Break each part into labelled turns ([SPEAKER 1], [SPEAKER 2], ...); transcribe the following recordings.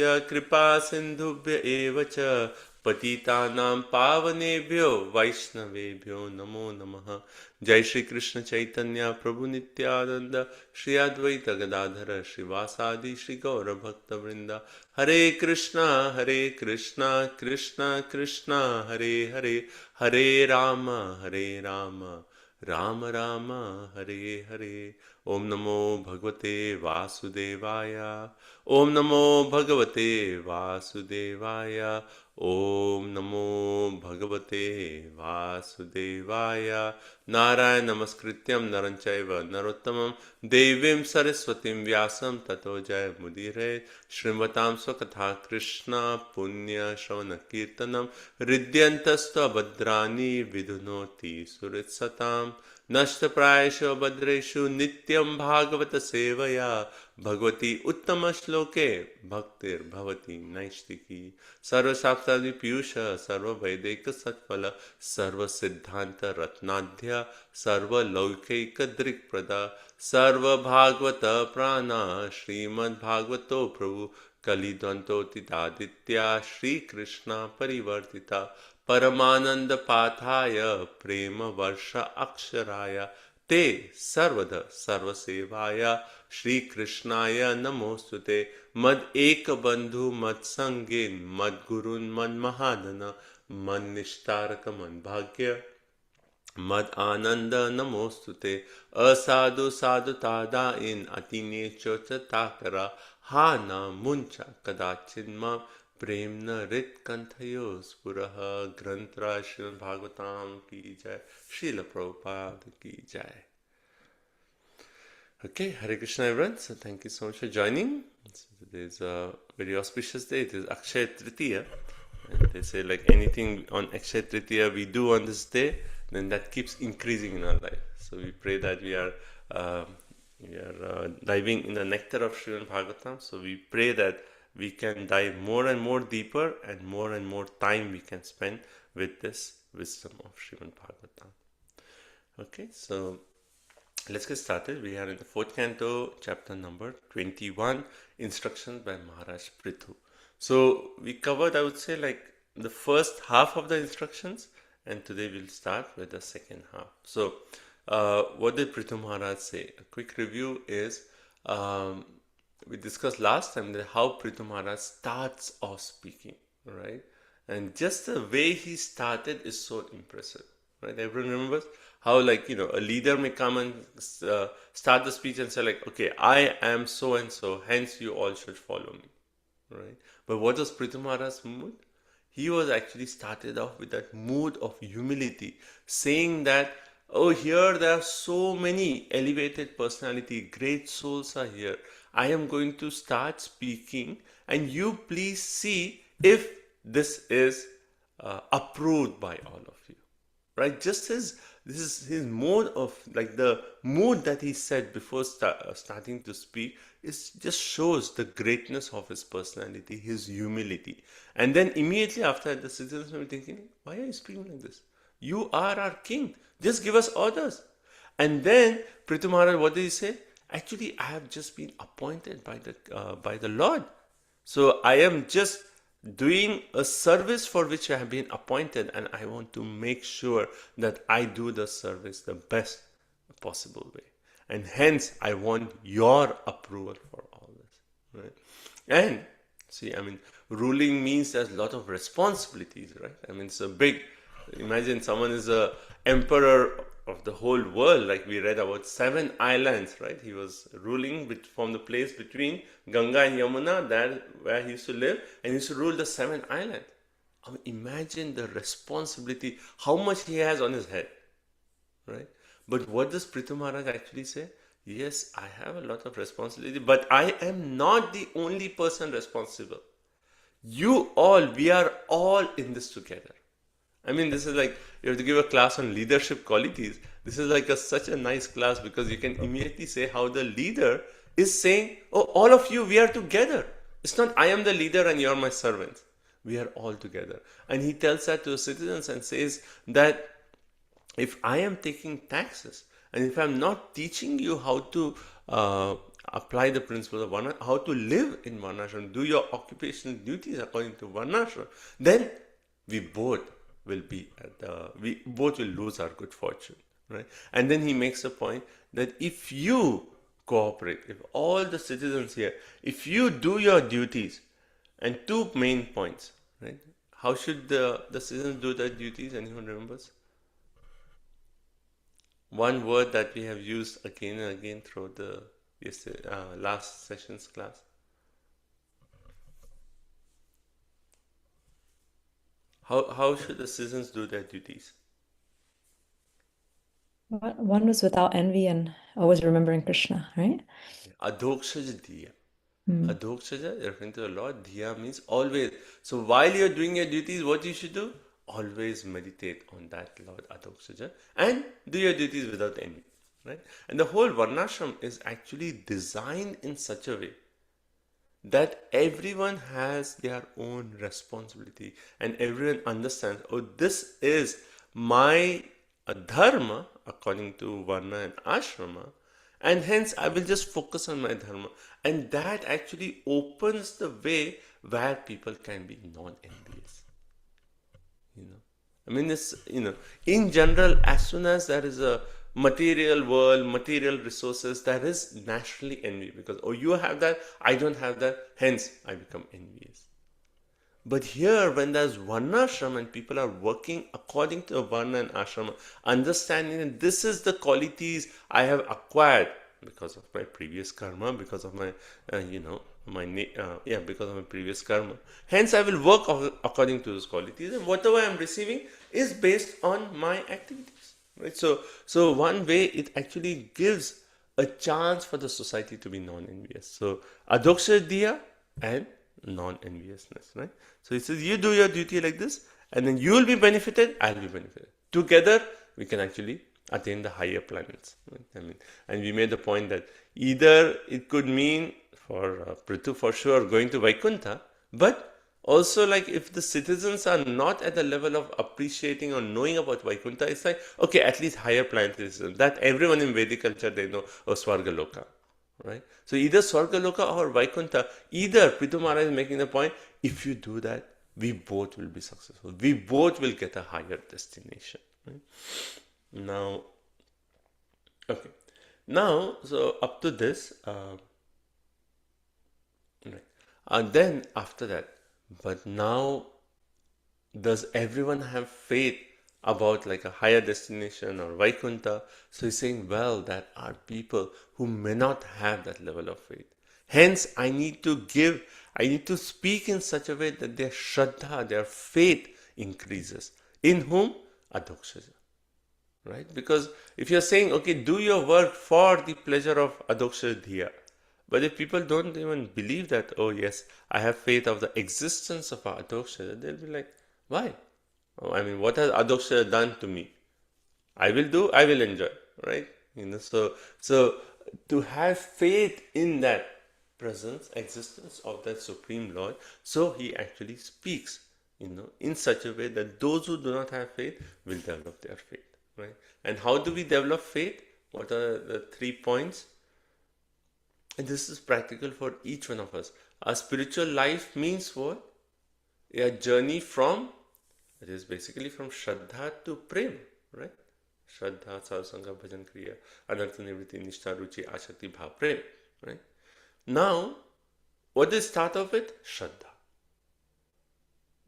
[SPEAKER 1] कृपा सिंधुभ्य एव च पतितानां पावनेभ्यो वैष्णवेभ्यो नमो नमः। जय श्री कृष्ण चैतन्य प्रभु नित्यानंद श्री अद्वैत गदाधर श्रीवासादि श्री गौर भक्त वृंदा। हरे कृष्णा कृष्णा कृष्णा हरे हरे, हरे राम राम राम हरे हरे। ओम नमो भगवते वासुदेवाय। ओम नमो भगवते वासुदेवाय। ओम नमो भगवते वासुदेवाय। नारायण नमस्कृत्यं नरं चैव नरोत्तमं देवीं सरस्वतीं व्यासं ततो जयमुदीरये। श्रीमतां स्वकथा कृष्ण पुण्य श्रवण कीर्तनं हृद्यन्तस्त्वभद्राणि विधुनोति सुहृत्सताम्। नष्टप्रायेषु भद्रेषु नित्यं भागवत सेवया भगवती उत्तम श्लोके भक्तिर्भवति नैष्टिकी। सर्वशास्त्रादि पीयूष सर्ववैदिक सत्फल सर्वसिद्धांत रत्नाध्य सर्वलौकिक दृक्प्रदा सर्वभागवत प्राणा श्रीमद्भागवतो प्रभु कलिद्वंतोतितादित्या श्रीकृष्णा परिवर्तिता परमानंद पाथाय प्रेम वर्ष अक्षराय ते सर्वद सर्वसेवाय श्री कृष्णाय नमोस्तुते। मद एक बंधु मद संगेन मद गुरुन मन महादन मन निष्ठारक मन भाग्य मद आनंद नमोस्तुते। असाधु साधुता इन अतिने चोचताकरा हा न मुंचा कदाचिन मां प्रेम न रित कंथयो स्फुरः। ग्रंथराज श्रीमद् भागवताम की जय, श्रील प्रभुपाद की जय। Okay, Hare Krishna everyone. So thank you so much for joining. So today is a very auspicious day. It is Akshaya Tritiya. And they say like anything on Akshaya Tritiya we do on this day, then that keeps increasing in our life. So we pray that we are diving in the nectar of Srimad Bhagavatam. So we pray that we can dive more and more deeper and more time we can spend with this wisdom of Srimad Bhagavatam. Okay, so let's get started. We are in the 4th canto, chapter number 21, instructions by Maharaj Prithu. So we covered, I would say, like the first half of the instructions, and today we'll start with the second half. So what did Prithu Maharaj say? A quick review is, we discussed last time that how Prithu Maharaj starts off speaking, right? And just the way he started is so impressive, right? Everyone remembers how, like, a leader may come and start the speech and say like, okay, I am so and so, hence you all should follow me, right? But what was Prithu Maharaj's mood? He was actually started off with that mood of humility, saying that, oh, here there are so many elevated personality, great souls are here. I am going to start speaking, and you please see if this is approved by all of you, right? Just as this is his mode of, like, the mood that he said before starting to speak is just shows the greatness of his personality, his humility. And then immediately after that, the citizens will be thinking, why are you speaking like this? You are our king. Just give us orders. And then Prithu Maharaj, what did he say? Actually, I have just been appointed by the Lord. So I am just doing a service for which I have been appointed, and I want to make sure that I do the service the best possible way. And hence, I want your approval for all this, right? And see, I mean, ruling means there's a lot of responsibilities, right? I mean, it's a big, imagine someone is a emperor of the whole world, like we read about 7 islands, right? He was ruling from the place between Ganga and Yamuna, there where he used to live, and he used to rule the 7 islands. I mean, imagine the responsibility, how much he has on his head, right? But what does Prithu Maharaj actually say? Yes, I have a lot of responsibility, but I am not the only person responsible. You all, we are all in this together. I mean, this is like, you have to give a class on leadership qualities. This is like such a nice class, because you can immediately say how the leader is saying, oh, all of you, we are together. It's not I am the leader and you're my servants. We are all together. And he tells that to the citizens and says that if I am taking taxes, and if I'm not teaching you how to apply the principle of Varna, how to live in Varnashram, do your occupational duties according to Varnashram, then we both will be we both will lose our good fortune, right? And then he makes a point that if you cooperate, if all the citizens here, if you do your duties, and two main points, right? How should the citizens do their duties? Anyone remembers? One word that we have used again and again through the last session's class. How should the citizens do their duties?
[SPEAKER 2] One was without envy and always remembering Krishna, right?
[SPEAKER 1] Adhokshaja Diya. Adhokshaja, referring to the Lord. Diya means always. So while you're doing your duties, what you should do? Always meditate on that Lord Adhokshaja and do your duties without envy. Right? And the whole Varnashram is actually designed in such a way that everyone has their own responsibility and everyone understands, oh, this is my dharma according to Varna and Ashrama, and hence I will just focus on my dharma. And that actually opens the way where people can be non-envious. I mean, it's, in general, as soon as there is a material world, material resources, there is naturally envy because, oh, you have that, I don't have that, hence I become envious. But here, when there's Varnashram and people are working according to a Varna and Ashrama, understanding that this is the qualities I have acquired because of my previous karma, because of my, because of my previous karma. Hence, I will work according to those qualities, and whatever I am receiving is based on my activities. Right? So one way it actually gives a chance for the society to be non-envious. So adhoksha diya and non-enviousness, right? So he says, you do your duty like this, and then you will be benefited, I'll be benefited. Together, we can actually attain the higher planets. Right? I mean, and we made the point that either it could mean for Prithu for sure going to Vaikuntha, but also like if the citizens are not at the level of appreciating or knowing about Vaikuntha, it's like, okay, at least higher planetarism. That everyone in Vedic culture, they know, oh, Swargaloka. Right? So either Swargaloka or Vaikuntha, either Prithu Maharaj is making the point, if you do that, we both will be successful. We both will get a higher destination. Right? Now, okay. Now, so up to this, right. And then after that, but now, does everyone have faith about like a higher destination or Vaikuntha? So he's saying, well, there are people who may not have that level of faith. Hence, I need to speak in such a way that their shraddha, their faith increases. In whom? Adhokshaja. Right? Because if you're saying, okay, do your work for the pleasure of Adhokshaja Dhiya, but if people don't even believe that, oh yes, I have faith of the existence of Adhokshaja, they'll be like, why? Oh, I mean, what has Adhokshaja done to me? I will enjoy, right? So to have faith in that presence, existence of that Supreme Lord, so he actually speaks, in such a way that those who do not have faith will develop their faith, right? And how do we develop faith? What are the 3 points? And this is practical for each one of us. Our spiritual life means what? A journey from, it is basically from Shraddha to Prem, right? Shraddha, Sadhusanga, Bhajan Kriya, Anartha Nivritti, Nishtha, Ruchi, Ashakti, Bhav, Prem, right? Now, what does start off with? Shraddha.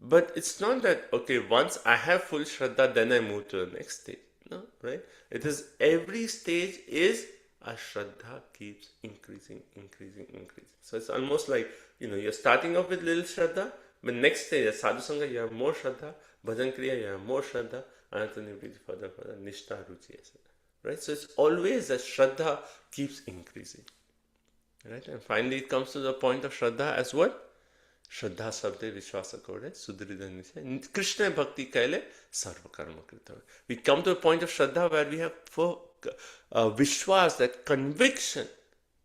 [SPEAKER 1] But it's not that, okay, once I have full Shraddha, then I move to the next stage. No, right? It is every stage is a Shraddha keeps increasing. So it's almost like, you're starting off with little Shraddha, but next stage, as Sadhu Sangha, you have more Shraddha, Bhajan Kriya, you have more Shraddha, Ananta Nivritti, further, Nishtha, Ruchi, etc. Right? So it's always that Shraddha keeps increasing. Right? And finally, it comes to the point of Shraddha as what? Shraddha sabde vishwasa kore, sudridhan nishay, Krishna bhakti kaile, sarva karma krita. We come to a point of Shraddha where we have vishwas, that conviction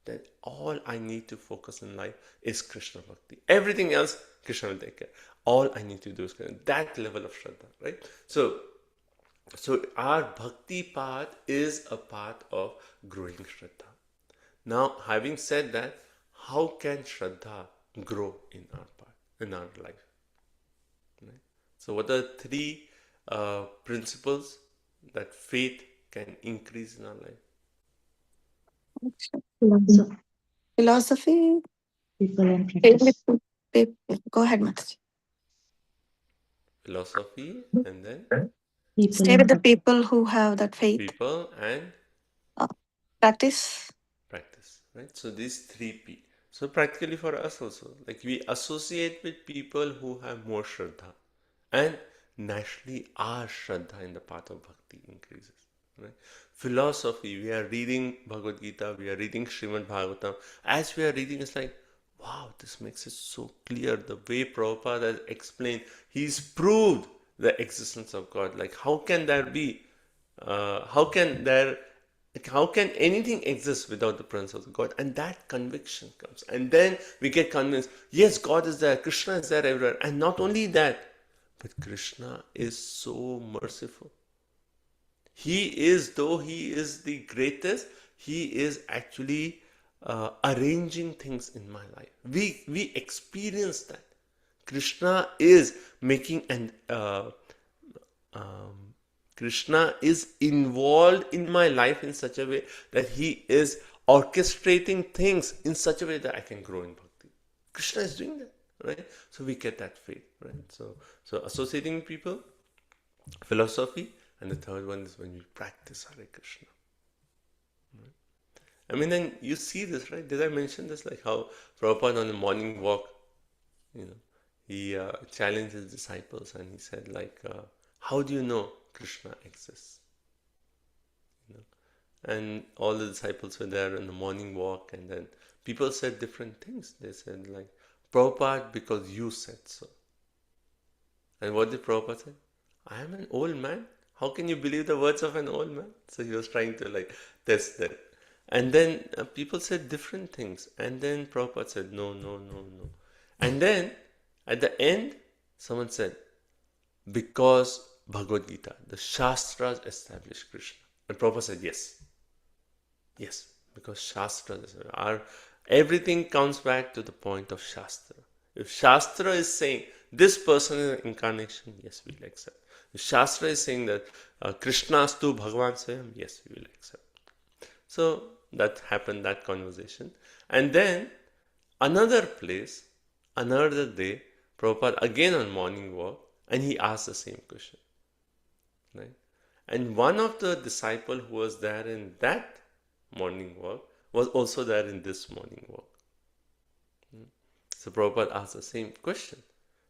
[SPEAKER 1] that all I need to focus in life is Krishna bhakti. Everything else, Krishna will take care. All I need to do is that level of Shraddha, right? So our bhakti path is a path of growing Shraddha. Now, having said that, how can Shraddha grow in our life? Right? So, what are three principles that faith can increase in our life?
[SPEAKER 3] Philosophy,
[SPEAKER 4] Philosophy,
[SPEAKER 3] people and practice.
[SPEAKER 4] go ahead, Mataji.
[SPEAKER 1] Philosophy, and then
[SPEAKER 3] People
[SPEAKER 4] Stay
[SPEAKER 3] and
[SPEAKER 4] with the
[SPEAKER 3] practice.
[SPEAKER 4] people who have that faith.
[SPEAKER 1] people and
[SPEAKER 4] Practice.
[SPEAKER 1] practice, right? So these three P. So practically for us also, like we associate with people who have more Shraddha, and naturally our Shraddha in the path of Bhakti increases, right? Philosophy, we are reading Bhagavad Gita, we are reading Srimad Bhagavatam. As we are reading, it's like, wow, this makes it so clear. The way Prabhupada has explained, he's proved the existence of God. Like, how can there be? How can anything exist without the presence of God? And that conviction comes. And then we get convinced, yes, God is there, Krishna is there everywhere. And not only that, but Krishna is so merciful. Though he is the greatest, he is actually arranging things in my life. We experience that. Krishna is making Krishna is involved in my life in such a way that he is orchestrating things in such a way that I can grow in bhakti. Krishna is doing that, right? So we get that faith, right? So associating people, philosophy, and the third one is when we practice Hare Krishna. Right? I mean, then you see this, right? Did I mention this? Like how Prabhupada on the morning walk, he challenged his disciples and he said, like, how do you know Krishna exists? And all the disciples were there on the morning walk, and then people said different things. They said, like, Prabhupada, because you said so. And what did Prabhupada say? I am an old man. How can you believe the words of an old man? So he was trying to like test that. And then people said different things. And then Prabhupada said, no, no, no, no. And then at the end, someone said, because Bhagavad Gita, the Shastras established Krishna. And Prabhupada said, yes. Yes, because Shastras, everything comes back to the point of Shastra. If Shastra is saying this person is an incarnation, yes, we will accept. If Shastra is saying that Krishnastu Bhagavan Swayam, yes, we will accept. So that happened, that conversation. And then another place, another day, Prabhupada again on morning walk, and he asked the same question. Right? And one of the disciple who was there in that morning walk was also there in this morning walk. So Prabhupada asked the same question.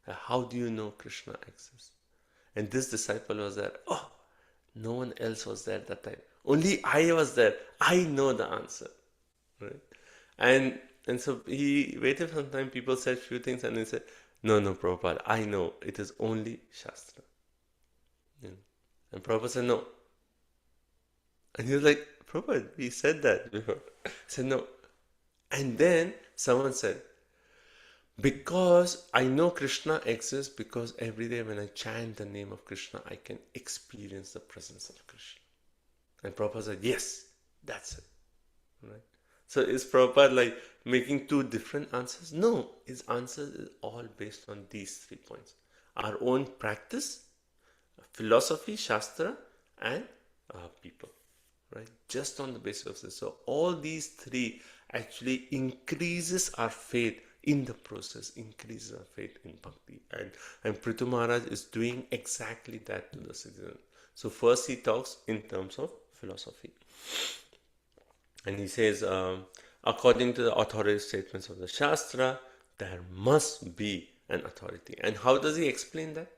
[SPEAKER 1] How do you know Krishna exists? And this disciple was there. Oh, no one else was there that time. Only I was there. I know the answer. Right? And so he waited some time. People said few things and he said, no, Prabhupada, I know. It is only Shastra. And Prabhupada said, no. And he was like, Prabhupada, we said that before. I said, no. And then someone said, because I know Krishna exists, because every day when I chant the name of Krishna, I can experience the presence of Krishna. And Prabhupada said, yes, that's it. Right? So is Prabhupada like making two different answers? No, his answer is all based on these 3 points. Our own practice, philosophy, Shastra, and people. Right? Just on the basis of this. So all these 3 actually increases our faith in the process, increases our faith in bhakti. And Prithu Maharaj is doing exactly that to the citizen. So first he talks in terms of philosophy. And he says, according to the authoritative statements of the Shastra, there must be an authority. And how does he explain that?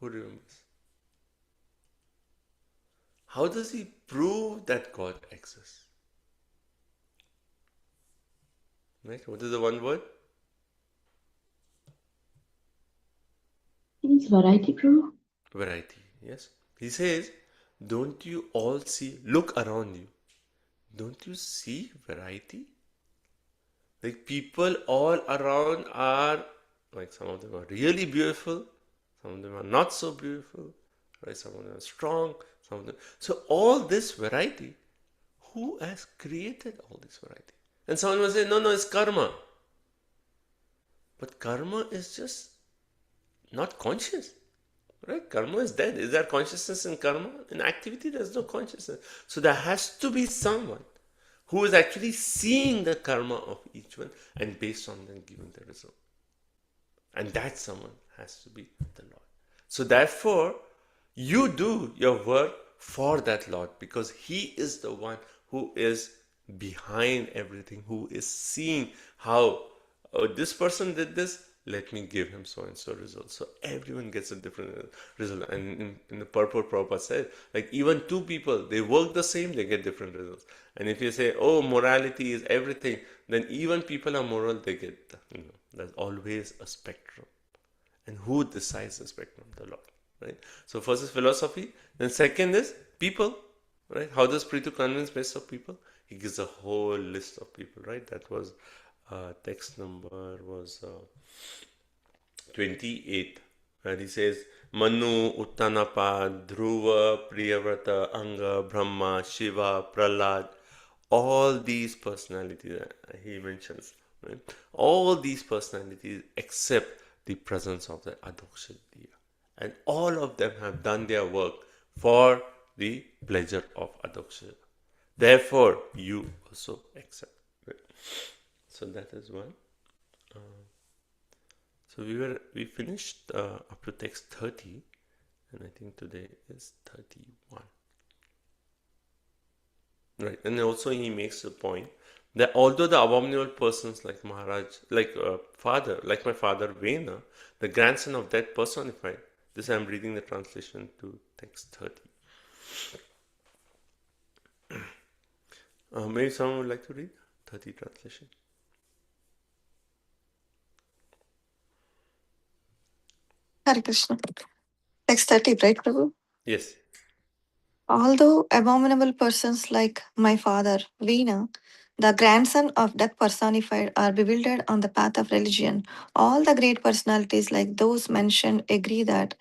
[SPEAKER 1] Who remembers? How does he prove that God exists? Right? What is the one word?
[SPEAKER 3] It's variety, bro.
[SPEAKER 1] Variety. Yes. He says, don't you all see, look around you. Don't you see variety? Like people all around are, like some of them are really beautiful, some of them are not so beautiful, right? Some of them are strong, some of them. So all this variety, who has created all this variety? And someone will say, no, it's karma. But karma is just not conscious. Right? Karma is dead. Is there consciousness in karma? In activity, there's no consciousness. So there has to be someone who is actually seeing the karma of each one and based on them giving the result. And that someone has to be the Lord. So therefore, you do your work for that Lord because He is the one who is behind everything, who is seeing how this person did this, let me give him so and so result. So everyone gets a different result. And in the purport Prabhupada said, like even two people, they work the same, they get different results. And if you say, oh, morality is everything, then even people are moral, they get, there's always a spectrum. And who decides the spectrum? The Lord, right? So first is philosophy, then second is people, right? How does Prithu convince best of people? He gives a whole list of people, right? That was text number was 28, where he says Manu, Uttanapa, Dhruva, Priyavrata, Anga, Brahma, Shiva, Prahlad, all these personalities he mentions, right? All these personalities except the presence of the Adokshadiya. And all of them have done their work for the pleasure of Adokshadiya. Therefore, you also accept. Right? So that is one. So we finished up to text 30, and I think today is 31. Right, and also he makes the point that although the abominable persons like Maharaj, like father, like my father Vena, the grandson of that personified. This I am reading the translation to text 30. Maybe someone would like to read 30 translation.
[SPEAKER 4] Hare Krishna. Text 30, right, Prabhu?
[SPEAKER 1] Yes.
[SPEAKER 4] Although abominable persons like my father, Veena, the grandson of death personified, are bewildered on the path of religion, all the great personalities like those mentioned agree that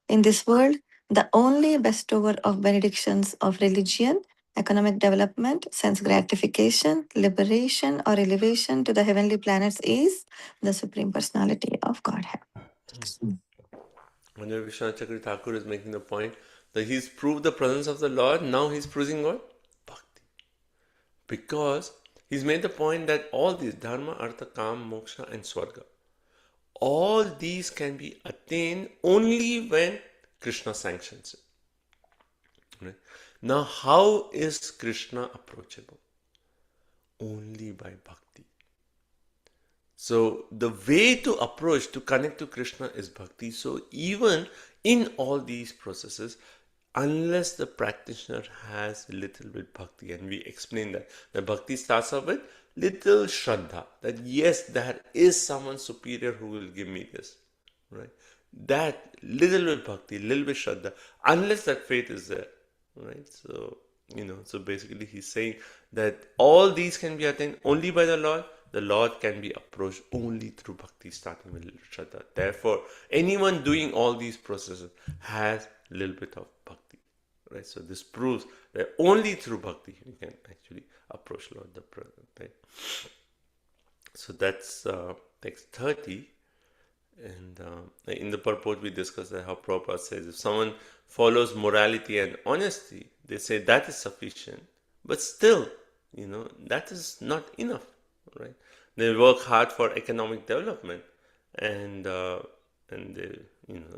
[SPEAKER 4] in this world, the only bestower of benedictions of religion, economic development, sense gratification, liberation, or elevation to the heavenly planets is the Supreme Personality of Godhead.
[SPEAKER 1] When Vishwanath Chakri Thakur is making the point that he's proved the presence of the Lord, now he's proving what? Bhakti. Because he's made the point that all these dharma, artha, kam, moksha, and swarga, all these can be attained only when Krishna sanctions it. Right? Now, how is Krishna approachable? Only by bhakti. So the way to approach, to connect to Krishna is bhakti. So even in all these processes, unless the practitioner has little bit bhakti, and we explain that the bhakti starts off with little shraddha, that yes, there is someone superior who will give me this, right? That little bit bhakti, little bit shraddha, unless that faith is there, right? So, so basically he's saying that all these can be attained only by the Lord. The Lord can be approached only through bhakti, starting with little shraddha. Therefore, anyone doing all these processes has a little bit of bhakti, right? So this proves that only through bhakti you can actually approach Lord the Present, right? So that's text 30. And in the purport we discussed that how Prabhupada says if someone follows morality and honesty, they say that is sufficient. But still, that is not enough, right? They work hard for economic development, and they,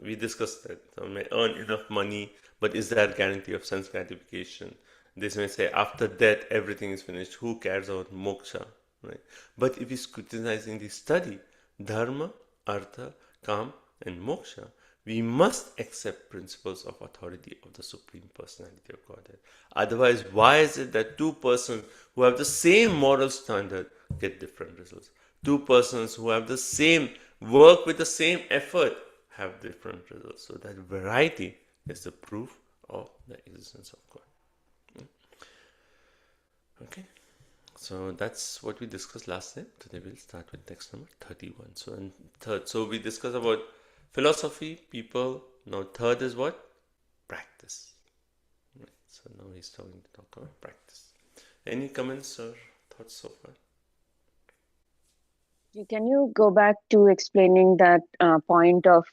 [SPEAKER 1] we discussed that some may earn enough money, but is there a guarantee of sense gratification? They may say after death everything is finished. Who cares about moksha, right? But if he's scrutinizing the study, dharma, artha, kam, and moksha, we must accept principles of authority of the Supreme Personality of Godhead. Otherwise, why is it that two persons who have the same moral standard get different results? Two persons who have the same work with the same effort have different results. So that variety is the proof of the existence of God. Okay. So that's what we discussed last time. Today we'll start with text number 31. So we discussed about philosophy, people. Now third is what? Practice. Right. So now he's talking to talk about practice. Any comments or thoughts so far?
[SPEAKER 5] Can you go back to explaining that point of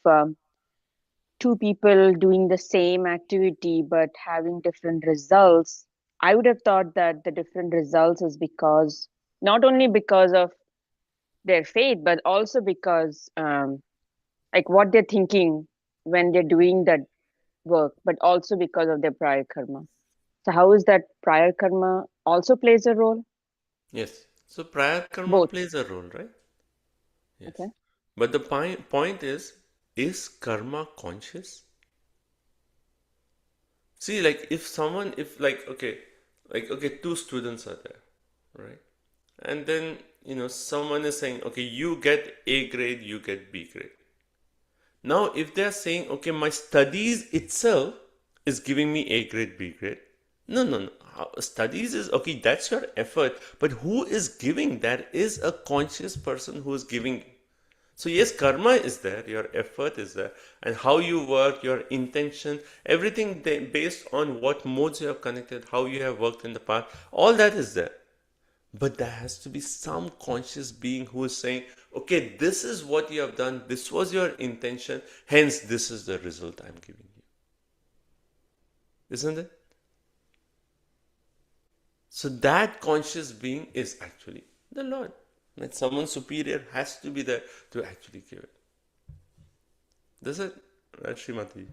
[SPEAKER 5] two people doing the same activity but having different results? I would have thought that the different results is because not only because of their faith, but also because like what they're thinking when they're doing that work, but also because of their prior karma. So how is that prior karma also plays a role?
[SPEAKER 1] Yes. So prior karma
[SPEAKER 5] Both.
[SPEAKER 1] plays a role, right? Yes.
[SPEAKER 5] Okay.
[SPEAKER 1] But the point is karma conscious? See, like if someone, if okay, two students are there, right? And then, someone is saying, okay, you get A grade, you get B grade. Now, if they're saying, okay, my studies itself is giving me A grade, B grade. No, no, no. Studies is, okay, that's your effort. But who is giving? That is a conscious person who is giving. So yes, karma is there, your effort is there, and how you work, your intention, everything based on what modes you have connected, how you have worked in the past, all that is there. But there has to be some conscious being who is saying, okay, this is what you have done, this was your intention, hence this is the result I'm giving you. Isn't it? So that conscious being is actually the Lord. Like someone superior has to be there to actually give it. Does it, right, Srimati?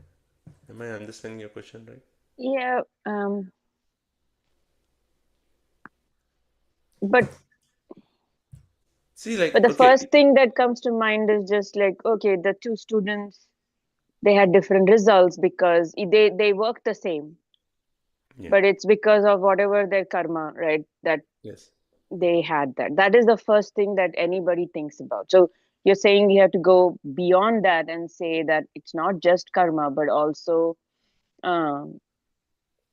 [SPEAKER 1] Am I understanding your question right?
[SPEAKER 5] Yeah. But
[SPEAKER 1] See, like,
[SPEAKER 5] But the
[SPEAKER 1] okay,
[SPEAKER 5] first thing that comes to mind is just like, okay, the two students, they had different results because they worked the same,
[SPEAKER 1] yeah,
[SPEAKER 5] but it's because of whatever their karma, right? That
[SPEAKER 1] yes.
[SPEAKER 5] they had that. That is the first thing that anybody thinks about. So you're saying you have to go beyond that and say that it's not just karma, but also um,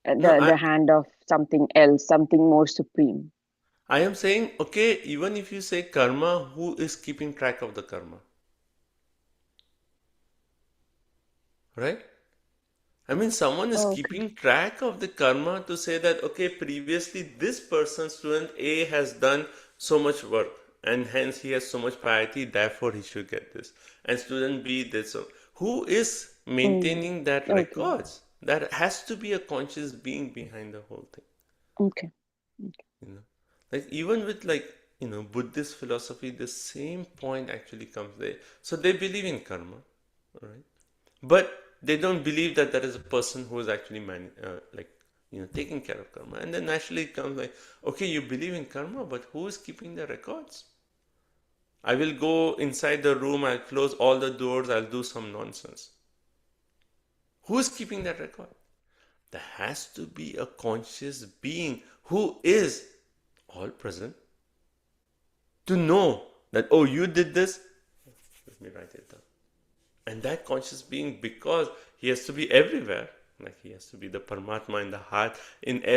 [SPEAKER 1] No,
[SPEAKER 5] the hand of something else, something more supreme.
[SPEAKER 1] I am saying, okay, even if you say karma, who is keeping track of the karma? Right? I mean, someone is
[SPEAKER 5] Okay.
[SPEAKER 1] keeping track of the karma to say that, okay, previously this person, student A, has done so much work and hence he has so much piety, therefore he should get this. And student B did so. Who is
[SPEAKER 5] Mm.
[SPEAKER 1] maintaining that
[SPEAKER 5] Okay.
[SPEAKER 1] records? That has to be a conscious being behind the whole thing.
[SPEAKER 5] Okay.
[SPEAKER 1] You know, like even with Buddhist philosophy, the same point actually comes there. So they believe in karma, right? But they don't believe that there is a person who is actually taking care of karma. And then naturally it comes like, okay, you believe in karma, but who is keeping the records? I will go inside the room, I'll close all the doors, I'll do some nonsense. Who is keeping that record? There has to be a conscious being who is all present to know that, oh, you did this, let me write it down. And that conscious being, because he has to be everywhere, like he has to be the Paramatma in the heart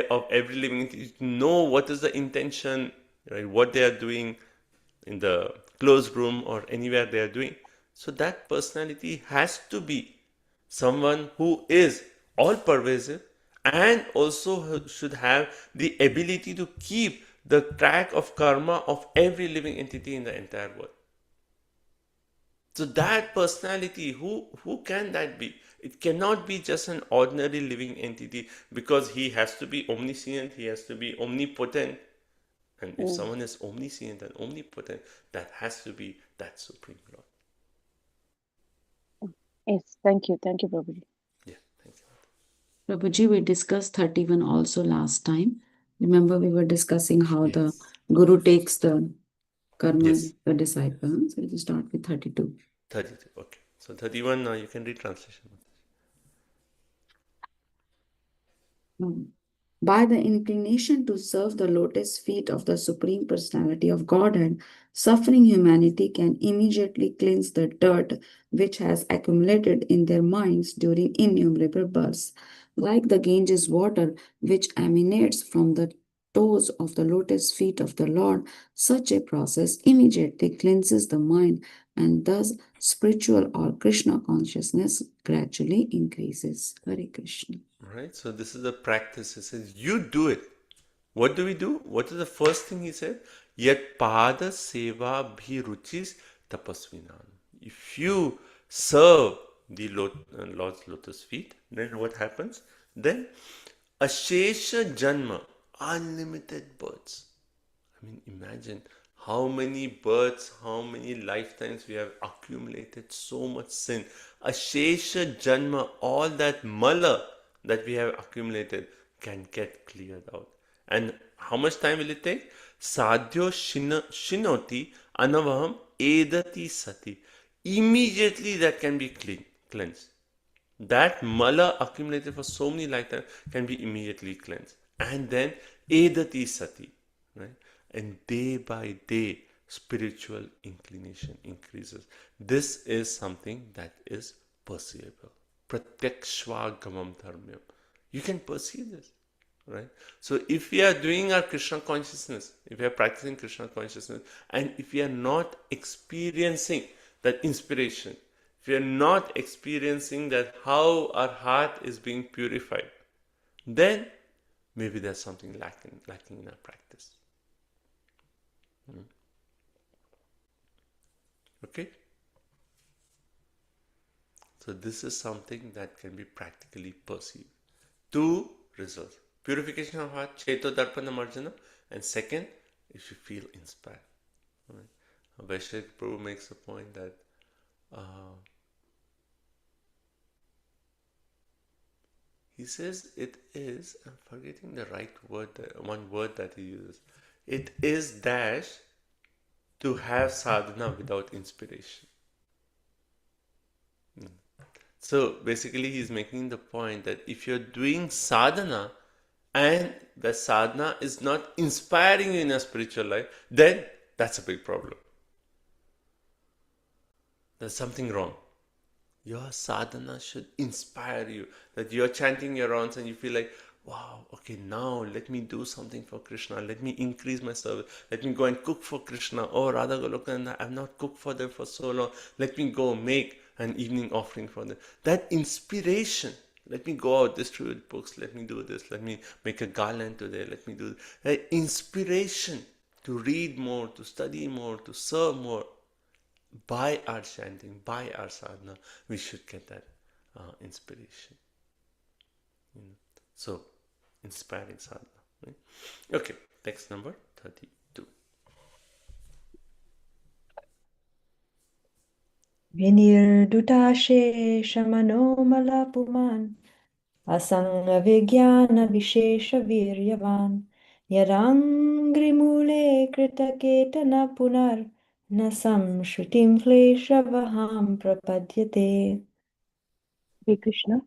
[SPEAKER 1] of every living entity, to know what is the intention, right? What they are doing in the closed room or anywhere they are doing. So that personality has to be someone who is all pervasive and also should have the ability to keep the track of karma of every living entity in the entire world. So that personality, who can that be? It cannot be just an ordinary living entity because he has to be omniscient, he has to be omnipotent. And if
[SPEAKER 5] Mm.
[SPEAKER 1] someone is omniscient and omnipotent, that has to be that Supreme Lord.
[SPEAKER 5] Yes. Thank you. Thank you, Prabhuji.
[SPEAKER 1] Yeah, thank you.
[SPEAKER 3] Prabhuji, we discussed 31 also last time. Remember, we were discussing how the
[SPEAKER 1] Yes.
[SPEAKER 3] Guru takes the karma,
[SPEAKER 1] Yes.
[SPEAKER 3] the disciple. So we'll start with 32.
[SPEAKER 1] 32. Okay. So 31, you can read translation.
[SPEAKER 3] By the inclination to serve the lotus feet of the Supreme Personality of Godhead, suffering humanity can immediately cleanse the dirt which has accumulated in their minds during innumerable births. Like the Ganges water which emanates from the toes of the lotus feet of the Lord, such a process immediately cleanses the mind, and thus spiritual or Krishna consciousness gradually increases. Hare Krishna.
[SPEAKER 1] Right? So this is a practice. It says you do it. What do we do? What is the first thing he said? Yat pada seva bhi ruchis tapasvinan. If you serve the Lord's lotus feet, then what happens? Then ashesha janma, unlimited births. I mean, imagine how many births, how many lifetimes we have accumulated so much sin. Ashesha janma, all that mala that we have accumulated can get cleared out. And how much time will it take? Sadhyo shinoti anavaham edati sati. Immediately that can be cleansed. That mala accumulated for so many lifetimes can be immediately cleansed. And then edati sati, right? And day by day, spiritual inclination increases. This is something that is perceivable. Pratyakshvagamam dharmyam. You can perceive this, right? So if we are doing our Krishna consciousness, if we are practicing Krishna consciousness, and if we are not experiencing that inspiration, if we are not experiencing that how our heart is being purified, then maybe there's something lacking in our practice. Okay? So this is something that can be practically perceived. 2 results. Purification of heart, Cheto Darpana Marjana, and second, if you feel inspired. Right? Vaishnav Prabhu makes a point that he says it is, I'm forgetting the right word, one word that he uses. It is dash to have sadhana without inspiration. So basically he's making the point that if you're doing sadhana and the sadhana is not inspiring you in a spiritual life, then that's a big problem. There's something wrong. Your sadhana should inspire you. That you're chanting your rounds and you feel like, wow, okay, now let me do something for Krishna. Let me increase my service. Let me go and cook for Krishna. Oh, Radha Goloka, I've not cooked for them for so long. Let me go make an evening offering for them. That inspiration. Let me go out, distribute books. Let me do this. Let me make a garland today. Let me do this. That inspiration to read more, to study more, to serve more. By our chanting, by our sadhana, we should get that inspiration. So, inspiring sadhana. Right? Okay, text number 32.
[SPEAKER 2] Vinirdutashe shamano malapuman asanga vigyana vishesha viryavan yarangrimule kritaketana punar nasam shrutim kleshavaham prapadyate.
[SPEAKER 6] Hare Krishna.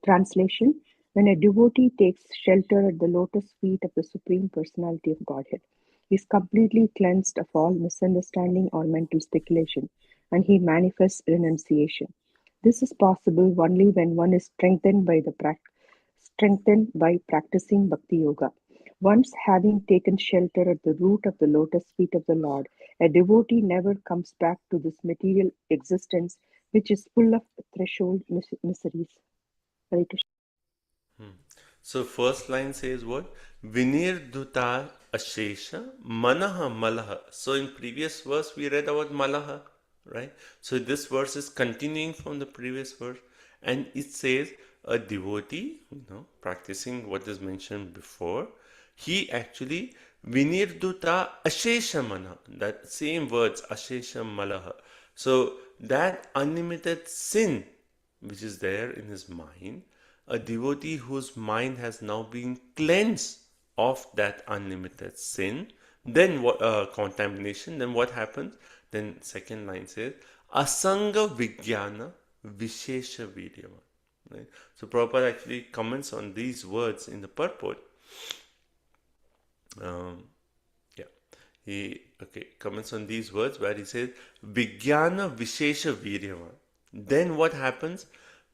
[SPEAKER 6] Translation. When a devotee takes shelter at the lotus feet of the Supreme Personality of Godhead, he is completely cleansed of all misunderstanding or mental speculation, and he manifests renunciation. This is possible only when one is strengthened by practicing Bhakti Yoga. Once having taken shelter at the root of the lotus feet of the Lord, a devotee never comes back to this material existence, which is full of threshold miseries. Hare Krishna.
[SPEAKER 1] So first line says what? Vinirduta ashesha manaha malaha. So in previous verse we read about malaha, right? So this verse is continuing from the previous verse, and it says a devotee, practicing what is mentioned before, he actually vinirduta ashesha manaha. That same words ashesha malaha. So that unlimited sin which is there in his mind, a devotee whose mind has now been cleansed of that unlimited sin, then what contamination, then what happens? Then second line says, asanga vijnana vishesha vidyama. Right? So Prabhupada actually comments on these words in the purport. He comments on these words where he says, vijnana vishesha vidyama. Then what happens?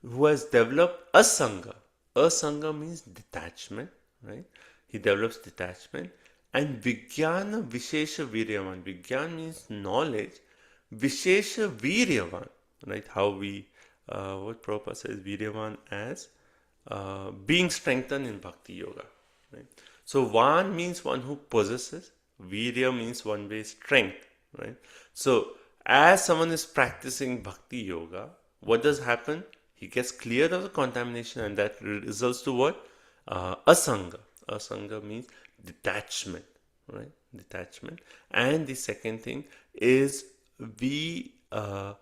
[SPEAKER 1] Who has developed asanga. Asanga means detachment, right? He develops detachment. And vijnana vishesha viryavan. Vijnana means knowledge. Vishesha viryavan, right? How we, what Prabhupada says, viryavan as being strengthened in bhakti yoga, right? So Van means one who possesses, Virya means one way strength, right? So as someone is practicing Bhakti Yoga, what does happen? He gets clear of the contamination, and that results to what? Asanga. Asanga means detachment, right? Detachment. And the second thing is Prabhupada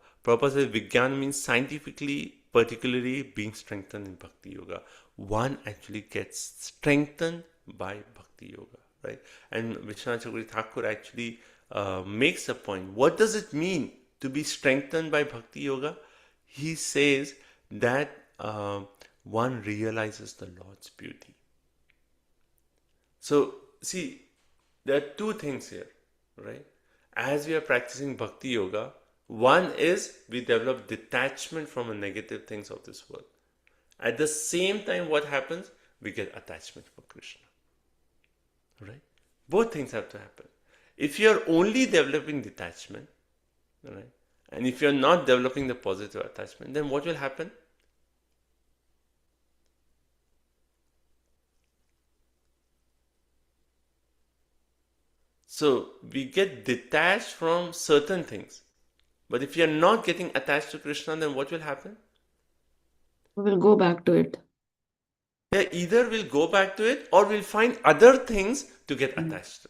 [SPEAKER 1] says Vijnana means scientifically, particularly being strengthened in Bhakti Yoga. One actually gets strengthened by Bhakti Yoga, right? And Vishwanath Chakravarti Thakur actually makes a point. What does it mean to be strengthened by Bhakti Yoga? He says that one realizes the Lord's beauty. So, see, there are two things here, right? As we are practicing Bhakti Yoga, one is we develop detachment from the negative things of this world. At the same time, what happens? We get attachment for Krishna, right? Both things have to happen. If you are only developing detachment, right, and if you are not developing the positive attachment, then what will happen? So we get detached from certain things. But if you are not getting attached to Krishna, then what will happen?
[SPEAKER 3] We will go back to it.
[SPEAKER 1] Yeah, either we'll go back to it or we'll find other things to get attached to.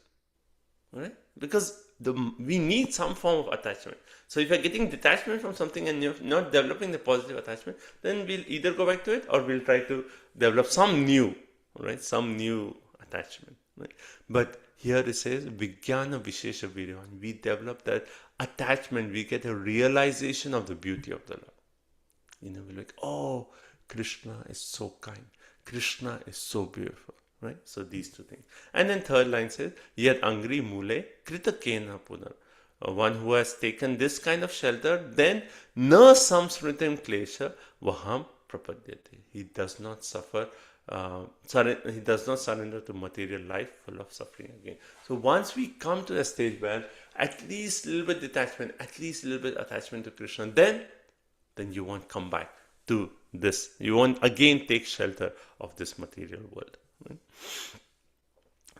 [SPEAKER 1] Right? Because we need some form of attachment. So if you're getting detachment from something and you're not developing the positive attachment, then we'll either go back to it or we'll try to develop some new, right? Some new attachment. Right? But here it says Vijnana Vishesha Viryavan. We develop that attachment, we get a realization of the beauty of the Lord. We're like, oh, Krishna is so kind. Krishna is so beautiful. Right? So these two things. And then third line says, Yad Angri Mule Krita Kena Punar. One who has taken this kind of shelter, then na samsmritim klesha vaham prapadyate. He does not suffer, he does not surrender to material life full of suffering again. So once we come to a stage where at least a little bit detachment, at least a little bit attachment to Krishna, then you won't come back to this. You won't again take shelter of this material world. Right?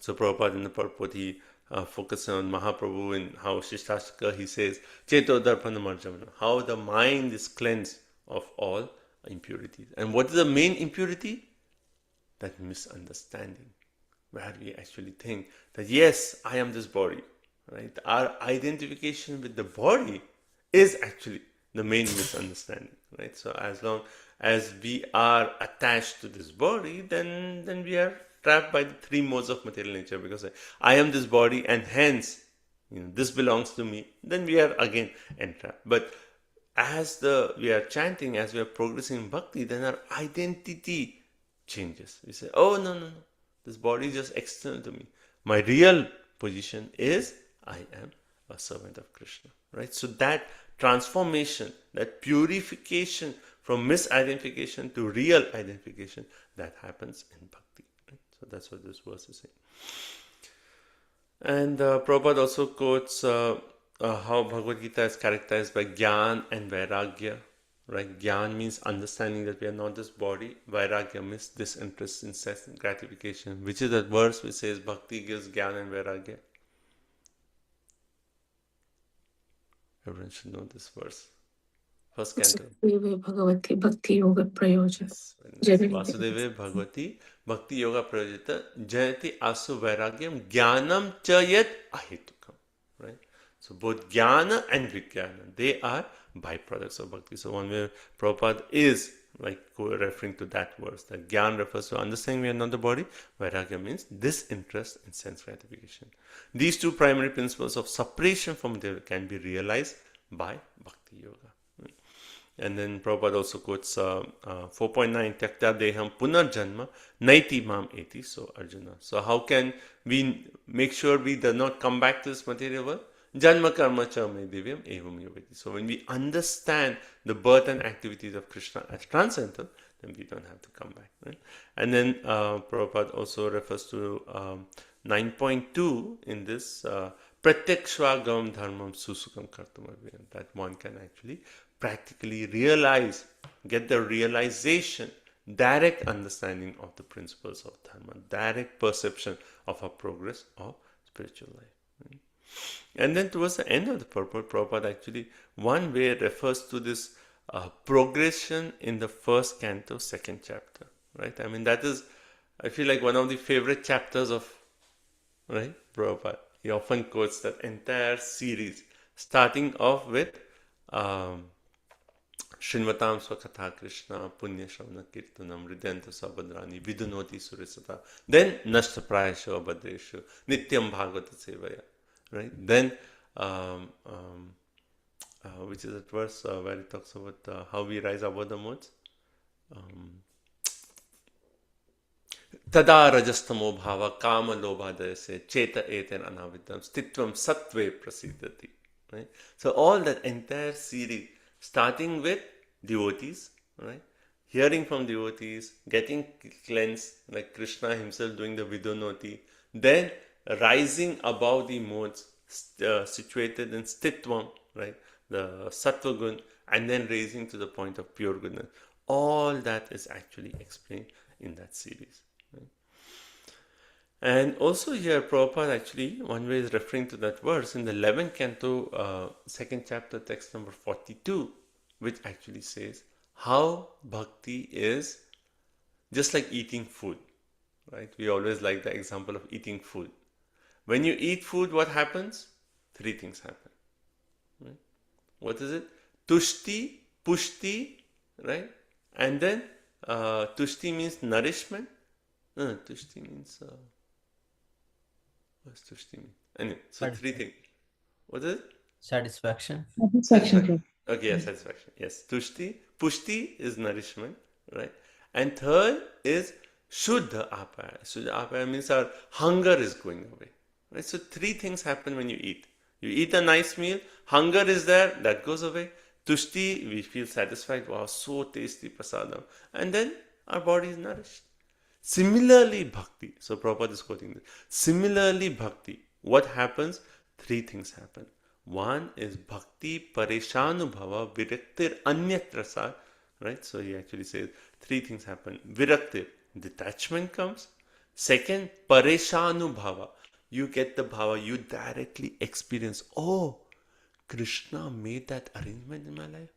[SPEAKER 1] So Prabhupada in the purport, he focuses on Mahaprabhu and how Shishtastika, he says, Cheto Darpana Marjamana, how the mind is cleansed of all impurities. And what is the main impurity? That misunderstanding, where we actually think that yes, I am this body. Right? Our identification with the body is actually the main misunderstanding. Right? So as long as we are attached to this body, then we are trapped by the three modes of material nature, because I am this body and hence this belongs to me, then we are again entrapped. But as we are chanting, as we are progressing in bhakti, then our identity changes. We say, oh no, this body is just external to me. My real position is I am a servant of Krishna. Right? So that transformation, that purification from misidentification to real identification, that happens in bhakti. Right? So that's what this verse is saying. And Prabhupada also quotes how Bhagavad Gita is characterized by Gyan and Vairagya. Right? Gyan means understanding that we are not this body. Vairagya means disinterest in sense gratification, which is that verse which says Bhakti gives Gyan and Vairagya. Everyone should know this verse. First canto.
[SPEAKER 2] Bhagavati Bhakti Yoga Prayojita.
[SPEAKER 1] Yes. Vasudeve Bhagavati Bhakti Yoga Prayojita Jayati Asu Vairagyam Jnanam Chayat Ahitukam. Right? So both Jnana and Vijnana, they are byproducts of bhakti. So one way Prabhupada is like referring to that verse, that Jnana refers to understanding we are not the body, Vairagya means disinterest in sense gratification. These two primary principles of separation from material can be realized by Bhakti Yoga. And then Prabhupada also quotes 4.9 Tyakta Deham Punarjanma Naiti Mam Eti. So Arjuna. So how can we make sure we do not come back to this material world? Janma Karma Cha Me Divyam Evam Yoveti. So when we understand the birth and activities of Krishna as transcendental, then we don't have to come back. Right? And then Prabhupada also refers to 9.2 in this Pratyakshvagam Dharmam Susukam Kartamavya, that one can actually practically realize, get the realization direct understanding of the principles of Dharma, direct perception of our progress of spiritual life. And then towards the end of the purport, Prabhupada actually one way refers to this progression in the first canto, second chapter, right? I mean, that is, I feel like one of the favorite chapters of, right, Prabhupada. He often quotes that entire series, starting off with Shinvatam Swakatha Krishna, Punya Shavana Kirtanam, Hridyantu Sabhadrani, Vidunoti Surisata, then Nashtaprayasho Abhadreshu, Nityam Bhagavata Sevaya, right? Then, which is that verse where it talks about how we rise above the modes. Tada rajastamo bhava kama lobhadayase cheta eten anavidam stitvam sattve prasidhati. Right? So all that entire series, starting with devotees, right? Hearing from devotees, getting cleansed, like Krishna himself doing the vidunoti, then rising above the modes, situated in stitvam, right? The sattva gun, and then raising to the point of pure goodness. All that is actually explained in that series. And also here, Prabhupada actually, one way is referring to that verse in the 11th canto, second chapter, text number 42, which actually says how bhakti is just like eating food, right? We always like the example of eating food. When you eat food, what happens? Three things happen, right? What is it? Tushti, pushti, right? And then tushti means nourishment. No, tushti means... what's tushti mean? Anyway, so three things. What is it?
[SPEAKER 7] Satisfaction.
[SPEAKER 6] Satisfaction.
[SPEAKER 1] Okay, yeah, satisfaction. Yes, tushti. Pushti is nourishment, right? And third is shuddha apaya. Shuddha apaya means our hunger is going away, right? So three things happen when you eat. You eat a nice meal, hunger is there, that goes away. Tushti, we feel satisfied. Wow, so tasty prasadam. And then our body is nourished. Similarly, bhakti. So Prabhupada is quoting this. Similarly, bhakti. What happens? Three things happen. One is bhakti pareshanubhava viraktir anyatrasar. Right? So he actually says three things happen. Viraktir, detachment comes. Second, pareshanubhava. You get the bhava, you directly experience, oh, Krishna made that arrangement in my life.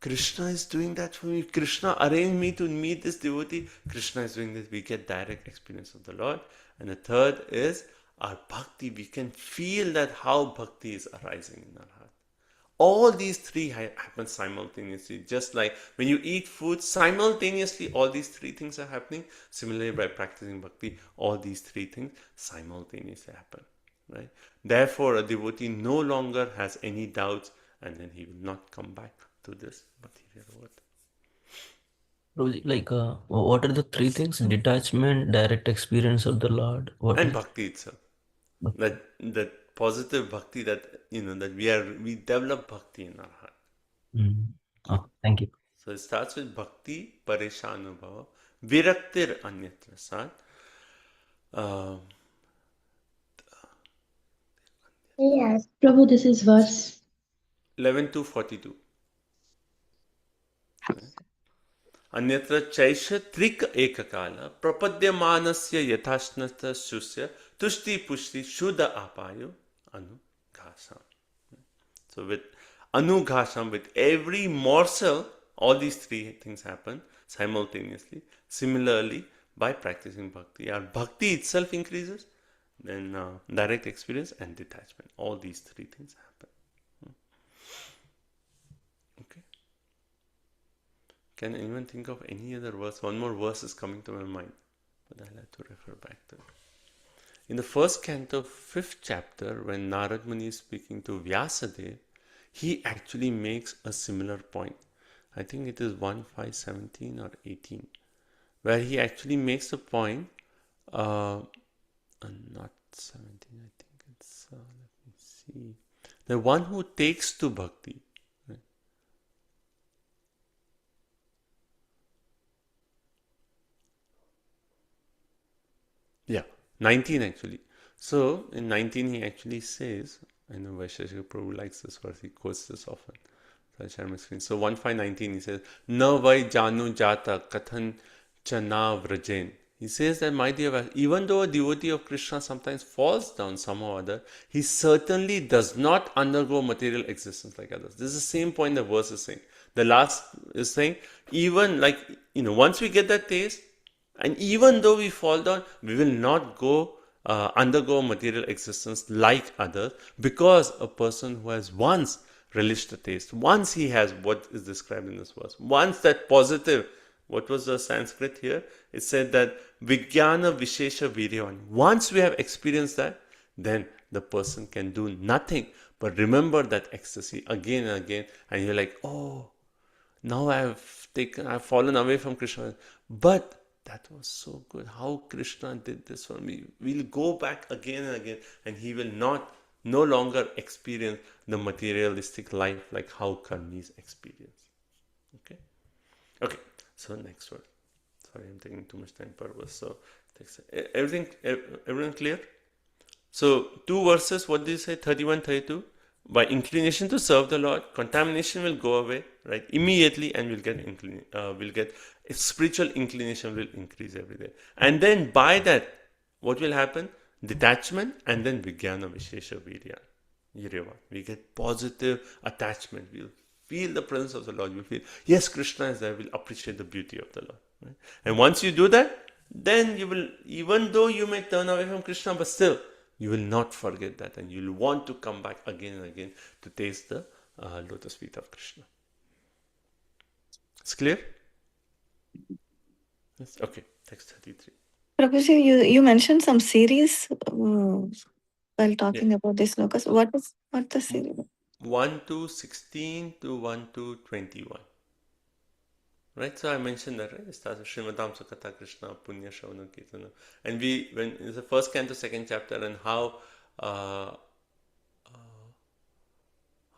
[SPEAKER 1] Krishna is doing that for me. Krishna arranged me to meet this devotee. Krishna is doing this. We get direct experience of the Lord. And the third is our bhakti. We can feel that how bhakti is arising in our heart. All these three happen simultaneously. Just like when you eat food, simultaneously all these three things are happening. Similarly, by practicing bhakti, all these three things simultaneously happen. Right? Therefore, a devotee no longer has any doubts, and then he will not come back to this material world.
[SPEAKER 7] Like, what are the three things? Detachment, direct experience of the Lord,
[SPEAKER 1] and bhakti itself.
[SPEAKER 7] Bhakti.
[SPEAKER 1] That positive bhakti that that we develop bhakti in our heart.
[SPEAKER 7] Oh, thank you.
[SPEAKER 1] So it starts with bhakti, pareshanubhava, viraktir anyatra sat.
[SPEAKER 8] Yes, Prabhu, this is verse
[SPEAKER 1] 11 to 42. अन्यत्र चैष त्रिक एककाल प्रपद्यमानस्य यथाश्नत शुष्य तुष्टि पुष्टि शुद्ध आपायो अनुघासam. So with anughasam, with every morsel, all these three things happen simultaneously. Similarly, by practicing bhakti, our bhakti itself increases, then direct experience and detachment. All these three things happen. Okay. Can anyone think of any other verse? One more verse is coming to my mind, but I'll have to refer back to it. In the first canto, 5th chapter, when Narad Muni is speaking to Vyasadeva, he actually makes a similar point. I think it is 1.5.17 or 18, where he actually makes a point, not 17, I think it's, let me see, the one who takes to bhakti. Yeah, 19 actually. So in 19 he actually says, I know Vaisheshika Prabhu likes this verse, he quotes this often. I'll share my screen. So 1519, he says, Na vai janu jata kathan chana vrajen. He says that, my dear, even though a devotee of Krishna sometimes falls down somehow or other, he certainly does not undergo material existence like others. This is the same point the verse is saying. The last is saying, even like, once we get that taste, and even though we fall down, we will not undergo material existence like others, because a person who has once relished the taste, once he has what is described in this verse, once that positive, what was the Sanskrit here? It said that Vijnana Vishesha Viryavan. Once we have experienced that, then the person can do nothing but remember that ecstasy again and again, and you're like, oh, now I've fallen away from Krishna, but that was so good. How Krishna did this for me. We'll go back again and again, and he will no longer experience the materialistic life like how karmis experience. Okay. So next word. Sorry, I'm taking too much time per verse. So everything clear? So 2 verses. What do you say? 31, 32. By inclination to serve the Lord, contamination will go away, right? Immediately, and we'll get spiritual inclination will increase every day. And then by that, what will happen? Detachment, and then Vijnana Vishesha Viryavan. We get positive attachment. We'll feel the presence of the Lord. We'll feel, yes, Krishna is there. We'll appreciate the beauty of the Lord. Right? And once you do that, then you will, even though you may turn away from Krishna, but still, you will not forget that, and you'll want to come back again and again to taste the lotus feet of Krishna. It's clear? Yes. Okay, text 33.
[SPEAKER 4] Prabhuji, you mentioned some series while talking about this lokas. What the series?
[SPEAKER 1] 1 to 16 to 1 to 21. Right, so I mentioned that, right? It starts with Srimadam Sukata Krishna, Punya Shavana Kirtana. And when it's the first canto, second chapter, and how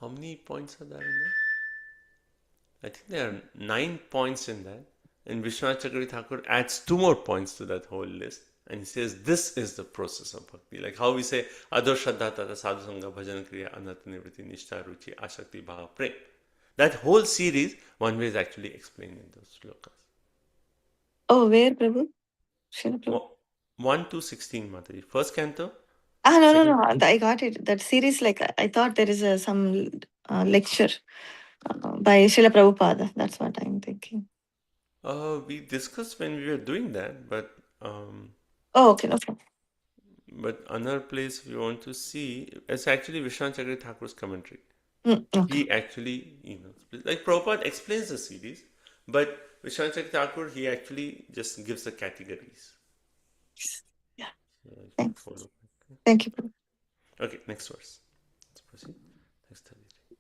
[SPEAKER 1] many points are there in that? I think there are 9 points in that. And Vishwanath Chakravarti Thakur adds 2 more points to that whole list. And he says, this is the process of bhakti. Like how we say, Adho Shraddha Tata Sadhu Sangha Bhajan Kriya Anata Nivriti Nishtha Ruchi Ashakti Bhava Prem. That whole series, one way is actually explained in those slokas.
[SPEAKER 4] Oh, where, Prabhu? Srila Prabhu.
[SPEAKER 1] 1 to 16, Mataji. First canto.
[SPEAKER 4] No. I got it. That series, like, I thought there is some lecture by Srila Prabhupada. That's what I'm thinking.
[SPEAKER 1] We discussed when we were doing that, but
[SPEAKER 4] Oh, okay, no problem.
[SPEAKER 1] but another place if you want to see, it's actually Vishwanath Chakravarti Thakur's commentary.
[SPEAKER 4] Okay.
[SPEAKER 1] He actually, like Prabhupada explains the series, but Vishwanath Chakravarti Thakur, he actually just gives the categories.
[SPEAKER 4] Yeah.
[SPEAKER 1] So you can
[SPEAKER 4] Thanks.
[SPEAKER 1] follow.
[SPEAKER 4] Thank you, Prabhu.
[SPEAKER 1] Okay, next verse. Let's proceed. Next 33.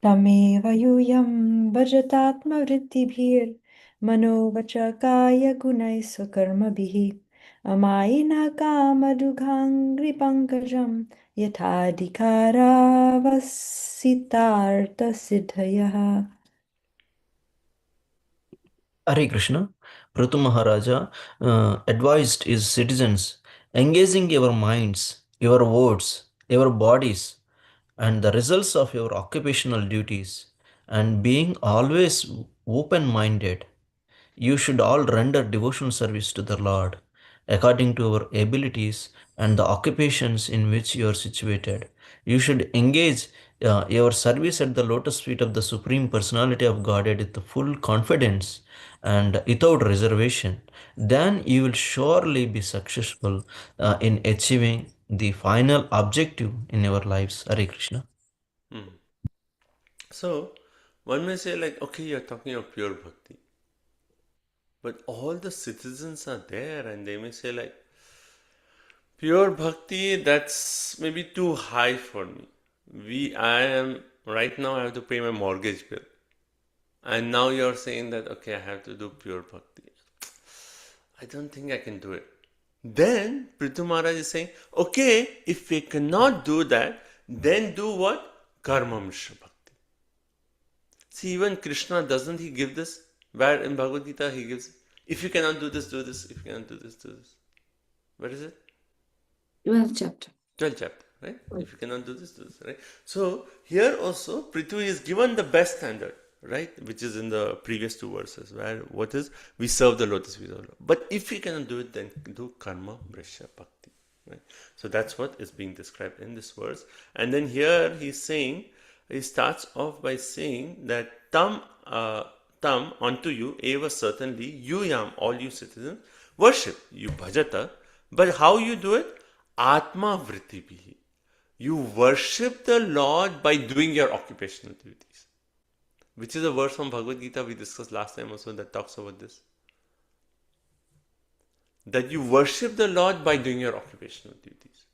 [SPEAKER 2] Tameva yuyam bhajatatma vrittibhir manovacha kaya gunai sukarma bihi amayina kama dughangri pankajam yathadikara vasitartha siddhayaha.
[SPEAKER 7] Hare Krishna, Prithu Maharaja advised his citizens, engaging your minds, your words, your bodies, and the results of your occupational duties, and being always open minded. You should all render devotional service to the Lord according to your abilities and the occupations in which you are situated. You should engage your service at the lotus feet of the Supreme Personality of Godhead with full confidence and without reservation. Then you will surely be successful in achieving the final objective in your lives. Hare Krishna.
[SPEAKER 1] So, one may say like, okay, you're talking of pure bhakti. But all the citizens are there, and they may say like, pure bhakti, that's maybe too high for me. Right now I have to pay my mortgage bill. And now you're saying that, okay, I have to do pure bhakti. I don't think I can do it. Then Prithu Maharaj is saying, okay, if we cannot do that, then do what? Karma Mishra Bhakti. See, even Krishna, doesn't he give this? Where in Bhagavad Gita he gives, if you cannot do this, do this. If you cannot do this, do this. Where is it?
[SPEAKER 3] 12th chapter.
[SPEAKER 1] 12th chapter, right? If you cannot do this, right? So here also Prithvi is given the best standard, right? Which is in the previous two verses, where what is, we serve the lotus feet of the Lord. But if you cannot do it, then do karma, brishya, bhakti, right? So that's what is being described in this verse. And then here he starts off by saying that tam unto you, eva certainly, you yam, all you citizens, worship, you bhajata. But how you do it? Atma vritti bihi. You worship the Lord by doing your occupational duties. Which is a verse from Bhagavad Gita we discussed last time also that talks about this. That you worship the Lord by doing your occupational duties.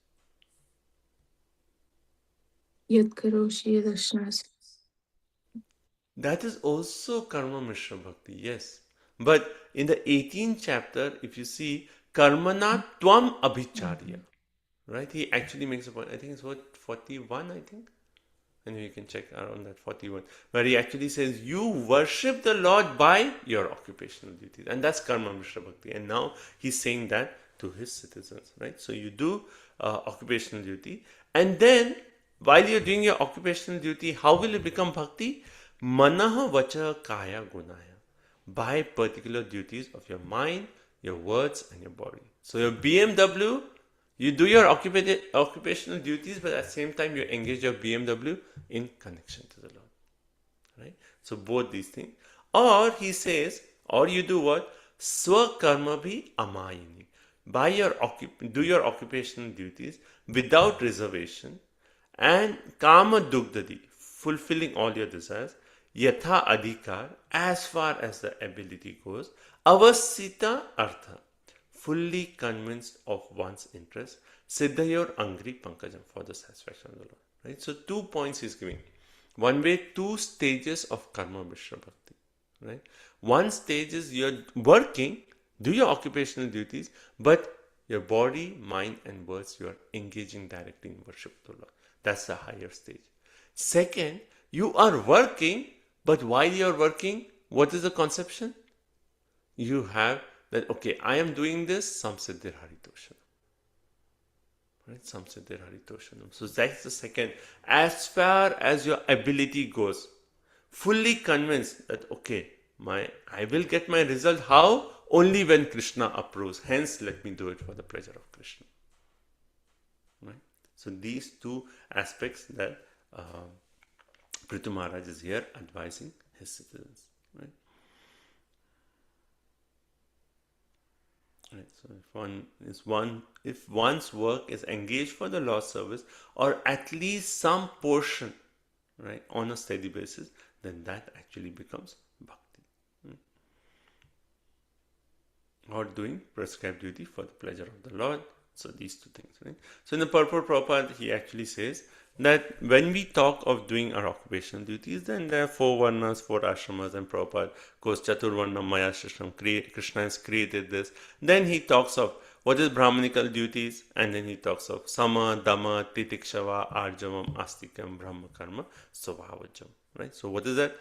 [SPEAKER 9] Yad karoshi yadashnas.
[SPEAKER 1] That is also Karma Mishra Bhakti, yes. But in the 18th chapter, if you see, Karmana Tvam Abhicharya, right? He actually makes a point. I think it's what, 41, I think? And you can check around that 41, where he actually says, you worship the Lord by your occupational duties. And that's Karma Mishra Bhakti. And now he's saying that to his citizens, right? So you do occupational duty. And then, while you're doing your occupational duty, how will it become Bhakti? Manaha vacha kaya gunaya. By particular duties of your mind, your words, and your body. So your BMW, you do your occupational duties, but at the same time you engage your BMW in connection to the Lord. Right? So both these things. Or he says, or you do what? Swakarma bhi amayini. Do your occupational duties without reservation, and kama dugdadi, fulfilling all your desires, yatha adhikar, as far as the ability goes, avasita artha, fully convinced of one's interest, siddhayor angri pankajam, for the satisfaction of the Lord. Right? So 2 points he's giving. One way, 2 stages of karma mishra bhakti. Right? One stage is you're working, do your occupational duties, but your body, mind, and words, you are engaging directly in worship to Lord. That's the higher stage. Second, you are working, but while you're working, what is the conception? You have that, okay, I am doing this, samsiddhir haritoshanam. Right? Samsiddhir haritoshanam. So that's the second. As far as your ability goes, fully convinced that, okay, I will get my result. How? Only when Krishna approves. Hence, let me do it for the pleasure of Krishna. Right? So these 2 aspects that Prithu Maharaj is here advising his citizens. Right? Right. So if one's work is engaged for the Lord's service, or at least some portion, right, on a steady basis, then that actually becomes bhakti. Or doing prescribed duty for the pleasure of the Lord. So these 2 things, right? So in the Purport Prabhupada, he actually says that when we talk of doing our occupational duties, then there are 4 varnas, 4 ashramas, and Prabhupada goes Chaturvarna Maya Shishram, Krishna has created this. Then he talks of what is Brahmanical duties, and then he talks of Sama, Dhamma, Titikshava, Arjavam, Astikam, Brahma Karma, Svabhavajam. Right? So what is that?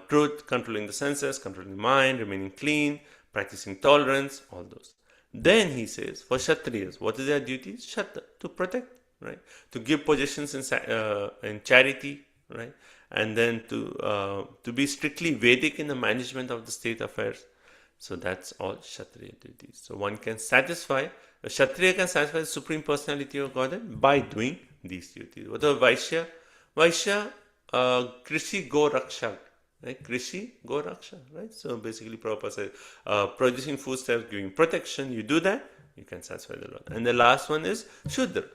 [SPEAKER 1] Truth, controlling the senses, controlling the mind, remaining clean, practicing tolerance, all those. Then he says, for Kshatriyas, what is their duty? Shatra, to protect, right? To give positions in charity, right? And then to be strictly Vedic in the management of the state affairs. So that's all Kshatriya duties. So one can satisfy, a Kshatriya can satisfy the Supreme Personality of Godhead by doing these duties. What are Vaishya? Vaishya, Krishi Go Rakshak. Right? Krishi, Go Raksha, right? So basically Prabhupada says, producing foodstuffs, giving protection, you do that, you can satisfy the Lord. And the last one is Shudra.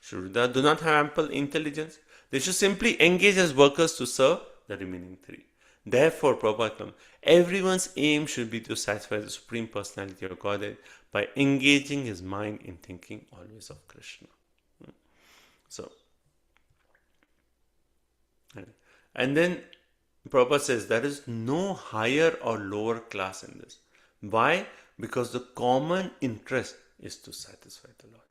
[SPEAKER 1] Shudra do not have ample intelligence. They should simply engage as workers to serve the remaining 3. Therefore, Prabhupada comes, everyone's aim should be to satisfy the Supreme Personality of Godhead by engaging his mind in thinking always of Krishna. So, and then Prabhupada says there is no higher or lower class in this. Why? Because the common interest is to satisfy the Lord.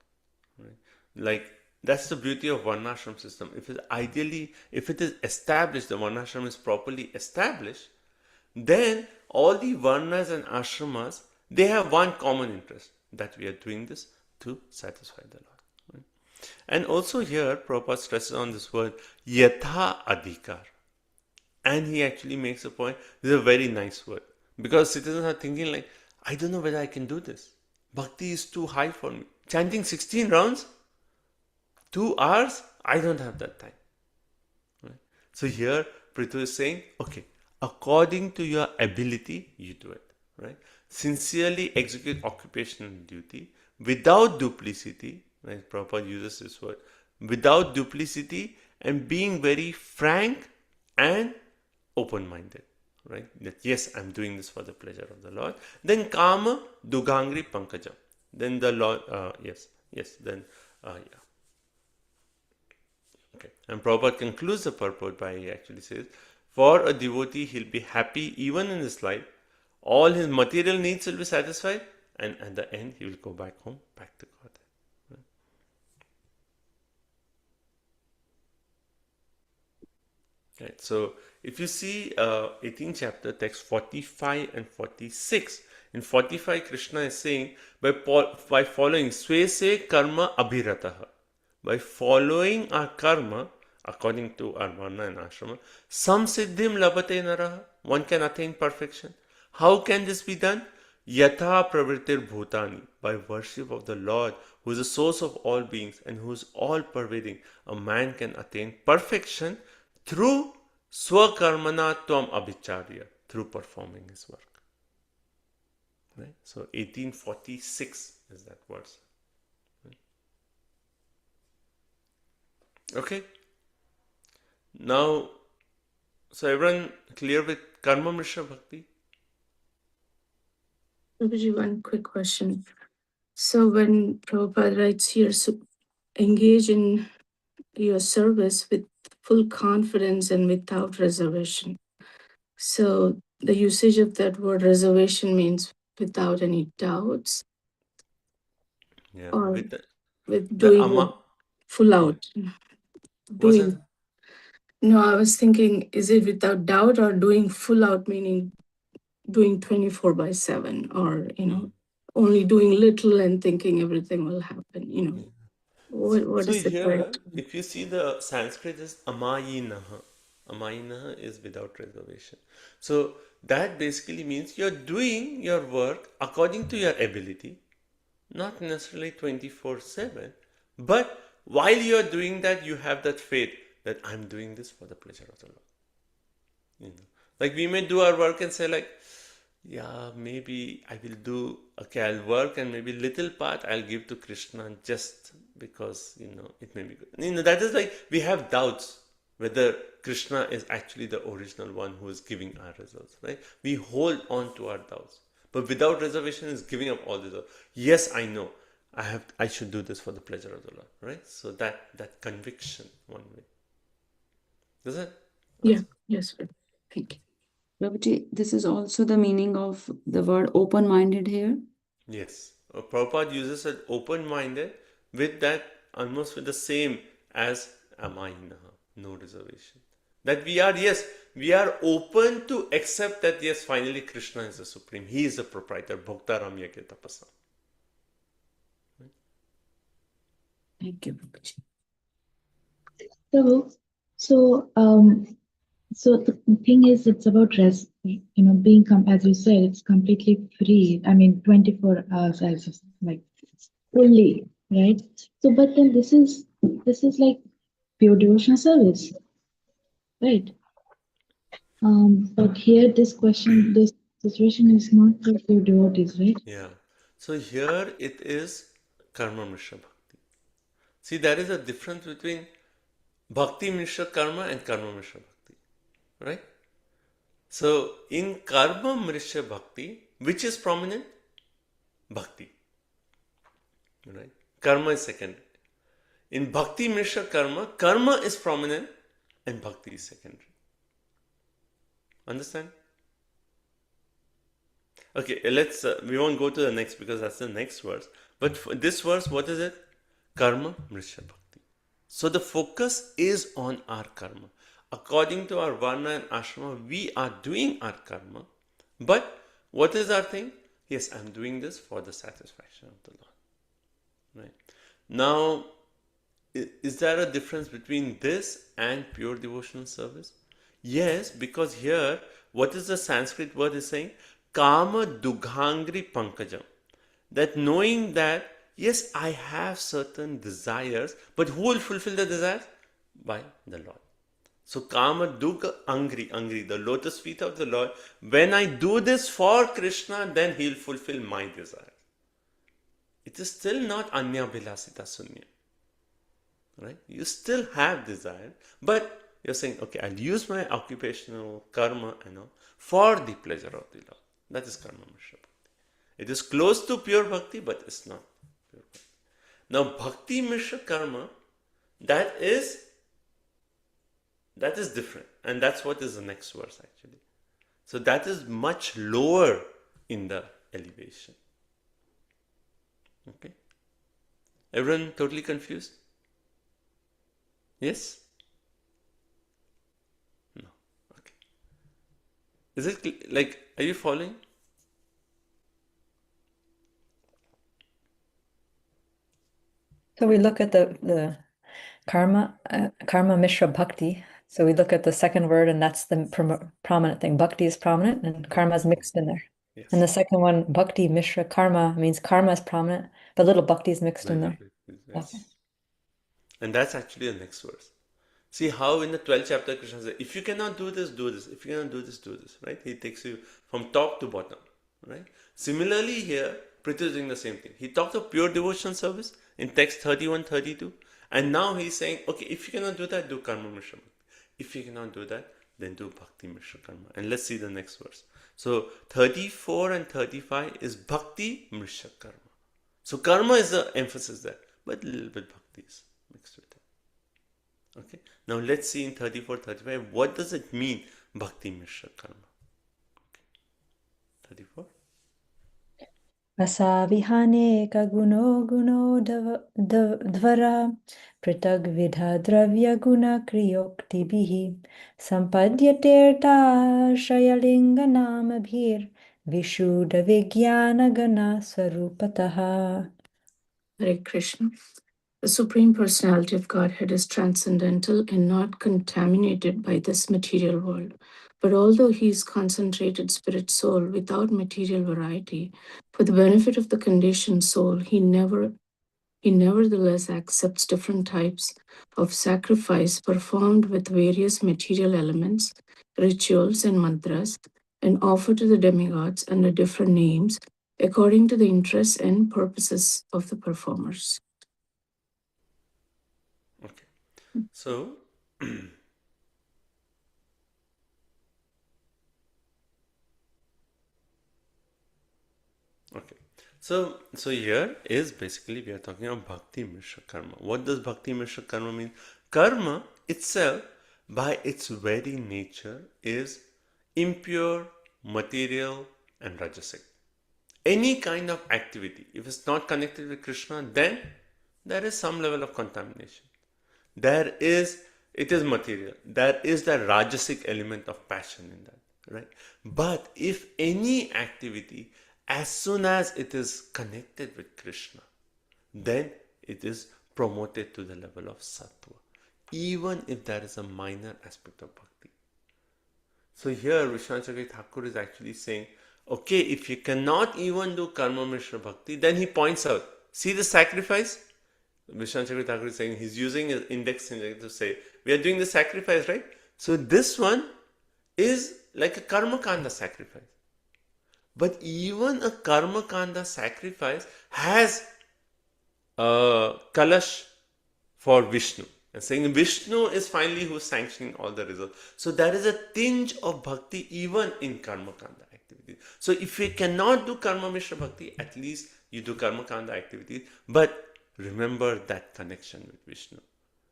[SPEAKER 1] Right? Like, that's the beauty of Varnashram system. If it is established, the Varnashram is properly established, then all the Varnas and Ashramas, they have one common interest, that we are doing this to satisfy the Lord. Right? And also here, Prabhupada stresses on this word yatha adhikar. And he actually makes a point. This is a very nice word. Because citizens are thinking like, I don't know whether I can do this. Bhakti is too high for me. Chanting 16 rounds? 2 hours? I don't have that time. Right? So here, Prithu is saying, okay, according to your ability, you do it. Right? Sincerely execute occupational duty without duplicity. Right? Prabhupada uses this word. Without duplicity and being very frank and open-minded. Right? That yes, I'm doing this for the pleasure of the Lord. Then Kama Dugangri Pankajam. Then the Lord, then, yeah. Okay. And Prabhupada concludes the purport by he actually says, for a devotee, he'll be happy even in this life. All his material needs will be satisfied, and at the end, he will go back home, back to God. Right. So, if you see 18th chapter, text 45 and 46, in 45, Krishna is saying, by following Swese karma abhirataha, by following our karma, according to our varna and ashrama, sam siddhim labate naraha, one can attain perfection. How can this be done? Yatha pravritir bhutani, by worship of the Lord, who is the source of all beings and who is all pervading. A man can attain perfection through swakarmana tvam abhicharya, through performing his work. Right? So 1846 is that verse. Right? Okay. Now, so everyone clear with Karma Mishra Bhakti?
[SPEAKER 9] Prabhuji, one quick question. So when Prabhupada writes here, so engage in your service with full confidence and without reservation. So the usage of that word reservation means without any doubts,
[SPEAKER 1] Yeah.
[SPEAKER 9] or
[SPEAKER 1] With
[SPEAKER 9] with
[SPEAKER 1] the
[SPEAKER 9] doing
[SPEAKER 1] Amma.
[SPEAKER 9] it full out.
[SPEAKER 1] Was
[SPEAKER 9] Doing.
[SPEAKER 1] it?
[SPEAKER 9] No, I was thinking, is it without doubt or doing full out, meaning doing 24/7, or only doing little and thinking everything will happen? What
[SPEAKER 1] So
[SPEAKER 9] is the
[SPEAKER 1] here,
[SPEAKER 9] correct?
[SPEAKER 1] if you see the Sanskrit is amayinaha. Amayinaha is without reservation. So that basically means you're doing your work according to your ability, not necessarily 24/7, but while you're doing that, you have that faith that I'm doing this for the pleasure of the Lord. Like we may do our work and say like, yeah, maybe I will do, okay, I'll work and maybe little part I'll give to Krishna just because, it may be good. That is like, we have doubts whether Krishna is actually the original one who is giving our results, right? We hold on to our doubts. But without reservation is giving up all this. Yes, I know. I should do this for the pleasure of the Lord, right? So that conviction, one way. Does it?
[SPEAKER 9] Yeah, yes, thank you.
[SPEAKER 3] Prabhuji, this is also the meaning of the word open-minded here.
[SPEAKER 1] Yes. Prabhupada uses an open-minded with that, almost with the same as amayinaha, no reservation. That we are open to accept that yes, finally Krishna is the supreme. He is the proprietor. Bhokta Ramya ke tapasa.
[SPEAKER 3] Thank you, Prabhuji.
[SPEAKER 8] So the thing is, it's about rest. Being as you said, it's completely free. I mean, 24 hours, as like fully, right? So, but then this is like pure devotional service, right? But here, this situation is not for pure devotees, right?
[SPEAKER 1] Yeah. So here it is karma mishra bhakti. See, there is a difference between bhakti mishra karma and karma mishra bhakti, right? So in karma mishra bhakti, which is prominent? Bhakti, right? Karma is secondary. In bhakti mishra karma is prominent and bhakti is secondary. Understand? Okay, we won't go to the next because that's the next verse. But for this verse, what is it? Karma mishra bhakti. So the focus is on our karma. According to our varna and ashrama, we are doing our karma. But what is our thing? Yes, I'm doing this for the satisfaction of the Lord. Right? Now, is there a difference between this and pure devotional service? Yes, because here, what is the Sanskrit word is saying? Kama dughangri pankajam. That knowing that, yes, I have certain desires, but who will fulfill the desires? By the Lord. So Kama Dugha Angri, the lotus feet of the Lord. When I do this for Krishna, then He'll fulfill my desires. It is still not Anya Bilasita Sunya. Right? You still have desire, but you're saying, okay, I'll use my occupational karma for the pleasure of the Lord. That is karma mishra bhakti. It is close to pure bhakti, but it's not pure bhakti. Now, bhakti mishra karma, that is different, and that's what is the next verse actually. So that is much lower in the elevation. Okay, everyone totally confused? Yes? No. Okay. Is it like, are you following?
[SPEAKER 2] So we look at the karma mishra bhakti. So we look at the second word, and that's the prominent thing. Bhakti is prominent, and karma is mixed in there.
[SPEAKER 1] Yes.
[SPEAKER 2] And the second one, bhakti mishra karma, means karma is prominent, but little bhakti is mixed in there.
[SPEAKER 1] Yes.
[SPEAKER 2] Okay.
[SPEAKER 1] And that's actually the next verse. See how in the 12th chapter Krishna says, if you cannot do this, do this. If you cannot do this, do this. Right? He takes you from top to bottom. Right? Similarly here, Prithvi is doing the same thing. He talked of pure devotion service in text 31, 32. And now he's saying, okay, if you cannot do that, do karma mishra. If you cannot do that, then do bhakti mishra karma. And let's see the next verse. So 34 and 35 is bhakti mishra karma. So karma is the emphasis there, but a little bit bhakti is mixed with it. Okay. Now let's see in 34, 35, what does it mean, bhakti mishra karma? Okay. 34.
[SPEAKER 2] Asavihane kaguno guno dvara pritag vidha dravya guna kriyokti bihi sampadyaterta shayalinga namabhir vishuddha vijnana gana swarupataha.
[SPEAKER 9] Hare Krishna. The Supreme Personality of Godhead is transcendental and not contaminated by this material world. But although he is concentrated spirit soul without material variety, for the benefit of the conditioned soul, he nevertheless accepts different types of sacrifice performed with various material elements, rituals, and mantras, and offered to the demigods under different names according to the interests and purposes of the performers.
[SPEAKER 1] Okay. So, okay. So here is basically we are talking about bhakti mishra karma. What does bhakti mishra karma mean? Karma itself, by its very nature, is impure, material, and rajasic. Any kind of activity, if it's not connected with Krishna, then there is some level of contamination. It is material. There is the rajasic element of passion in that, right? But if any activity, as soon as it is connected with Krishna, then it is promoted to the level of sattva, even if there is a minor aspect of bhakti. So here Vishwanath Chakravarti Thakur is actually saying, okay, if you cannot even do karma mishra bhakti, then he points out, see the sacrifice? Vishwanath Chakravarti Thakur is saying, he's using his index to say, we are doing the sacrifice, right? So this one is like a karma kanda sacrifice. But even a karma kanda sacrifice has a kalash for Vishnu. And saying Vishnu is finally who's sanctioning all the results. So there is a tinge of bhakti even in karma kanda activities. So if you cannot do karma mishra bhakti, at least you do karma kanda activities. But remember that connection with Vishnu.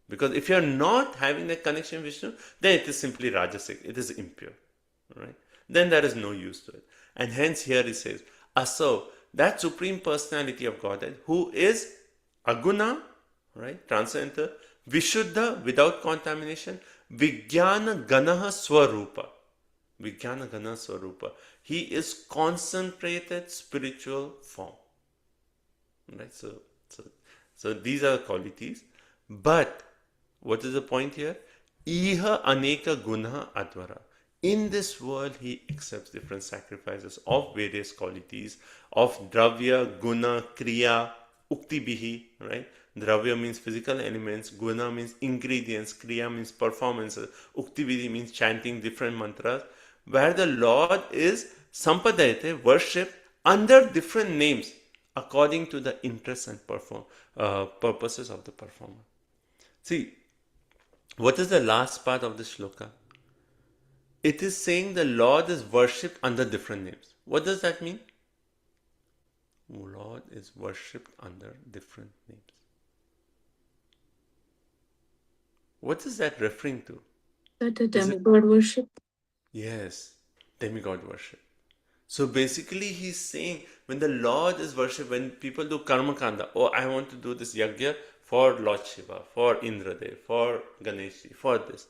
[SPEAKER 1] Because if you are not having that connection with Vishnu, then it is simply rajasic. It is impure. Right? Then there is no use to it. And hence here he says, Aso, that Supreme Personality of Godhead, who is aguna, right, transcendental, vishuddha, without contamination, vijnana ganaha swarupa. Vijnana ganaha swarupa. He is concentrated spiritual form. Right? So these are the qualities. But what is the point here? Iha aneka guna advara. In this world, he accepts different sacrifices of various qualities of dravya, guna, kriya, ukti bihi, right? Dravya means physical elements, guna means ingredients, kriya means performances, ukti bihi means chanting different mantras, where the Lord is sampadayate, worship under different names according to the interests and purposes of the performer. See, what is the last part of the shloka? It is saying the Lord is worshipped under different names. What does that mean? Lord is worshipped under different names. What is that referring to?
[SPEAKER 9] That the demigod worship?
[SPEAKER 1] Yes, demigod worship. So basically, he's saying when the Lord is worshipped, when people do karma kanda, oh, I want to do this yajna for Lord Shiva, for Indradev, for Ganeshi, for this.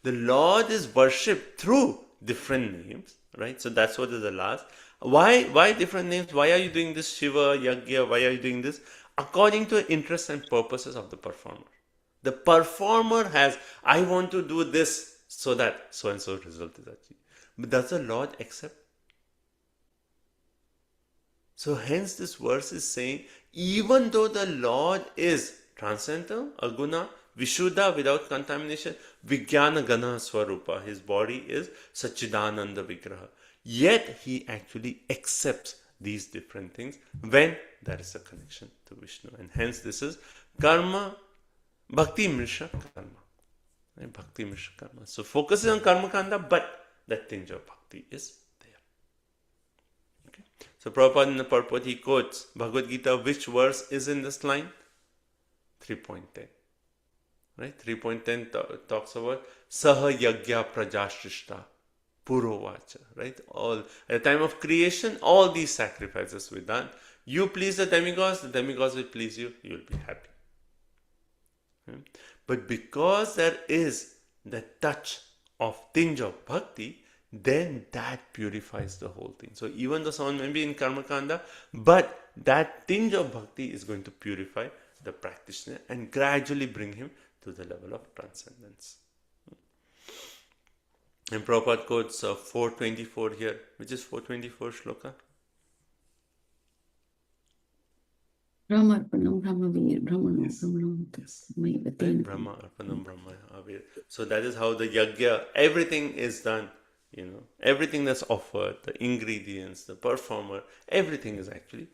[SPEAKER 1] The Lord is worshipped through different names, right? So that's what is the last. Why different names? Why are you doing this Shiva, yajna? Why are you doing this? According to interests and purposes of the performer. The performer has, I want to do this so that so and so result is achieved. But does the Lord accept? So hence this verse is saying, even though the Lord is transcendental, aguna, vishuddha, without contamination, vijnana gana swarupa, his body is sachidananda vigraha. Yet he actually accepts these different things when there is a connection to Vishnu. And hence this is karma, bhakti mrisha karma. Right? Bhakti mrisha karma. So focuses on karma kanda, but that tinge of bhakti is there. Okay. So Prabhupada in the purport he quotes Bhagavad Gita. Which verse is in this line? 3.10. Right? 3.10 talks about Saha Yagya Prajashrishta Purovacha. Right? All at the time of creation, all these sacrifices were done. You please the demigods will please you, you will be happy. Okay? But because there is the touch of tinge of bhakti, then that purifies the whole thing. So even though someone may be in karma kanda, but that tinge of bhakti is going to purify the practitioner and gradually bring him to the level of transcendence. And Prabhupada quotes 424 here. Which is 424 shloka?
[SPEAKER 3] Brahmarpanam, Brahmavir, Brahmano,
[SPEAKER 1] Yes.
[SPEAKER 3] Brahmano,
[SPEAKER 1] Yes.
[SPEAKER 3] Mayvatena.
[SPEAKER 1] Brahma Arpanam Brahma Avir. So that is how the yajna, everything is done. You know, everything that's offered, the ingredients, the performer, everything is actually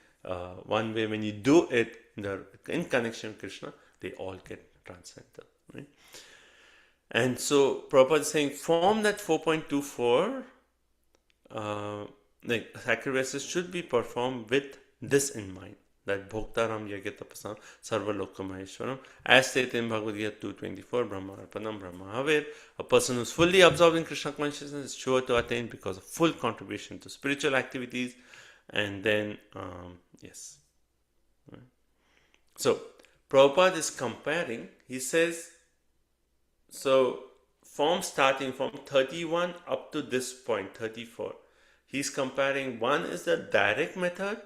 [SPEAKER 1] one way. When you do it in connection with Krishna, they all get transcendental. Right? And so Prabhupada is saying from that 4.24, like sacrifices should be performed with this in mind. That Bhoktaram Yagya Tapasam Sarva Lokamaheshwaram, as stated in Bhagavad Gita 2.24, Brahma Arpanam Brahma Havir. A person who is fully absorbed in Krishna consciousness is sure to attain because of full contribution to spiritual activities. And then, yes. So, Prabhupada is comparing, he says, so starting from 31 up to this point, 34, he's comparing, one is the direct method,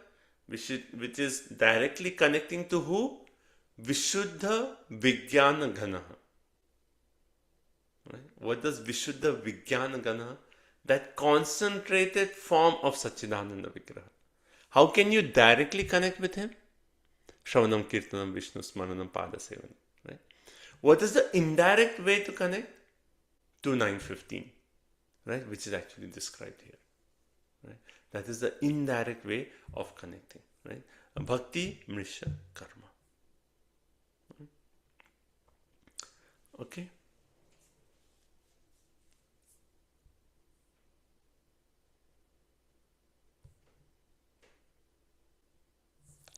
[SPEAKER 1] which is directly connecting to who? Vishuddha Vijnana Gana. Right? What does Vishuddha Vijnana Gana? That concentrated form of Sachidananda Vigraha. How can you directly connect with him? Shravanam Kirtanam Vishnu Smaranam Pada Sevanam. Right? What is the indirect way to connect? 2915, right? Which is actually described here. Right? That is the indirect way of connecting, right? Bhakti, Mrisha, Karma. Okay?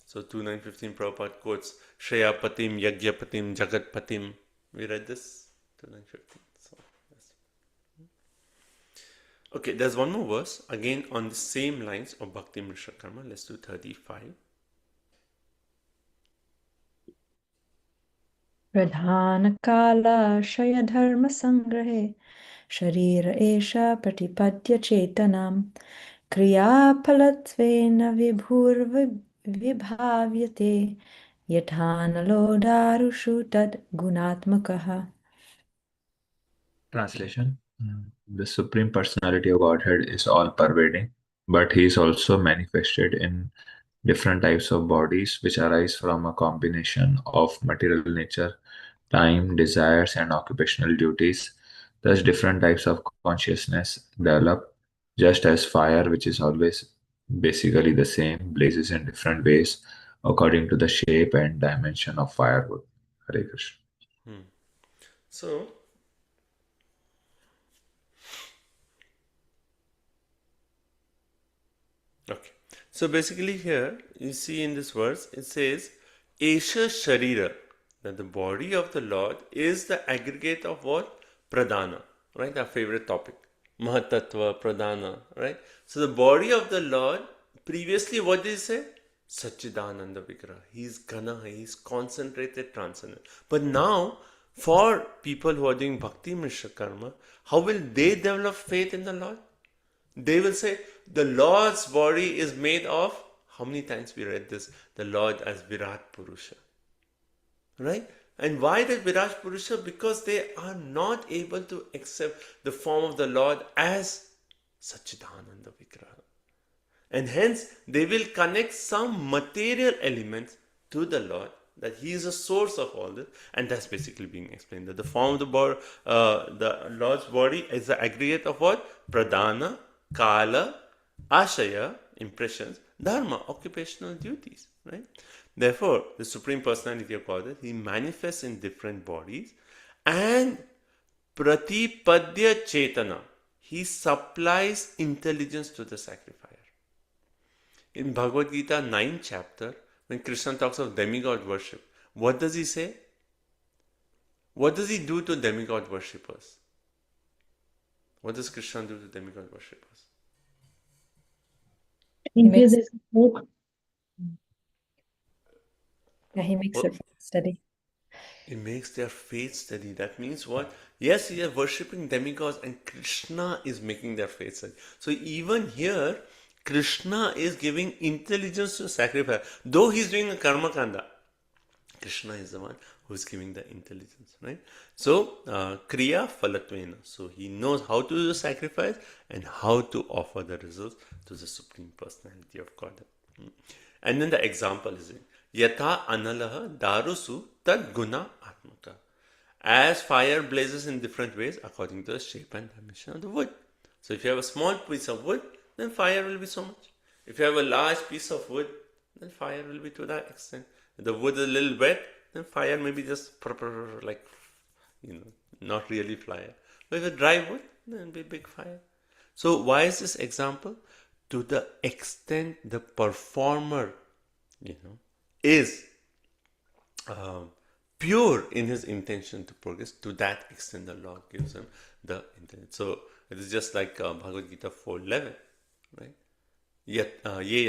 [SPEAKER 1] So 2915 Prabhupada quotes Shreyapatim, Yagyapatim, Jagatpatim. We read this? 2915. So, yes. Okay, there's one more verse, again on the same lines of Bhakti Mrisha Karma. Let's do 35.
[SPEAKER 2] Pradhanakala Shaya Dharma Sangrahe Sharira Esha Pratipadya Chetanam Kriya Palatvena Vibhur Vibhavyate Yathanalo darushu tad gunatmakaha.
[SPEAKER 10] Translation. The Supreme Personality of Godhead is all pervading, but He is also manifested in different types of bodies which arise from a combination of material nature, time, desires, and occupational duties. Thus, different types of consciousness develop, just as fire, which is always basically the same, blazes in different ways according to the shape and dimension of firewood. Hare Krishna.
[SPEAKER 1] So, okay. So basically here, you see in this verse, it says, Esha Sharira, that the body of the Lord is the aggregate of what? Pradana, right? Our favorite topic. Mahatattva, Pradana, right? So the body of the Lord, previously what did he say? Satchidananda Vigraha. He's Ghana, he's concentrated, transcendent. But now, for people who are doing Bhakti Mishra Karma, how will they develop faith in the Lord? They will say, the Lord's body is made of, how many times we read this? The Lord as Virat Purusha. Right? And why that Virat Purusha? Because they are not able to accept the form of the Lord as Satchidananda Vigraha. And hence, they will connect some material elements to the Lord, that He is a source of all this, and that's basically being explained. That the form of the Lord's body is the aggregate of what? Pradana, Kala, Ashaya, impressions, Dharma, occupational duties, right? Therefore, the Supreme Personality of Godhead, He manifests in different bodies, and Pratipadya Chetana, He supplies intelligence to the sacrificer. In Bhagavad Gita 9th chapter, when Krishna talks of demigod worship, what does he say? What does he do to demigod worshippers? What does Krishna do to demigod worshippers?
[SPEAKER 8] In
[SPEAKER 2] makes-
[SPEAKER 8] case there's hope,
[SPEAKER 2] Yeah, he makes it steady.
[SPEAKER 1] It makes their faith steady. That means what? Yes, we are worshipping demigods, and Krishna is making their faith steady. So even here, Krishna is giving intelligence to sacrifice. Though he is doing a karma kanda, Krishna is the one who is giving the intelligence, right? So, Kriya Phalatvena. So, he knows how to do the sacrifice and how to offer the results to the Supreme Personality of God. And then the example is Yatha Analaha Darusu Tad Guna Atmaka. As fire blazes in different ways according to the shape and dimension of the wood. So, if you have a small piece of wood, then fire will be so much. If you have a large piece of wood, then fire will be to that extent. If the wood is a little wet, then fire may be just like, not really fire. But if it's dry wood, then it'll be big fire. So why is this example? To the extent the performer, is pure in his intention to progress, to that extent the Lord gives him the intent. So it is just like Bhagavad Gita 4:11, right? Ye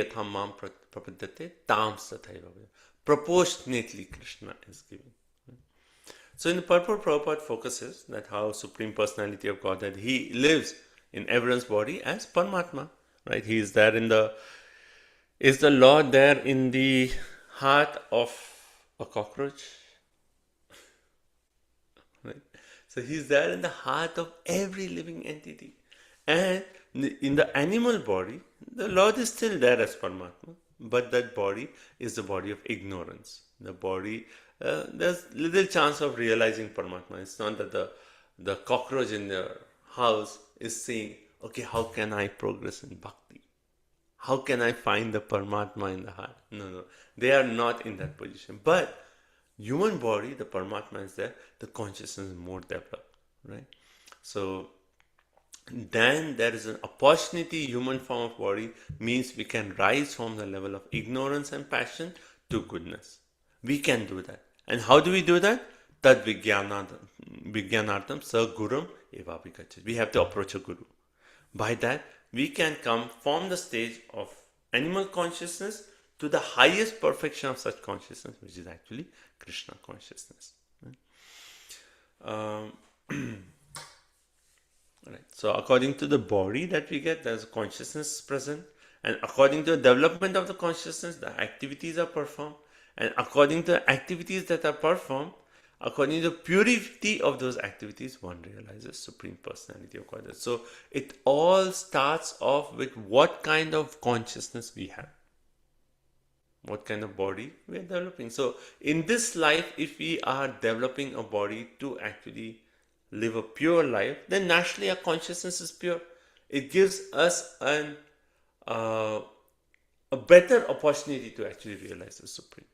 [SPEAKER 1] yatham mam prapadyate tam sathaiva. Proportionately Krishna is giving. So in the purport, Prabhupada focuses that how Supreme Personality of Godhead, He lives in everyone's body as Paramatma, right? He is there is the Lord there in the heart of a cockroach? Right? So He is there in the heart of every living entity. And in the animal body, the Lord is still there as Paramatma, but that body is the body of ignorance. The body, there's little chance of realizing Paramatma. It's not that the cockroach in the house is saying, okay, how can I progress in bhakti? How can I find the Paramatma in the heart? No. They are not in that position. But human body, the Paramatma is there, the consciousness is more developed, right? So then there is an opportunity. Human form of body means we can rise from the level of ignorance and passion to goodness. We can do that. And how do we do that? Tad vijnanartam sa gurum eva vikachit. We have to approach a guru. By that, we can come from the stage of animal consciousness to the highest perfection of such consciousness, which is actually Krishna consciousness. Right. So according to the body that we get, there's consciousness present, and according to the development of the consciousness, the activities are performed, And according to the activities that are performed, according to the purity of those activities, one realizes Supreme Personality of Godhead. So it all starts off with what kind of consciousness we have, what kind of body we are developing. So in this life, if we are developing a body to actually live a pure life, then naturally our consciousness is pure. It gives us a better opportunity to actually realize the Supreme.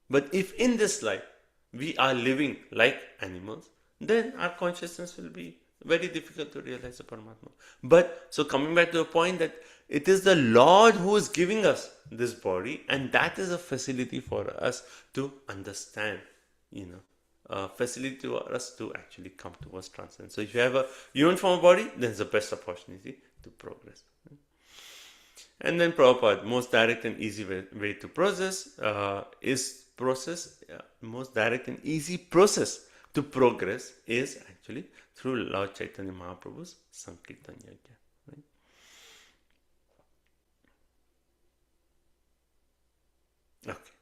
[SPEAKER 1] But if in this life we are living like animals, then our consciousness will be very difficult to realize the Paramatma. But so coming back to the point that it is the Lord who is giving us this body, and that is a facility for us to understand, facility for us to actually come towards transcendence. So if you have a human form of body, then it's the best opportunity to progress. And then Prabhupada, most direct and easy way to process most direct and easy process to progress is actually through Lord Chaitanya Mahaprabhu's Sankirtan Yajna. Right? Okay,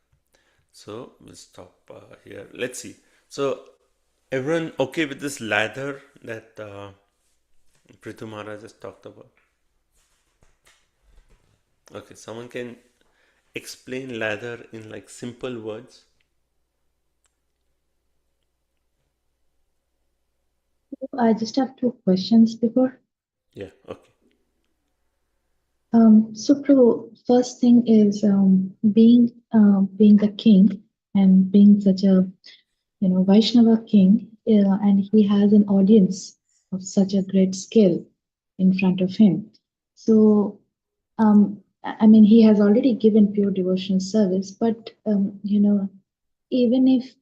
[SPEAKER 1] so we'll stop here. Let's see. So everyone okay with this ladder that Prithu Maharaj just talked about? Okay, someone can explain ladder in like simple words.
[SPEAKER 8] I just have two questions before.
[SPEAKER 1] Yeah, okay.
[SPEAKER 8] So first thing is being the king and being such a Vaishnava king, and he has an audience of such a great skill in front of him. So I mean, he has already given pure devotional service, but even if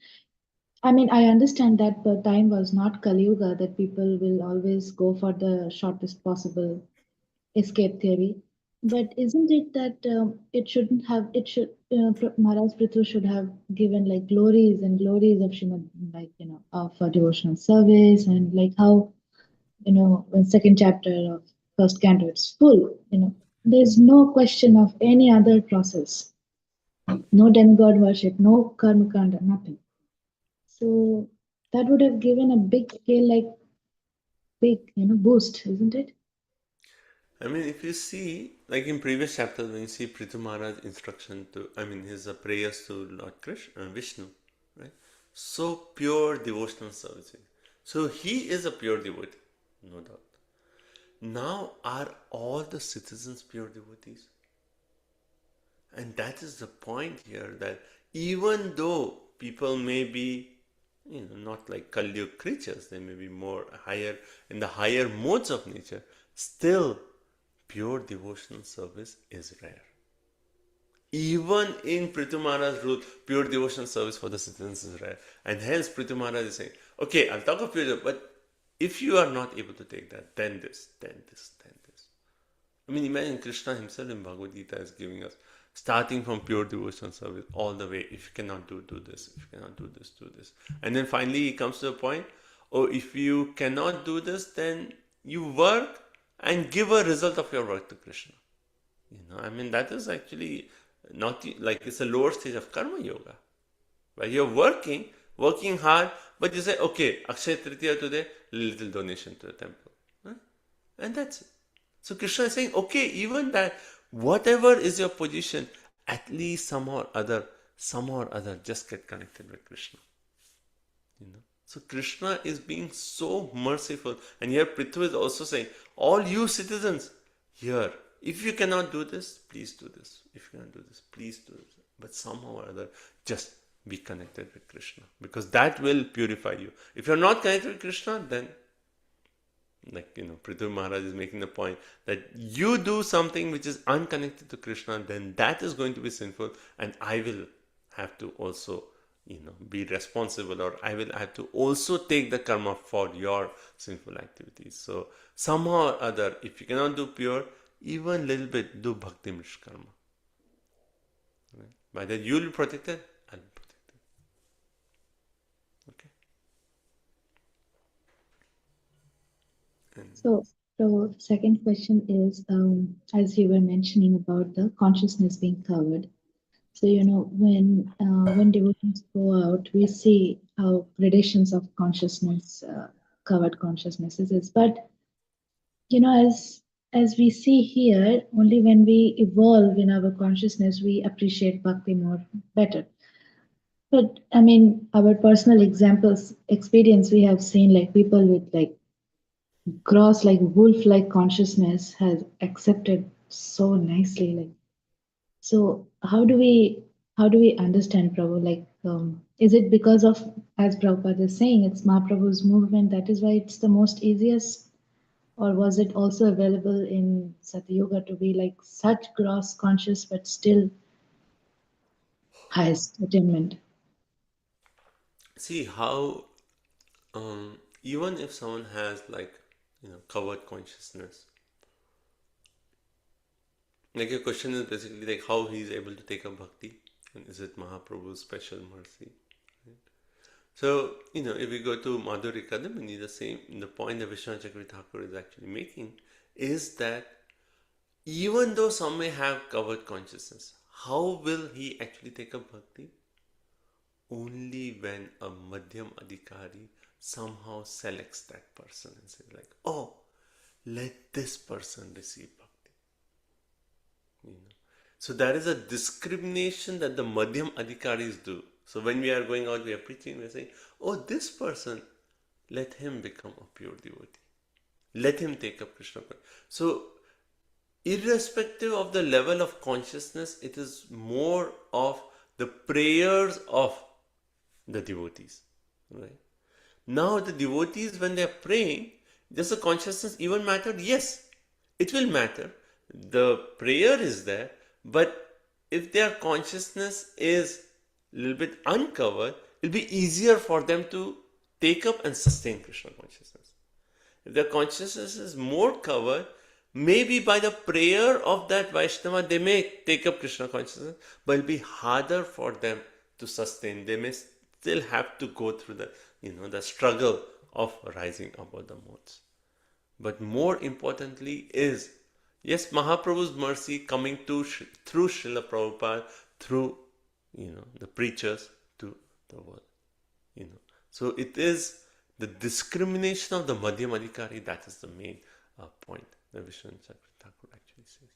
[SPEAKER 8] I mean, I understand that the time was not Kali Yuga, that people will always go for the shortest possible escape theory. But isn't it that it shouldn't have, it should, Maharaj Prithu should have given like glories and glories of Srimad, like, of devotional service, and like how, in second chapter of first canto, it's full, there's no question of any other process, no demigod worship, no karma kanda, nothing. So that would have given a big scale, like big, boost, isn't it?
[SPEAKER 1] I mean, if you see, like in previous chapters, when you see Prithu Maharaj's instruction to, his prayers to Lord Krishna, Vishnu, right? So pure devotional service. So he is a pure devotee, no doubt. Now, are all the citizens pure devotees? And that is the point here, that even though people may be, not like Kali Yuga creatures, they may be more higher in the higher modes of nature, still pure devotional service is rare. Even in Prithu Maharaj's rule, pure devotional service for the citizens is rare. And hence Prithu Maharaj is saying, okay, I'll talk of pure, but if you are not able to take that, then this, then this, then this. I mean, imagine Krishna himself in Bhagavad Gita is giving us, starting from pure devotional service all the way. If you cannot do this. If you cannot do this, do this. And then finally he comes to the point, if you cannot do this, then you work and give a result of your work to Krishna. That is actually not like, it's a lower stage of karma yoga, where you're working hard, but you say, okay, Akshaya Tritiya today, little donation to the temple. Huh? And that's it. So Krishna is saying, okay, even that, whatever is your position, at least somehow or other, just get connected with Krishna. So Krishna is being so merciful. And here Prithu is also saying, all you citizens here, if you cannot do this, please do this. If you cannot do this, please do this. But somehow or other, just be connected with Krishna, because that will purify you. If you're not connected with Krishna, then Prithu Maharaj is making the point that you do something which is unconnected to Krishna, then that is going to be sinful, and I will have to also, be responsible, or I will have to also take the karma for your sinful activities. So somehow or other, if you cannot do pure, even little bit, do bhakti mishkarma. Right? By that you will be protected, I will be protected. Okay.
[SPEAKER 8] So second question is, as you were mentioning about the consciousness being covered. So, when devotees go out, we see how gradations of consciousness, covered consciousnesses is. But, as we see here, only when we evolve in our consciousness, we appreciate bhakti more better. But I mean, our personal examples, experience, we have seen like people with like gross, like wolf-like consciousness has accepted so nicely. Like, so how do we understand Prabhu? Like, is it because of, as Prabhupada is saying, it's Mahaprabhu's movement, that is why it's the most easiest? Or was it also available in Satyuga to be like such gross conscious but still highest attainment?
[SPEAKER 1] See how even if someone has like covered consciousness, like your question is basically like how he's able to take up bhakti, and is it Mahaprabhu's special mercy? So, if we go to Madhuri Kadamini, the point that Vishwanath Chakravarti Thakur is actually making is that even though some may have covered consciousness, how will he actually take up bhakti? Only when a Madhyam Adhikari somehow selects that person and says like, oh, let this person receive bhakti. So there is a discrimination that the Madhyam Adhikaris do. So when we are going out, we are preaching, we are saying, oh, this person, let him become a pure devotee. Let him take up Krishna consciousness. So irrespective of the level of consciousness, it is more of the prayers of the devotees. Right? Now the devotees, when they are praying, does the consciousness even matter? Yes, it will matter. The prayer is there, but if their consciousness is a little bit uncovered, it will be easier for them to take up and sustain Krishna consciousness. If their consciousness is more covered, maybe by the prayer of that Vaishnava, they may take up Krishna consciousness, but it will be harder for them to sustain. They may still have to go through the struggle of rising above the modes. But more importantly is, yes, Mahaprabhu's mercy coming through Srila Prabhupada, through the preachers to the world. So it is the discrimination of the Madhyam Adhikari that is the main point that Vishwanath Chakravarti Thakur actually says.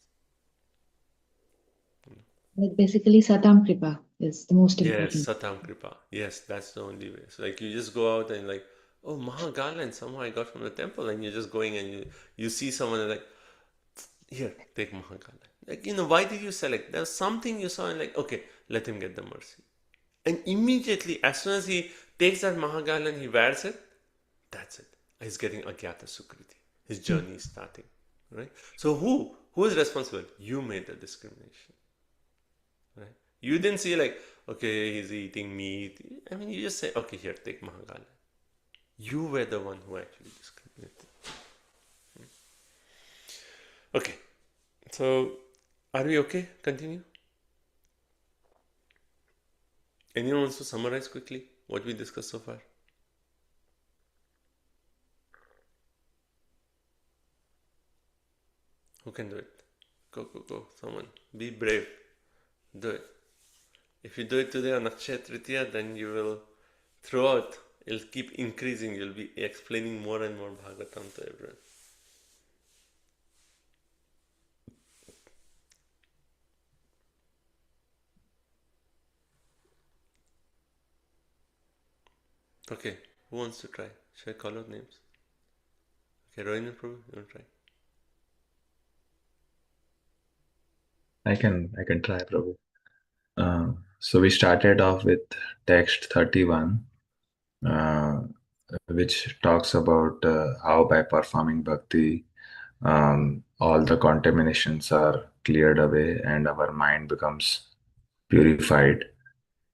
[SPEAKER 8] Like basically Satam Kripa is the most important.
[SPEAKER 1] Yes, Satam Kripa. Yes, that's the only way. So like you just go out and like, oh, Mahagala, and somehow I got from the temple, and you're just going and you see someone and like, here, take Mahagala. Like, why did you select? There's something you saw and like, okay, let him get the mercy. And immediately, as soon as he takes that Mahagala and he wears it, that's it. He's getting Agyata Sukriti. His journey is starting. Right? So who is responsible? You made the discrimination. Right? You didn't see like, okay, he's eating meat. I mean, you just say, okay, here, take Mahagala. You were the one who actually discriminated. Okay. So, are we okay? Continue. Anyone wants to summarize quickly what we discussed so far? Who can do it? Go. Someone. Be brave. Do it. If you do it today on Akshaya Tritiya, then you will, throughout, it'll keep increasing. You'll be explaining more and more Bhagavatam to everyone. Okay, who wants to try? Should I call out names? Okay, Rohini Prabhu, you want to try?
[SPEAKER 10] I can try, Prabhu. So we started off with text 31, which talks about how by performing bhakti, all the contaminations are cleared away and our mind becomes purified.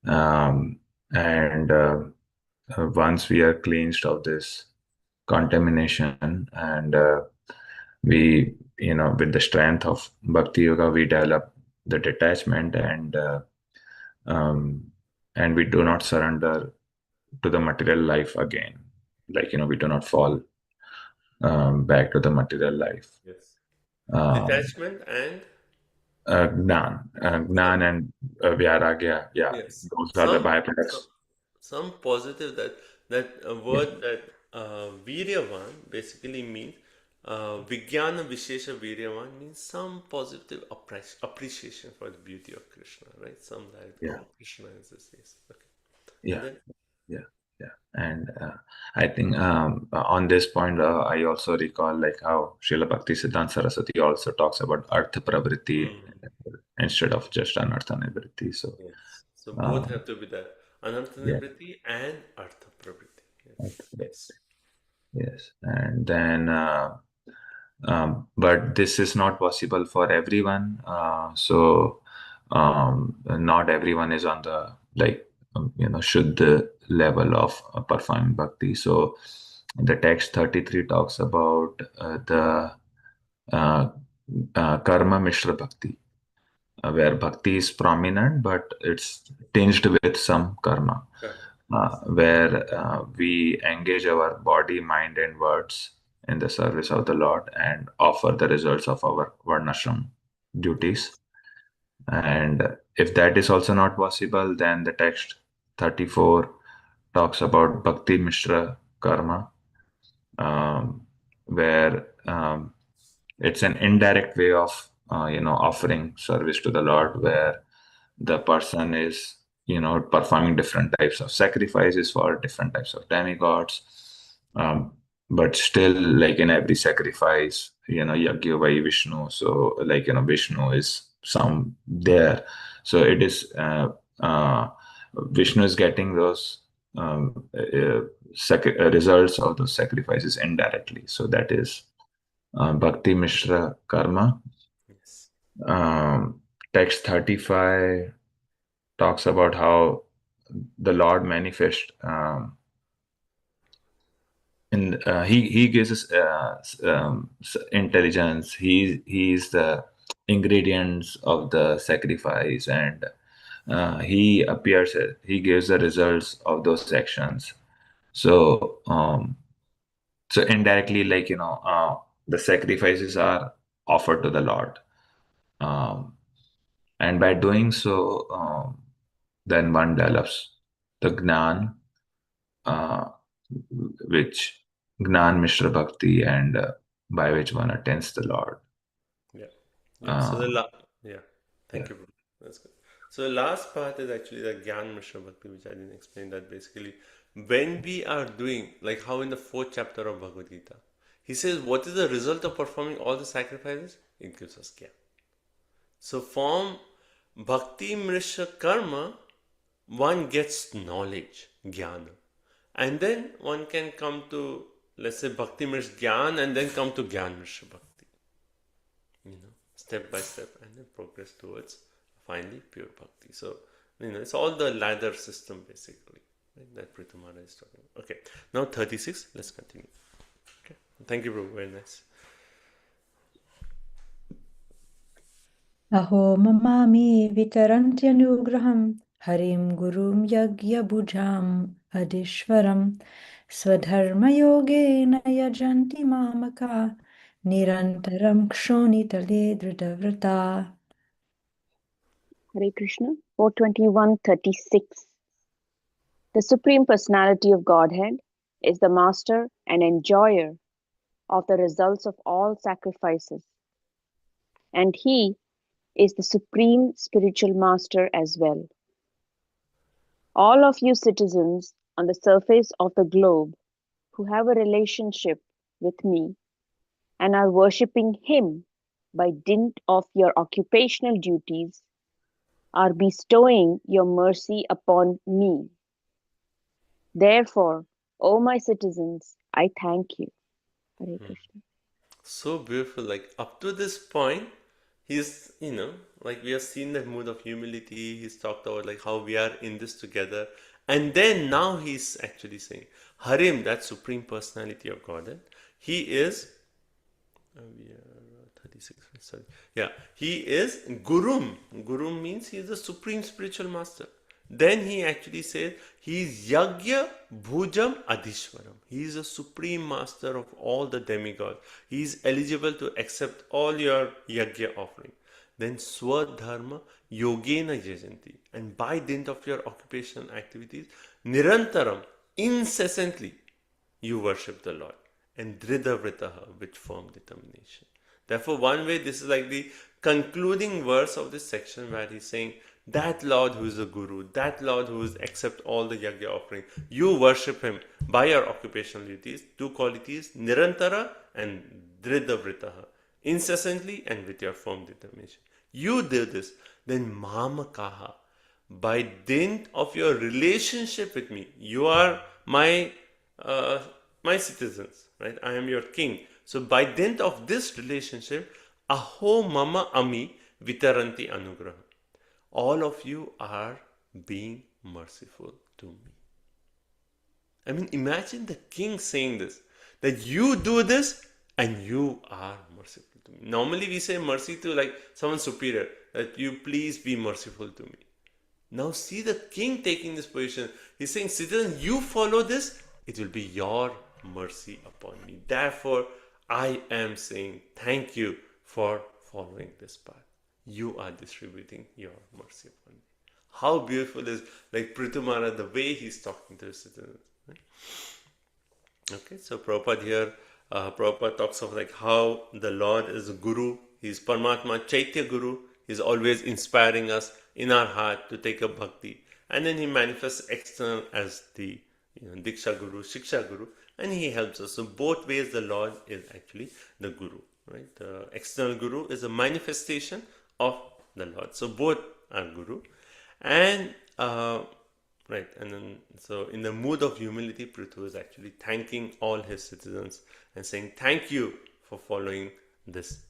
[SPEAKER 10] And once we are cleansed of this contamination and we, with the strength of Bhakti Yoga, we develop the detachment and we do not surrender to the material life again. Like, we do not fall back to the material life.
[SPEAKER 1] Yes.
[SPEAKER 10] Um,
[SPEAKER 1] Detachment and
[SPEAKER 10] Gnan and Vairagya. Yeah,
[SPEAKER 1] Yes.
[SPEAKER 10] those are the byproducts.
[SPEAKER 1] Some positive that word that Viryavan basically means Vijnana Vishesha Viryavan means some positive appreciation for the beauty of Krishna, right? Some that
[SPEAKER 10] Yeah.
[SPEAKER 1] oh, Krishna is this, yes. Okay.
[SPEAKER 10] Yeah.
[SPEAKER 1] And then
[SPEAKER 10] And I think on this point, I also recall like how Srila Bhakti Siddhanta Saraswati also talks about Artha Pravritti instead of just Anartha Nivritti. So
[SPEAKER 1] yes. So both have to be there. Anartha
[SPEAKER 10] yeah.
[SPEAKER 1] Nivriti and Artha Pravritti. Yes.
[SPEAKER 10] Yes, and then but this is not possible for everyone. So not everyone is on the Shuddha level of performing bhakti. So the text 33 talks about the uh, karma mishra bhakti, where bhakti is prominent, but it's tinged with some karma, where we engage our body, mind, and words in the service of the Lord and offer the results of our varnashram duties. And if that is also not possible, then the text 34 talks about Bhakti Mishra Karma, where it's an indirect way of offering service to the Lord, where the person is performing different types of sacrifices for different types of demigods, but still, like in every sacrifice, Yagya by Vishnu, so like Vishnu is some there, so it is Vishnu is getting those results of those sacrifices indirectly. So that is Bhakti Mishra Karma.
[SPEAKER 1] Yes.
[SPEAKER 10] Text 35 talks about how the Lord manifest he gives us intelligence. He is the ingredients of the sacrifice, and he gives the results of those actions. So so indirectly, like the sacrifices are offered to the Lord, and by doing so, then one develops the gnan, which Gnan Mishra Bhakti, and by which one attains the Lord.
[SPEAKER 1] Yeah. So the thank
[SPEAKER 10] Yeah.
[SPEAKER 1] you, bro. That's good. So the last part is actually the Gyan Mishra Bhakti, which I didn't explain. That basically, when we are doing, like how in the 4th chapter of Bhagavad Gita, he says, what is the result of performing all the sacrifices? It gives us Gyan. So from Bhakti Mishra Karma, one gets knowledge, Jnana. And then one can come to, let's say, Bhakti Mishra Gyan, and then come to Gyan Mishra Bhakti. Step by step, and then progress towards finally pure bhakti. So, it's all the ladder system basically, right, that Pritamara is talking about. Okay, now 36, let's continue. Okay, thank you, bro. Very nice.
[SPEAKER 2] Aho mamami vitarantyanu harim gurum yagya bhujam adishwaram swadharma yogena yajanti mamaka nirantaram kshonitale dritavrata.
[SPEAKER 5] Hare Krishna. 421:36. The Supreme Personality of Godhead is the master and enjoyer of the results of all sacrifices, and he is the supreme spiritual master as well. All of you citizens on the surface of the globe who have a relationship with me and are worshipping him by dint of your occupational duties are bestowing your mercy upon me. Therefore, O my citizens, I thank you. Hare Krishna.
[SPEAKER 1] So beautiful. Like up to this point, he's, like we have seen that mood of humility. He's talked about like how we are in this together. And then now he's actually saying, Harim, that Supreme Personality of Godhead, he is, we are 36, sorry. Yeah, he is Gurum. Gurum means he is the Supreme Spiritual Master. Then he actually says he is Yagya Bhujam Adhishwaram. He is the supreme master of all the demigods. He is eligible to accept all your Yagya offering. then swadharma yogena yajanti. And by dint of your occupational activities, nirantaram, incessantly, you worship the Lord. And dridhavritaha, with firm determination. Therefore, one way, this is like the concluding verse of this section where he's saying, that Lord who is a guru, that Lord who is accept all the yagya offering, you worship him by your occupational duties, two qualities, nirantara and dridhavritaha, incessantly and with your firm determination. You do this, then mamakaha, by dint of your relationship with me, you are my citizens, right? I am your king. So by dint of this relationship, aho mama ami vitaranti anugraha. All of you are being merciful to me. I mean, imagine the king saying this, that you do this and you are merciful to me. Normally we say mercy to like someone superior, that you please be merciful to me. Now see the king taking this position. He's saying, citizen, you follow this, it will be your mercy upon me. Therefore, I am saying thank you for following this path. You are distributing your mercy upon me. How beautiful is like Prithu Maharaj, the way he's talking to his citizens. Right? Okay, so Prabhupada here, Prabhupada talks of like how the Lord is a guru. He's Paramatma Chaitya Guru. He's always inspiring us in our heart to take up bhakti. And then he manifests external as the Diksha Guru, Shiksha Guru, and he helps us. So both ways the Lord is actually the Guru. Right? The external Guru is a manifestation of the Lord. So both are Guru. And right, and then so in the mood of humility, Prithu is actually thanking all his citizens and saying, thank you for following this,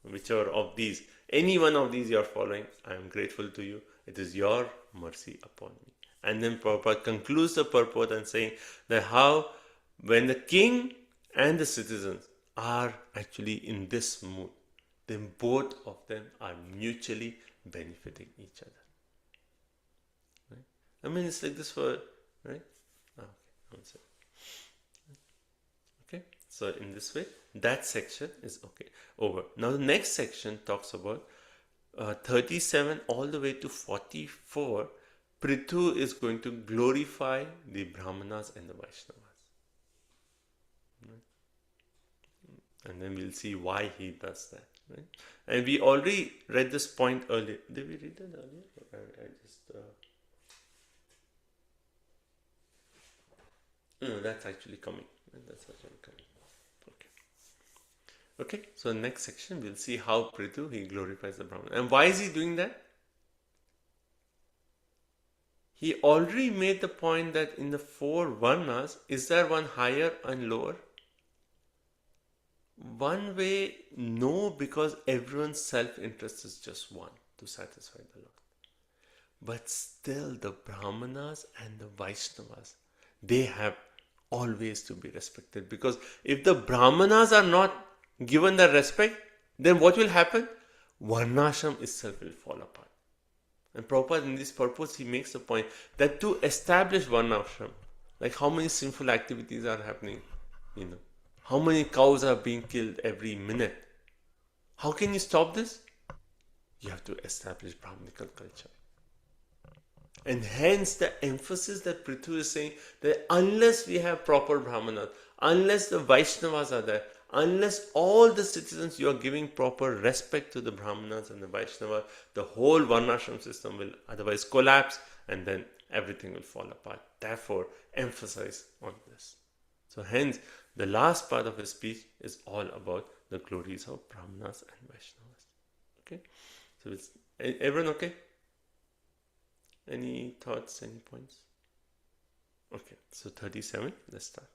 [SPEAKER 1] whichever of these, any one of these you are following, I am grateful to you. It is your mercy upon me. And then Prabhupada concludes the purport and saying that how when the king and the citizens are actually in this mood, then both of them are mutually benefiting each other. Right? I mean, it's like this for, right? Okay, one second. Okay, so in this way, that section is okay, over. Now the next section talks about 37 all the way to 44. Prithu is going to glorify the Brahmanas and the Vaishnavas. Right? And then we'll see why he does that. Right? And we already read this point earlier. Did we read that earlier? I just... No, that's actually coming. That's actually coming. Okay, so next section we'll see how Prithu, he glorifies the Brahman. And why is he doing that? He already made the point that in the four Varnas, is there one higher and lower? One way, no, because everyone's self-interest is just one, to satisfy the Lord. But still the Brahmanas and the Vaishnavas, they have always to be respected. Because if the Brahmanas are not given the respect, then what will happen? Varnashram itself will fall apart. And Prabhupada in this purpose, he makes the point that to establish Varnashram, like how many sinful activities are happening, how many cows are being killed every minute. How can you stop this? You have to establish Brahminical culture. And hence the emphasis that Prithu is saying that unless we have proper Brahmanas, unless the Vaishnavas are there, unless all the citizens you are giving proper respect to the Brahmanas and the Vaishnavas, the whole Varnashram system will otherwise collapse and then everything will fall apart. Therefore, emphasize on this. So hence, the last part of his speech is all about the glories of Brahmanas and Vaishnavas. Okay? So it's everyone okay? Any thoughts, any points? Okay, so 37, let's start.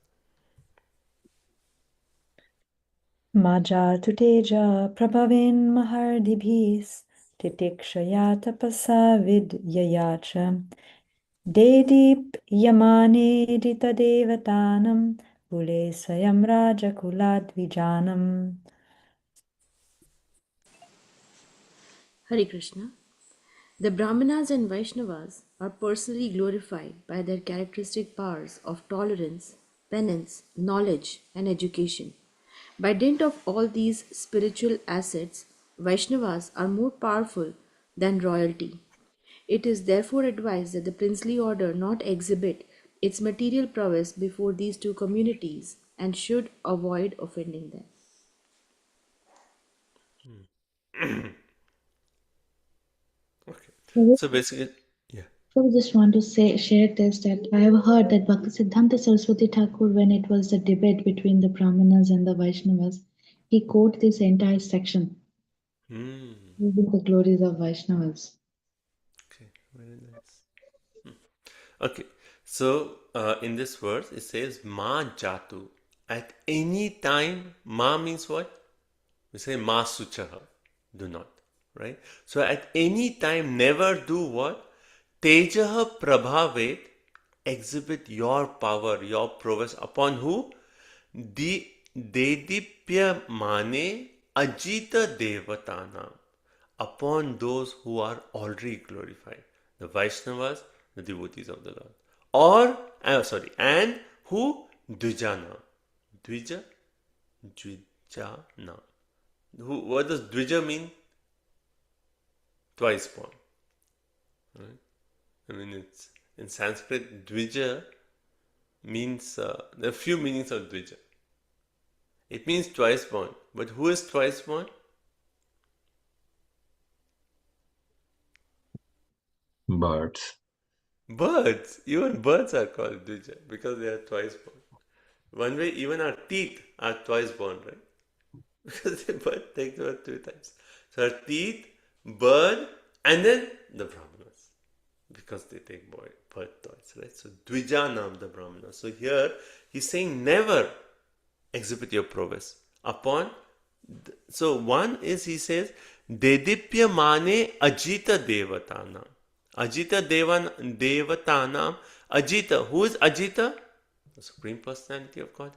[SPEAKER 2] Maja tuteja prabhavin mahardibhis titikshaya tapasa vidyayacha dedip yamane dita devatanam kule sayam raja kuladvijanam.
[SPEAKER 11] Hare Krishna. The Brahmanas and Vaishnavas are personally glorified by their characteristic powers of tolerance, penance, knowledge, and education. By dint of all these spiritual assets, Vaishnavas are more powerful than royalty. It is therefore advised that the princely order not exhibit its material prowess before these two communities and should avoid offending them.
[SPEAKER 1] Okay.
[SPEAKER 8] So
[SPEAKER 1] So basically, yeah.
[SPEAKER 8] I just want to share this that I have heard that Bhaktisiddhanta Saraswati Thakur, when it was the debate between the Brahmanas and the Vaishnavas, he quoted this entire section
[SPEAKER 1] Hmm.
[SPEAKER 8] using the glories of Vaishnavas.
[SPEAKER 1] Okay. Very nice. Okay. So in this verse, it says Ma Jatu. At any time, Ma means what? We say Ma Suchaha. Do not. Right? So at any time, never do what? Tejaha Prabhavet. Exhibit your power, your prowess upon who? The Dedipya Mane Ajita Devatana. Upon those who are already glorified. The Vaishnavas, the devotees of the Lord. Or, and who? Dvijana. Dvija? Dvijana. What does Dvija mean? Twice born. Right? I mean, it's in Sanskrit, Dvija means, there are a few meanings of Dvija. It means twice born. But who is twice born?
[SPEAKER 10] Birds.
[SPEAKER 1] Birds. Even birds are called Dvija because they are twice born. One way, even our teeth are twice born, right? Because the bird takes birth 2 times. So our teeth, bird, and then the Brahmanas. Because they take birth twice, right? So Dvijanam, the Brahmanas. So here he's saying never exhibit your prowess upon. So one is, he says, Dedipya Mane Ajita Devatanam. Ajita Devatanam. Ajita. Who is Ajita? The Supreme Personality of God.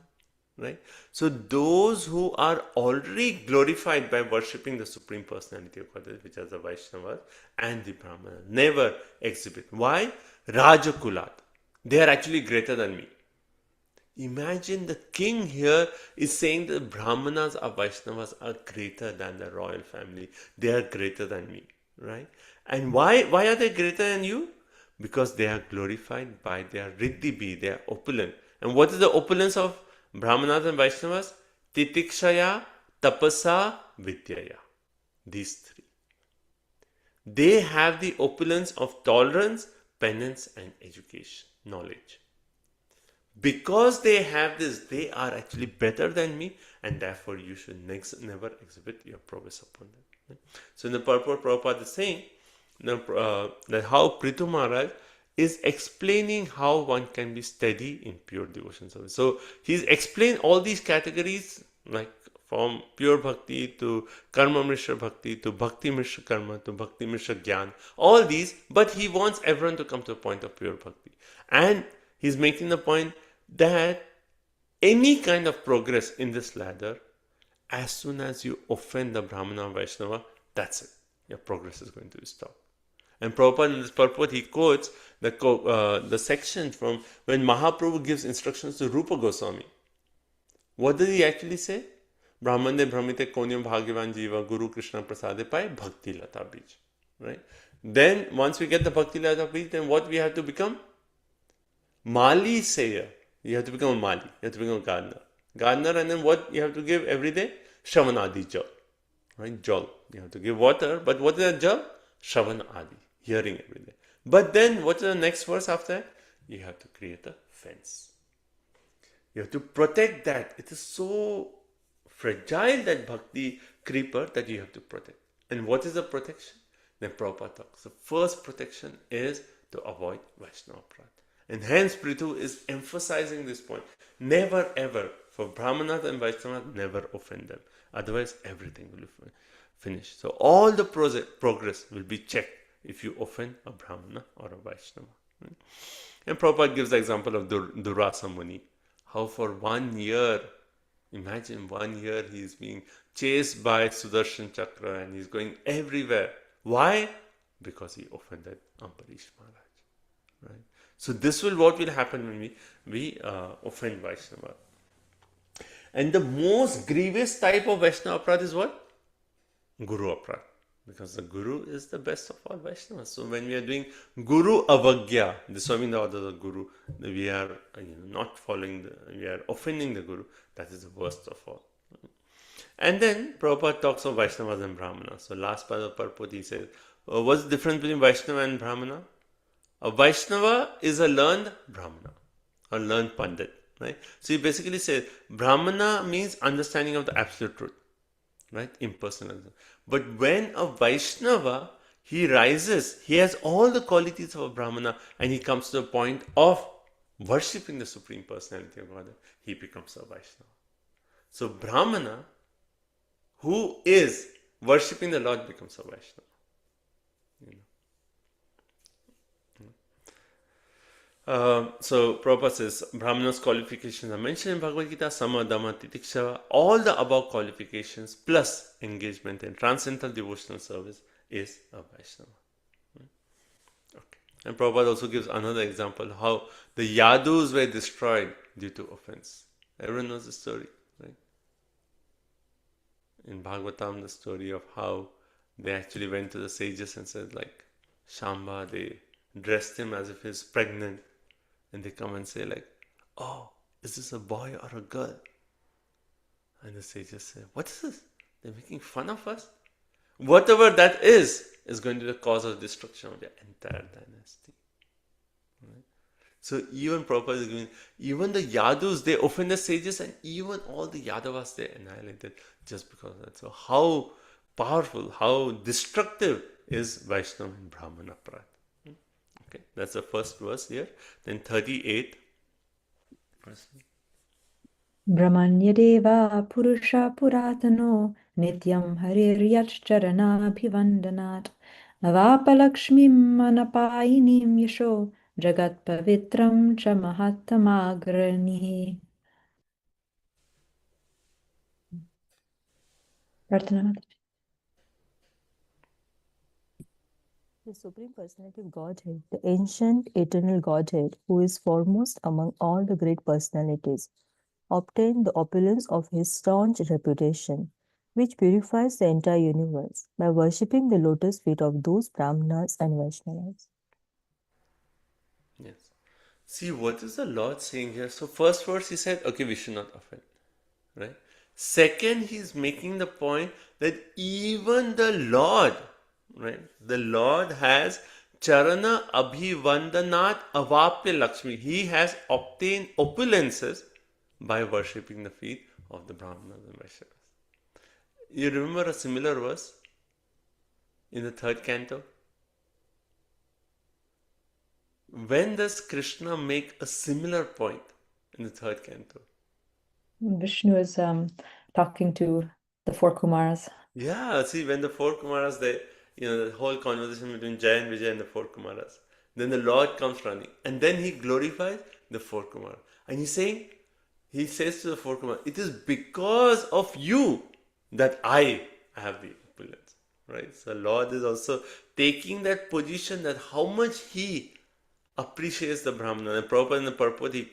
[SPEAKER 1] Right? So those who are already glorified by worshipping the Supreme Personality of God, which are the Vaishnavas and the Brahmanas, never exhibit. Why? Rajakulat. They are actually greater than me. Imagine the king here is saying that Brahmanas or Vaishnavas are greater than the royal family. They are greater than me, right? And why are they greater than you? Because they are glorified by their riddhi, they are opulent. And what is the opulence of Brahmanas and Vaishnavas? Titikshaya, tapasa, vidyaya. These three. They have the opulence of tolerance, penance, and education, knowledge. Because they have this, they are actually better than me, and therefore you should never exhibit your prowess upon them. Right? So in the purport, Prabhupada is saying that how Prithu Maharaj is explaining how one can be steady in pure devotion service. So he's explained all these categories, like from pure bhakti to karma mishra bhakti to bhakti mishra karma to bhakti mishra gyan, all these, but he wants everyone to come to a point of pure bhakti. And he's making the point that any kind of progress in this ladder, as soon as you offend the Brahmana and Vaishnava, that's it. Your progress is going to be stopped. And Prabhupada in this purport, he quotes the section from when Mahaprabhu gives instructions to Rupa Goswami. What does he actually say? Brahmande Brahmite Konyam Bhagyavan Jiva Guru Krishna Prasade Pai Bhakti Lata Bij. Right? Then once we get the Bhakti Lata Bij, then what we have to become? Mali Sayer. You have to become a Mali. You have to become a gardener. Gardener, and then what you have to give every day? Shravanadi Jal. Right? Jal. You have to give water, but what is a Jal? Shravanadi. Hearing every day. But then what is the next verse after that? You have to create a fence. You have to protect that. It is so fragile, that bhakti creeper, that you have to protect. And what is the protection? Then Prabhupada talks. The first protection is to avoid Vaishnava Prad. And hence Prithu is emphasizing this point. Never ever, for Brahmanas and Vaishnavas, never offend them. Otherwise everything will be finished. So all the progress will be checked if you offend a Brahmana or a Vaishnava. And Prabhupada gives the example of Durvasa Muni. How for 1 year, imagine 1 year he is being chased by Sudarshan Chakra and he's going everywhere. Why? Because he offended Ambarish Maharaj. Right? So this will what will happen when we offend Vaishnava. And the most grievous type of Vaishnava Aparadha is what? Guru Aparad, because the Guru is the best of all Vaishnavas. So when we are doing Guru Avagya, disobeying the orders of Guru, we are not following we are offending the Guru. That is the worst of all. And then Prabhupada talks of Vaishnavas and Brahmanas. So last part of purport he says, what's the difference between Vaishnava and Brahmana? A Vaishnava is a learned Brahmana, a learned Pandit. Right? So he basically says Brahmana means understanding of the absolute truth, right? Impersonalism. But when a Vaishnava, he rises, he has all the qualities of a Brahmana, and he comes to the point of worshipping the Supreme Personality of God, he becomes a Vaishnava. So Brahmana, who is worshipping the Lord, becomes a Vaishnava. So Prabhupada says Brahmana's qualifications are mentioned in Bhagavad Gita, Sama, Dhamma, Titikshava. All the above qualifications plus engagement in transcendental devotional service is a Vaishnava. Okay. And Prabhupada also gives another example how the Yadus were destroyed due to offense. Everyone knows the story, right? In Bhagavatam, the story of how they actually went to the sages and said, like, Shamba, they dressed him as if he's pregnant. And they come and say, like, oh, is this a boy or a girl? And the sages say, what is this? They're making fun of us? Whatever that is going to be the cause of destruction of their entire dynasty. Right? So even Prabhupada is giving, even the Yadus, they offend the sages, and even all the Yadavas, they annihilated just because of that. So how powerful, how destructive is Vaishnava and Brahmana Aparad? Okay, that's the first verse here. Then 38th verse.
[SPEAKER 2] Brahmanyadeva Purusha Puratano Nityam Hariryacharana Bhivandanat Avapalakshmim Manapayinim Yasho Jagat Pavitram Cha Mahatamagranihi. Pratana.
[SPEAKER 12] The Supreme Personality of Godhead, the ancient eternal Godhead, who is foremost among all the great personalities, obtained the opulence of his staunch reputation, which purifies the entire universe by worshipping the lotus feet of those Brahmanas and Vaishnavas.
[SPEAKER 1] Yes. See, what is the Lord saying here? So first verse he said, okay, we should not offend. Right? Second, he's making the point that even the Lord, right? The Lord has Charana Abhivandanat Avapya Lakshmi. He has obtained opulences by worshipping the feet of the Brahmanas and Vaishnavas. You remember a similar verse in the 3rd canto? When does Krishna make a similar point in the 3rd canto?
[SPEAKER 2] Vishnu is talking to the 4 Kumaras.
[SPEAKER 1] Yeah, see, when the 4 Kumaras, the whole conversation between Jay and Vijay and the 4 Kumaras, then the Lord comes running, and then he glorifies the 4 Kumaras. And he says to the 4 Kumaras, it is because of you that I have the opulence. Right? So Lord is also taking that position that how much he appreciates the Brahmana. And Prabhupada in the purport, he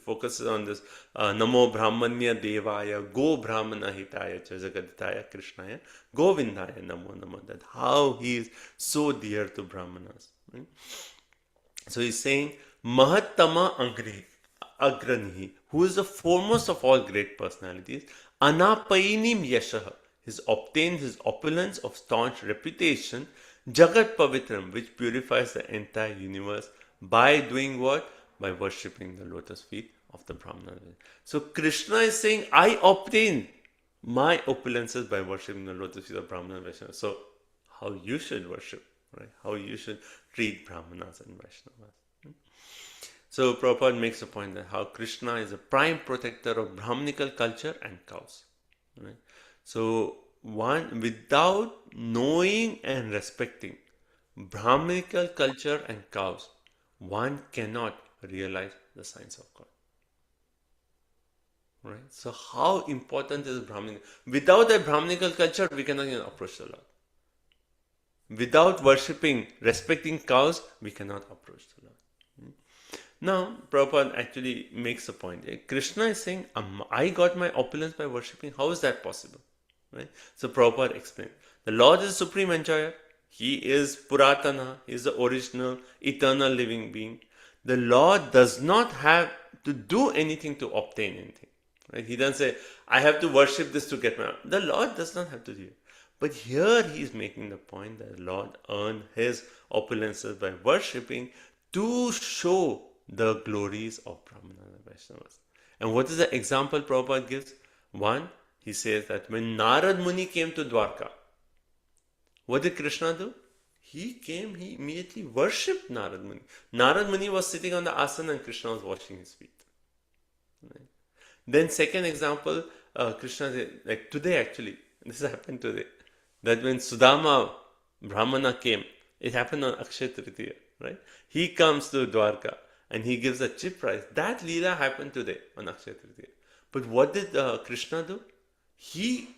[SPEAKER 1] focuses on this Namo Brahmanya Devaya Go Brahmana Hitaya Jagaditaya Krishnaya Govindaya Namo Namo. That how he is so dear to Brahmanas. Right? So he's saying Mahatama Agranihi, who is the foremost of all great personalities, Anapainim Yashaha, he's obtained his opulence of staunch reputation, Jagat Pavitram, which purifies the entire universe by doing what? By worshipping the lotus feet of the Brahmana. So Krishna is saying, I obtained my opulences by worshipping the lotus feet of Brahmana and Vaishnava. So how you should worship, right? How you should treat Brahmanas and Vaishnavas. So Prabhupada makes a point that how Krishna is a prime protector of Brahmanical culture and cows. Right? So one, without knowing and respecting Brahmanical culture and cows, one cannot realize the science of God. Right? So how important is Brahmanical? Without a Brahmanical culture, we cannot even approach the Lord. Without worshipping, respecting cows, we cannot approach the Lord. Now, Prabhupada actually makes a point. Krishna is saying, I got my opulence by worshipping. How is that possible? Right? So Prabhupada explained, the Lord is the supreme enjoyer. He is Puratana, He is the original, eternal living being. The Lord does not have to do anything to obtain anything. Right? He doesn't say, I have to worship this to get my... The Lord does not have to do it. But here he is making the point that the Lord earned his opulences by worshipping to show the glories of Brahmanas and Vaishnavas. And what is the example Prabhupada gives? One, he says that when Narad Muni came to Dwarka, what did Krishna do? He came, he immediately worshipped Narad Muni. Narad Muni was sitting on the asana and Krishna was washing his feet. Right? Then second example, Krishna said, like today actually, this happened today, that when Sudama Brahmana came, it happened on Akshay Tritiya, right? He comes to Dwarka and he gives a cheap price. That Leela happened today on Akshay Tritiya. But what did Krishna do? He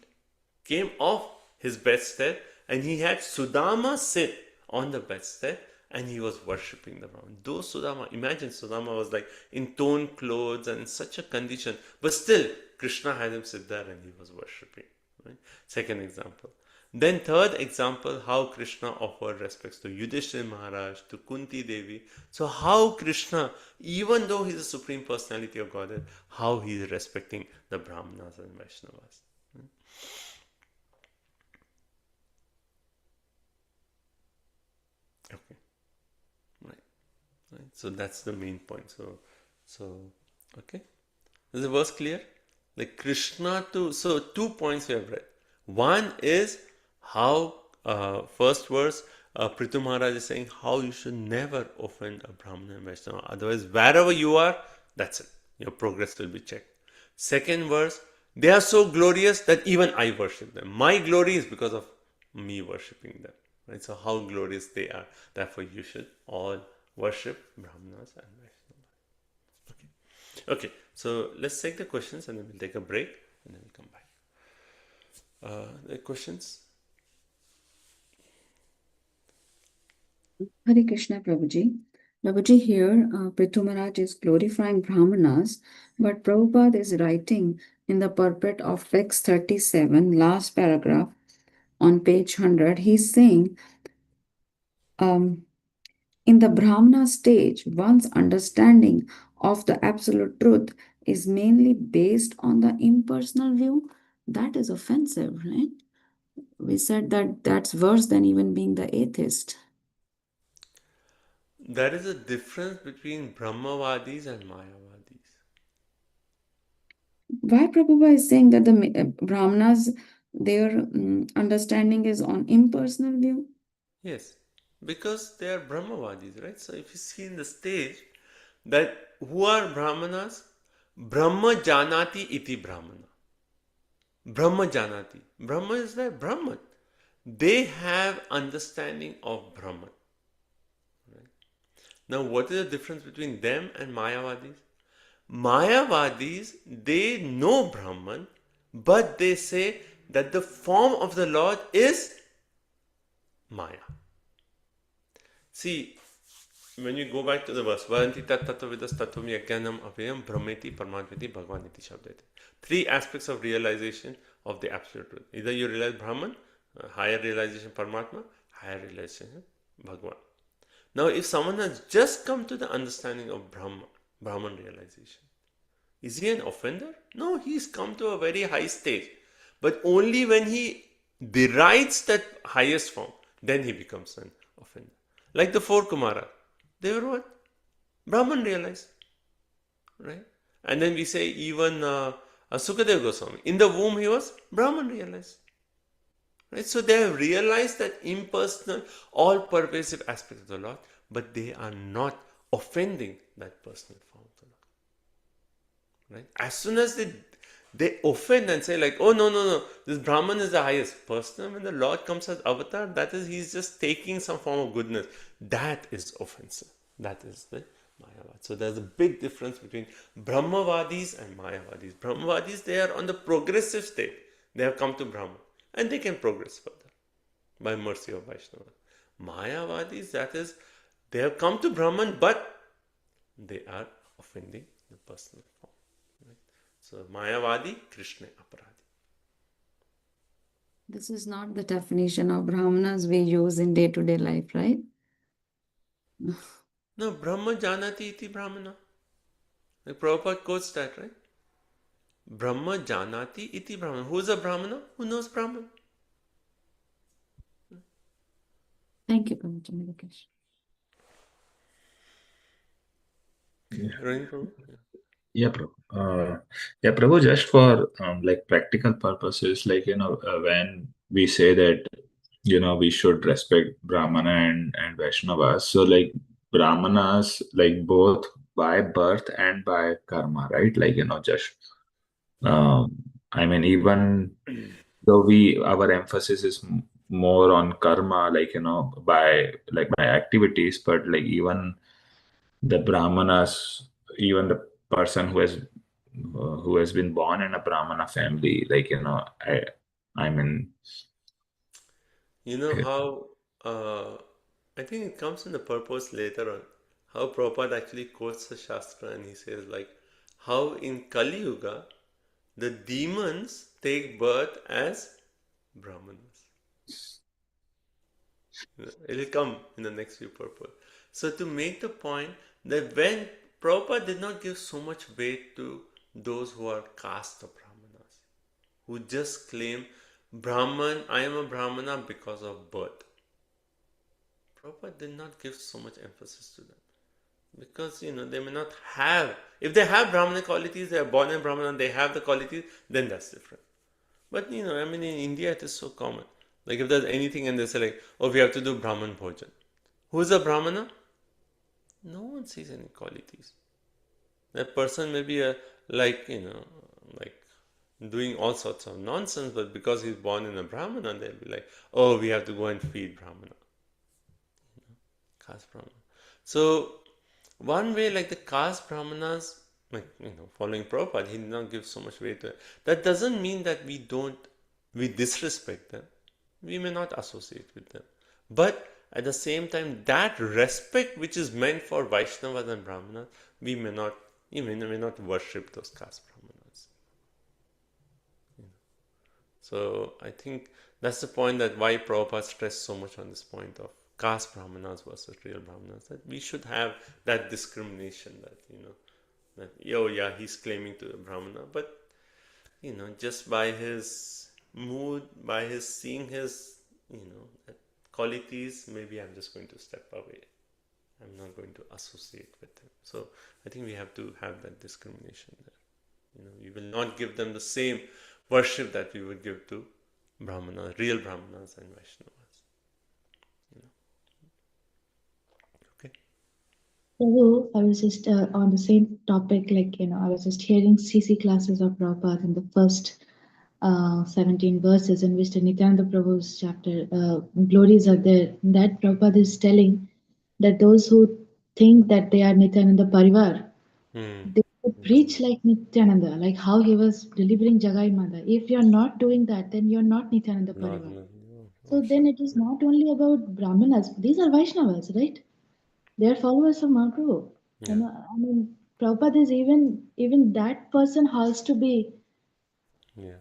[SPEAKER 1] came off his bedstead and he had Sudama sit on the bedstead and he was worshipping the Brahman. Though Sudama, imagine Sudama was like in torn clothes and in such a condition, but still Krishna had him sit there and he was worshipping. Right? Second example. Then third example, how Krishna offered respects to Yudhishthira Maharaj, to Kunti Devi. So how Krishna, even though he is the Supreme Personality of Godhead, how he is respecting the Brahmanas and Vaishnavas. Okay. Right. So that's the main point. So okay. Is the verse clear? Like Krishna to, so 2 points we have read. One is how, first verse, Prithu Maharaj is saying how you should never offend a Brahmana and Vaishnava. Otherwise, wherever you are, that's it. Your progress will be checked. Second verse, they are so glorious that even I worship them. My glory is because of me worshipping them. Right? So how glorious they are. Therefore, you should all worship Brahmanas and Vaishnavas. Okay, so let's take the questions and then we'll take a break and then we'll come back. The questions?
[SPEAKER 3] Hare Krishna, Prabhuji. Prabhuji, here Prithu Maharaj is glorifying Brahmanas, but Prabhupada is writing in the purport of text 37, last paragraph on page 100, he's saying, in the Brahmana stage, one's understanding of the absolute truth is mainly based on the impersonal view. That is offensive, right? We said that that's worse than even being the atheist.
[SPEAKER 1] There is a difference between Brahmavadis and Mayavadis.
[SPEAKER 3] Why Prabhupada is saying that the Brahmanas, their understanding is on impersonal view?
[SPEAKER 1] Yes, because they are Brahmavadis, right? So if you see in the stage that who are Brahmanas? Brahma Janati iti Brahmana. Brahma Janati. Brahma is like Brahman. They have understanding of Brahman. Right? Now, what is the difference between them and Mayavadis? Mayavadis, they know Brahman, but they say that the form of the Lord is Maya. See, when you go back to the verse, Varanti tat tattvavidas tattvam yajnanam apayam brahmeti paramatmeti bhagavaniti shabdete. 3 aspects of realization of the absolute truth. Either you realize Brahman, higher realization Paramatma, higher realization Bhagavan. Now, if someone has just come to the understanding of Brahman realization, is he an offender? No, he's come to a very high stage. But only when he derides that highest form, then he becomes an offender. Like the 4 Kumara, they were what? Brahman realized. Right? And then we say even Sukadeva Goswami, in the womb he was Brahman realized. Right? So they have realized that impersonal, all-pervasive aspect of the Lord, but they are not offending that personal form of the Lord. Right? As soon as they offend and say like, oh no, this Brahman is the highest person. When the Lord comes as avatar, that is, he's just taking some form of goodness. That is offensive. That is the Mayavad. So there's a big difference between Brahmavadis and Mayavadis. Brahmavadis, they are on the progressive state. They have come to Brahman and they can progress further by mercy of Vaishnava. Mayavadis, that is, they have come to Brahman, but they are offending the personal form. Right? So Mayavadi, Krishna Aparadi.
[SPEAKER 3] This is not the definition of Brahmanas we use in day-to-day life, right?
[SPEAKER 1] No, Brahma Janati iti Brahmana. Like Prabhupada quotes that, right? Brahma Janati iti Brahmana. Who is a Brahmana? Who knows Brahman?
[SPEAKER 3] Thank you, Prabhupada Madhukesha.
[SPEAKER 1] Rohini Prabhu?
[SPEAKER 10] Yeah, Prabhu. Yeah, Prabhu, just for like practical purposes, like, when we say that, we should respect Brahmana and Vaishnavas. So, like, Brahmanas, like, both by birth and by karma, right? Like, just, I mean, even though our emphasis is more on karma, like, by activities, but like, even the Brahmanas, even the person who has been born in a Brahmana family, like, I mean,
[SPEAKER 1] You know how, I think it comes in the purpose later on, how Prabhupada actually quotes the Shastra and he says, like, how in Kali Yuga, the demons take birth as Brahmanas. It'll come in the next few purpose. So to make the point that when Prabhupada did not give so much weight to those who are caste of Brahmanas, who just claim Brahman, I am a Brahmana because of birth. Prabhupada did not give so much emphasis to them. Because, they may not have, if they have Brahmana qualities, they are born in Brahmana, they have the qualities, then that's different. But, I mean, in India it is so common. Like if there's anything and they say like, oh, we have to do Brahman Bhojan. Who is a Brahmana? No one sees any qualities. That person may be like doing all sorts of nonsense, but because he's born in a Brahmana, they'll be like, oh, we have to go and feed Brahmana. Caste Brahmana. So, one way, like the caste Brahmanas, like, following Prabhupada, he did not give so much weight to it. That doesn't mean that we disrespect them. We may not associate with them. But at the same time, that respect which is meant for Vaishnavas and Brahmanas, we may not worship those caste Brahmanas. So I think that's the point, that why Prabhupada stressed so much on this point of caste Brahmanas versus real Brahmanas, that we should have that discrimination, that he's claiming to be a Brahmana, but just by his mood, by his seeing his qualities, maybe I'm just going to step away. I'm not going to associate with him. So I think we have to have that discrimination there. We will not give them the same worship that we would give to Brahmanas, real Brahmanas and Vaishnavas. Okay.
[SPEAKER 8] Prabhu, I was just on the same topic, I was just hearing CC classes of Prabhupada in the first 17 verses in which the Nityananda Prabhu's chapter, glories are there. In that Prabhupada is telling that those who think that they are Nityananda Parivar, they would preach like Nityananda, like how he was delivering Jagai Mata. If you're not doing that, then you're not Nityananda Parivar. So then it is not only about Brahmanas, these are Vaishnavas, right? They are followers of Mahaprabhu.
[SPEAKER 1] Yeah.
[SPEAKER 8] I mean, Prabhupada is even that person has to be.
[SPEAKER 1] Yeah.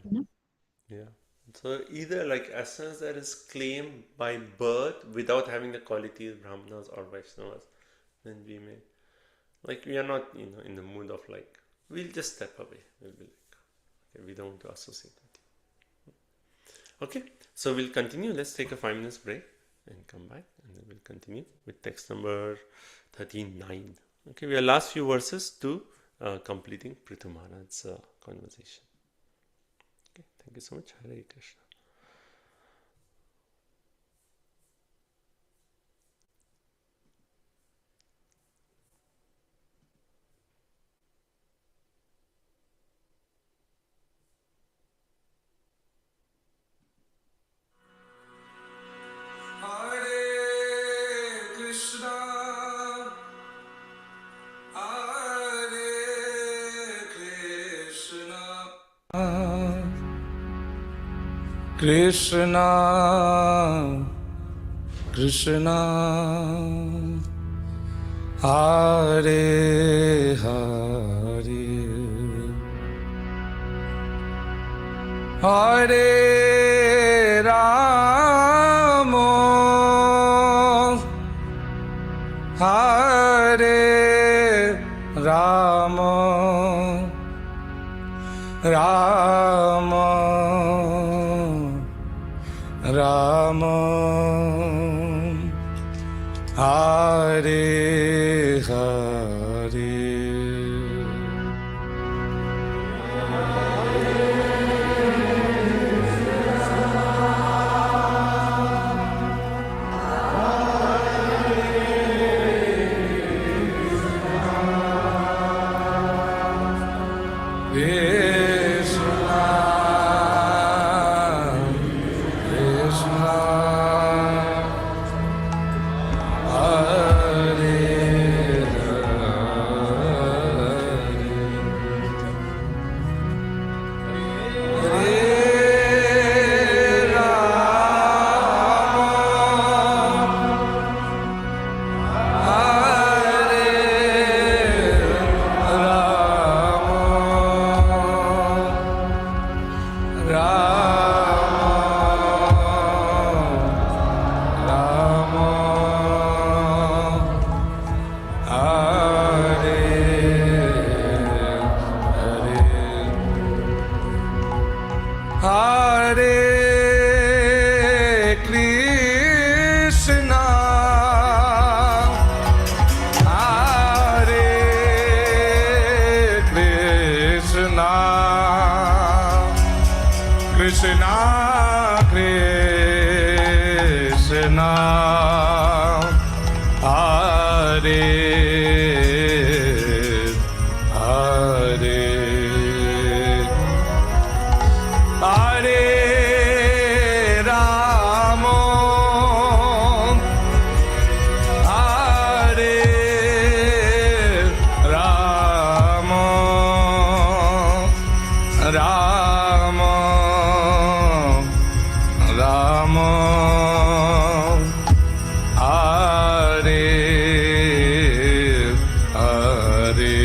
[SPEAKER 1] Yeah. So either like essence that is claimed by birth without having the qualities Brahmanas or Vaishnavas, then we may, like, we are not in the mood of like, we'll just step away. We'll be like, okay, we don't want to associate with you. Okay, so we'll continue. Let's take a 5 minutes break and come back, and then we'll continue with text number 39. Okay, we are last few verses to completing Prithu Maharaj's conversation. Okay, thank you so much. Hare Krishna.
[SPEAKER 13] Krishna, Krishna, Hare Hare, Hare Ramo, Hare Ramo, Ramo, Ramo, Hare Hare. Hare Krishna, Hare Krishna, Krishna Krishna, Hare Hare, Hare Ramo, Hare Ramo, Ramo, Ramo, Hare Hare.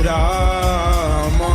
[SPEAKER 13] Rama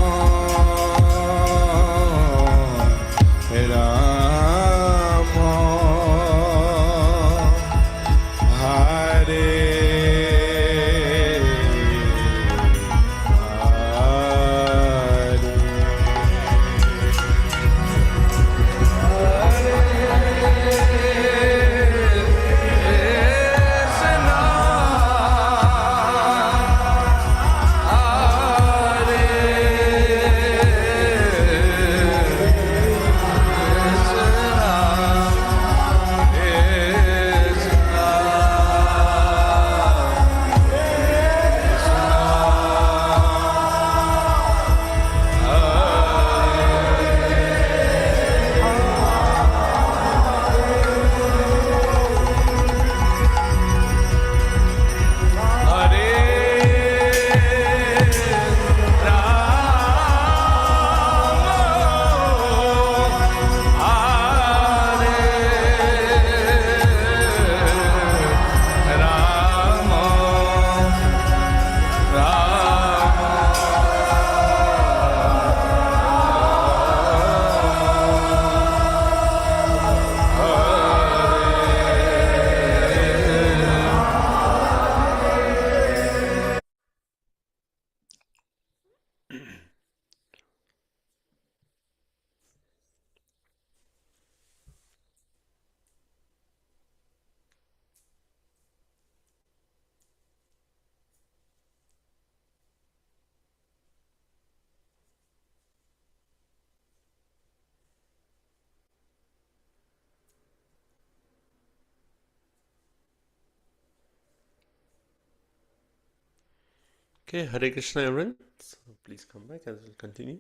[SPEAKER 1] Okay, Hare Krishna everyone. So please come back as we'll continue.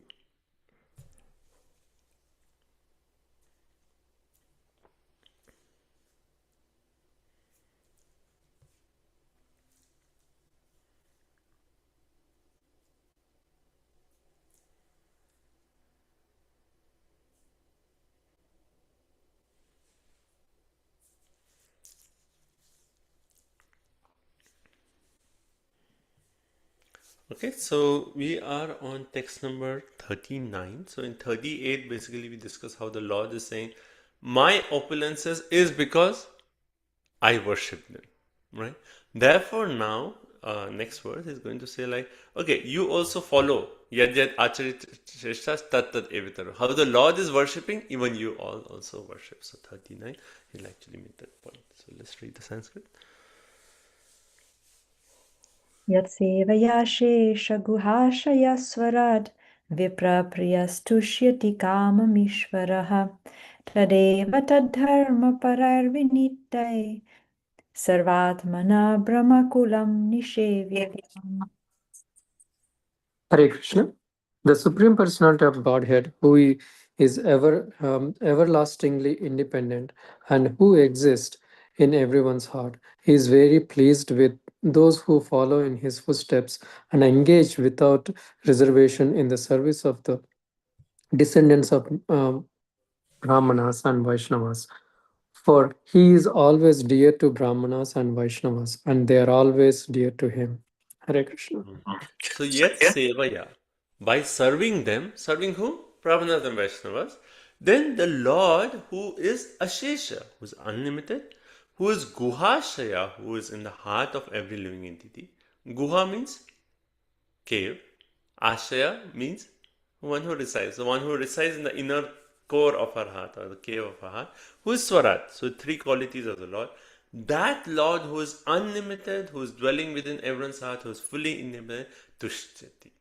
[SPEAKER 1] Okay, so we are on text number 39. So in 38, basically we discuss how the Lord is saying, my opulences is because I worship them, right? Therefore now, next verse is going to say like, okay, you also follow yad yad acharit shreshtas tat tat evitaru. How the Lord is worshipping, even you all also worship. So 39, he'll actually make that point. So let's read the Sanskrit.
[SPEAKER 2] Yatsevaya shesha guhashaya swarad viprapriyastushyati kamamishvaraha tadeva tadharma pararvinittai sarvatmana brahmakulam nishevyam.
[SPEAKER 14] Hare Krishna. The Supreme Personality of Godhead, who is everlastingly independent and who exists in everyone's heart, he is very pleased with those who follow in his footsteps and engage without reservation in the service of the descendants of Brahmanas and Vaishnavas. For he is always dear to Brahmanas and Vaishnavas, and they are always dear to him. Hare Krishna.
[SPEAKER 1] So yet sevaya, by serving them, serving who? Brahmanas and Vaishnavas, then the Lord who is Ashesha, who is unlimited, who is Guhashaya, who is in the heart of every living entity. Guha means cave. Ashaya means one who resides, the one who resides in the inner core of our heart or the cave of our heart, who is Swarat. So three qualities of the Lord. That Lord who is unlimited, who is dwelling within everyone's heart, who is fully independent, Tushyati.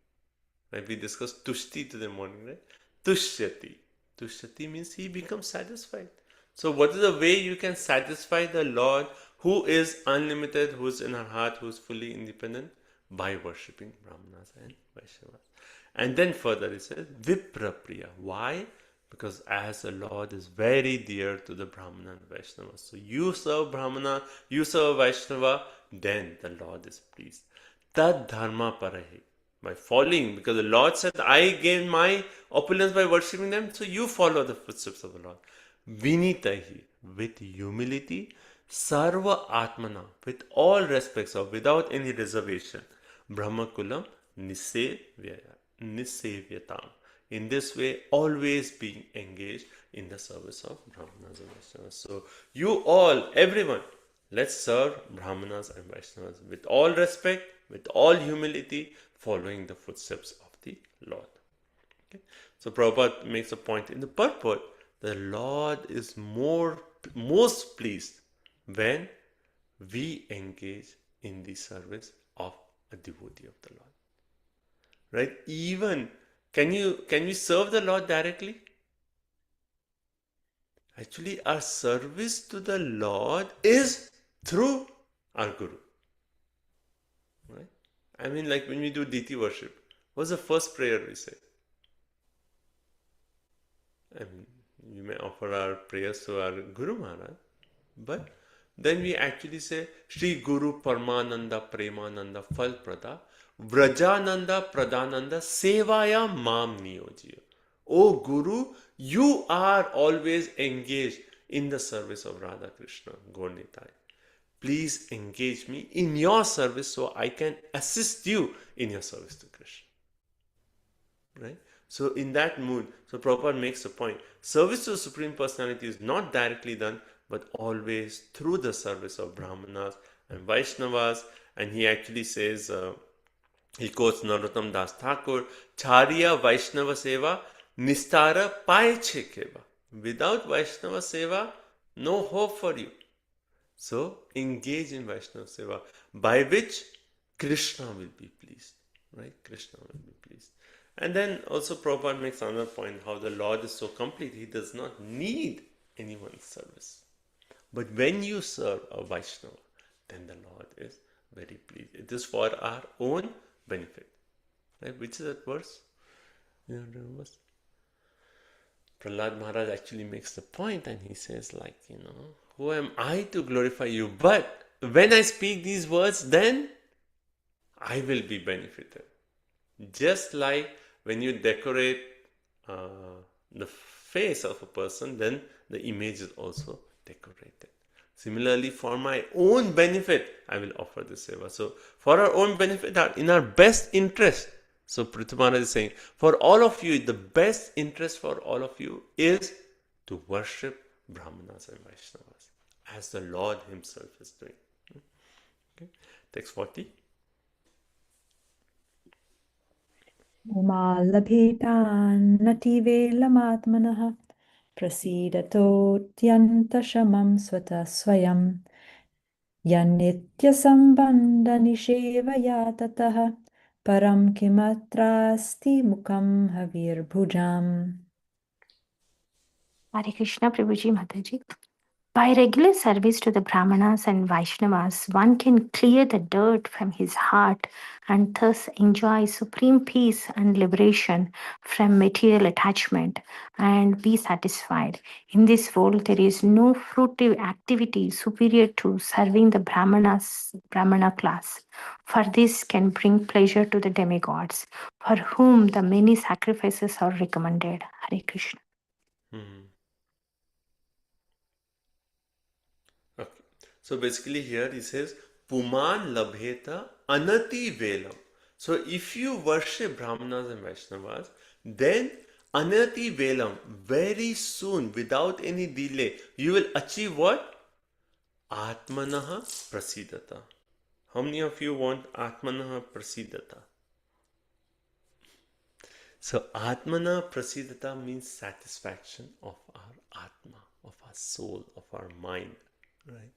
[SPEAKER 1] Right? We discussed Tushti today morning, right? Tushyati. Tushyati means he becomes satisfied. So what is the way you can satisfy the Lord who is unlimited, who is in our heart, who is fully independent? By worshipping Brahmanas and Vaishnavas. And then further it says, Viprapriya. Why? Because as the Lord is very dear to the Brahmana and Vaishnava. So you serve Brahmana, you serve Vaishnava, then the Lord is pleased. Tad dharma parahi. By following, because the Lord said, I gain my opulence by worshipping them, so you follow the footsteps of the Lord. Vinitahi, with humility, sarva atmana, with all respects or without any reservation. Brahmakulam nisevyatam. In this way, always being engaged in the service of Brahmanas and Vaishnavas. So, you all, everyone, let's serve Brahmanas and Vaishnavas with all respect, with all humility, following the footsteps of the Lord. Okay? So, Prabhupada makes a point in the purport: the Lord is most pleased when we engage in the service of a devotee of the Lord. Right? Even can we serve the Lord directly? Actually, our service to the Lord is through our Guru. Right? I mean, like when we do deity worship, what's the first prayer we say? I mean, we may offer our prayers to our Guru Maharaj, but then we actually say, Shri Guru Paramananda Premananda Fal Prada Vrajananda Pradananda Sevaya Mam Niyojiya. O Guru, you are always engaged in the service of Radha Krishna, Gaur-Nitai. Please engage me in your service so I can assist you in your service to Krishna. Right? So in that mood, so Prabhupada makes a point. Service to the Supreme Personality is not directly done, but always through the service of Brahmanas and Vaishnavas. And he actually says, he quotes Narottam Das Thakur, Charya Vaishnava Seva Nistara Paiche Keva. Without Vaishnava Seva, no hope for you. So engage in Vaishnava Seva, by which Krishna will be pleased. Right? Krishna will be pleased. And then also Prabhupada makes another point, how the Lord is so complete, he does not need anyone's service. But when you serve a Vaishnava, then the Lord is very pleased. It is for our own benefit. Right? Which is that verse? You know, remember? Prahlad Maharaj actually makes the point and he says, like, who am I to glorify you? But when I speak these words, then I will be benefited. Just like when you decorate the face of a person, then the image is also decorated. Similarly, for my own benefit, I will offer this seva. So, for our own benefit, in our best interest. So, Prithumara is saying, for all of you, the best interest for all of you is to worship Brahmanas and Vaishnavas, as the Lord Himself is doing. Okay. Text 40.
[SPEAKER 2] उमालभेतान्नतिवेलमात्मनः प्रसीदतोऽत्यन्तशमं स्वतः स्वयं यन्नित्यसम्बन्धनिषेवया ततः परं किमत्रास्ति मुखं हविर्भुजाम्.
[SPEAKER 15] Hare Krishna, Prabhuji, Mataji. By regular service to the Brahmanas and Vaishnavas, one can clear the dirt from his heart and thus enjoy supreme peace and liberation from material attachment and be satisfied. In this world, there is no fruitive activity superior to serving the Brahmana class. For this can bring pleasure to the demigods, for whom the many sacrifices are recommended. Hare Krishna.
[SPEAKER 1] Okay. So basically here he says, Puman labheta anati velam. So if you worship Brahmanas and Vaishnavas, then anati velam, very soon, without any delay, you will achieve what? Atmanaha prasidata. How many of you want Atmanaha prasidata? So Atmana prasidata means satisfaction of our Atma, of our soul, of our mind. Right?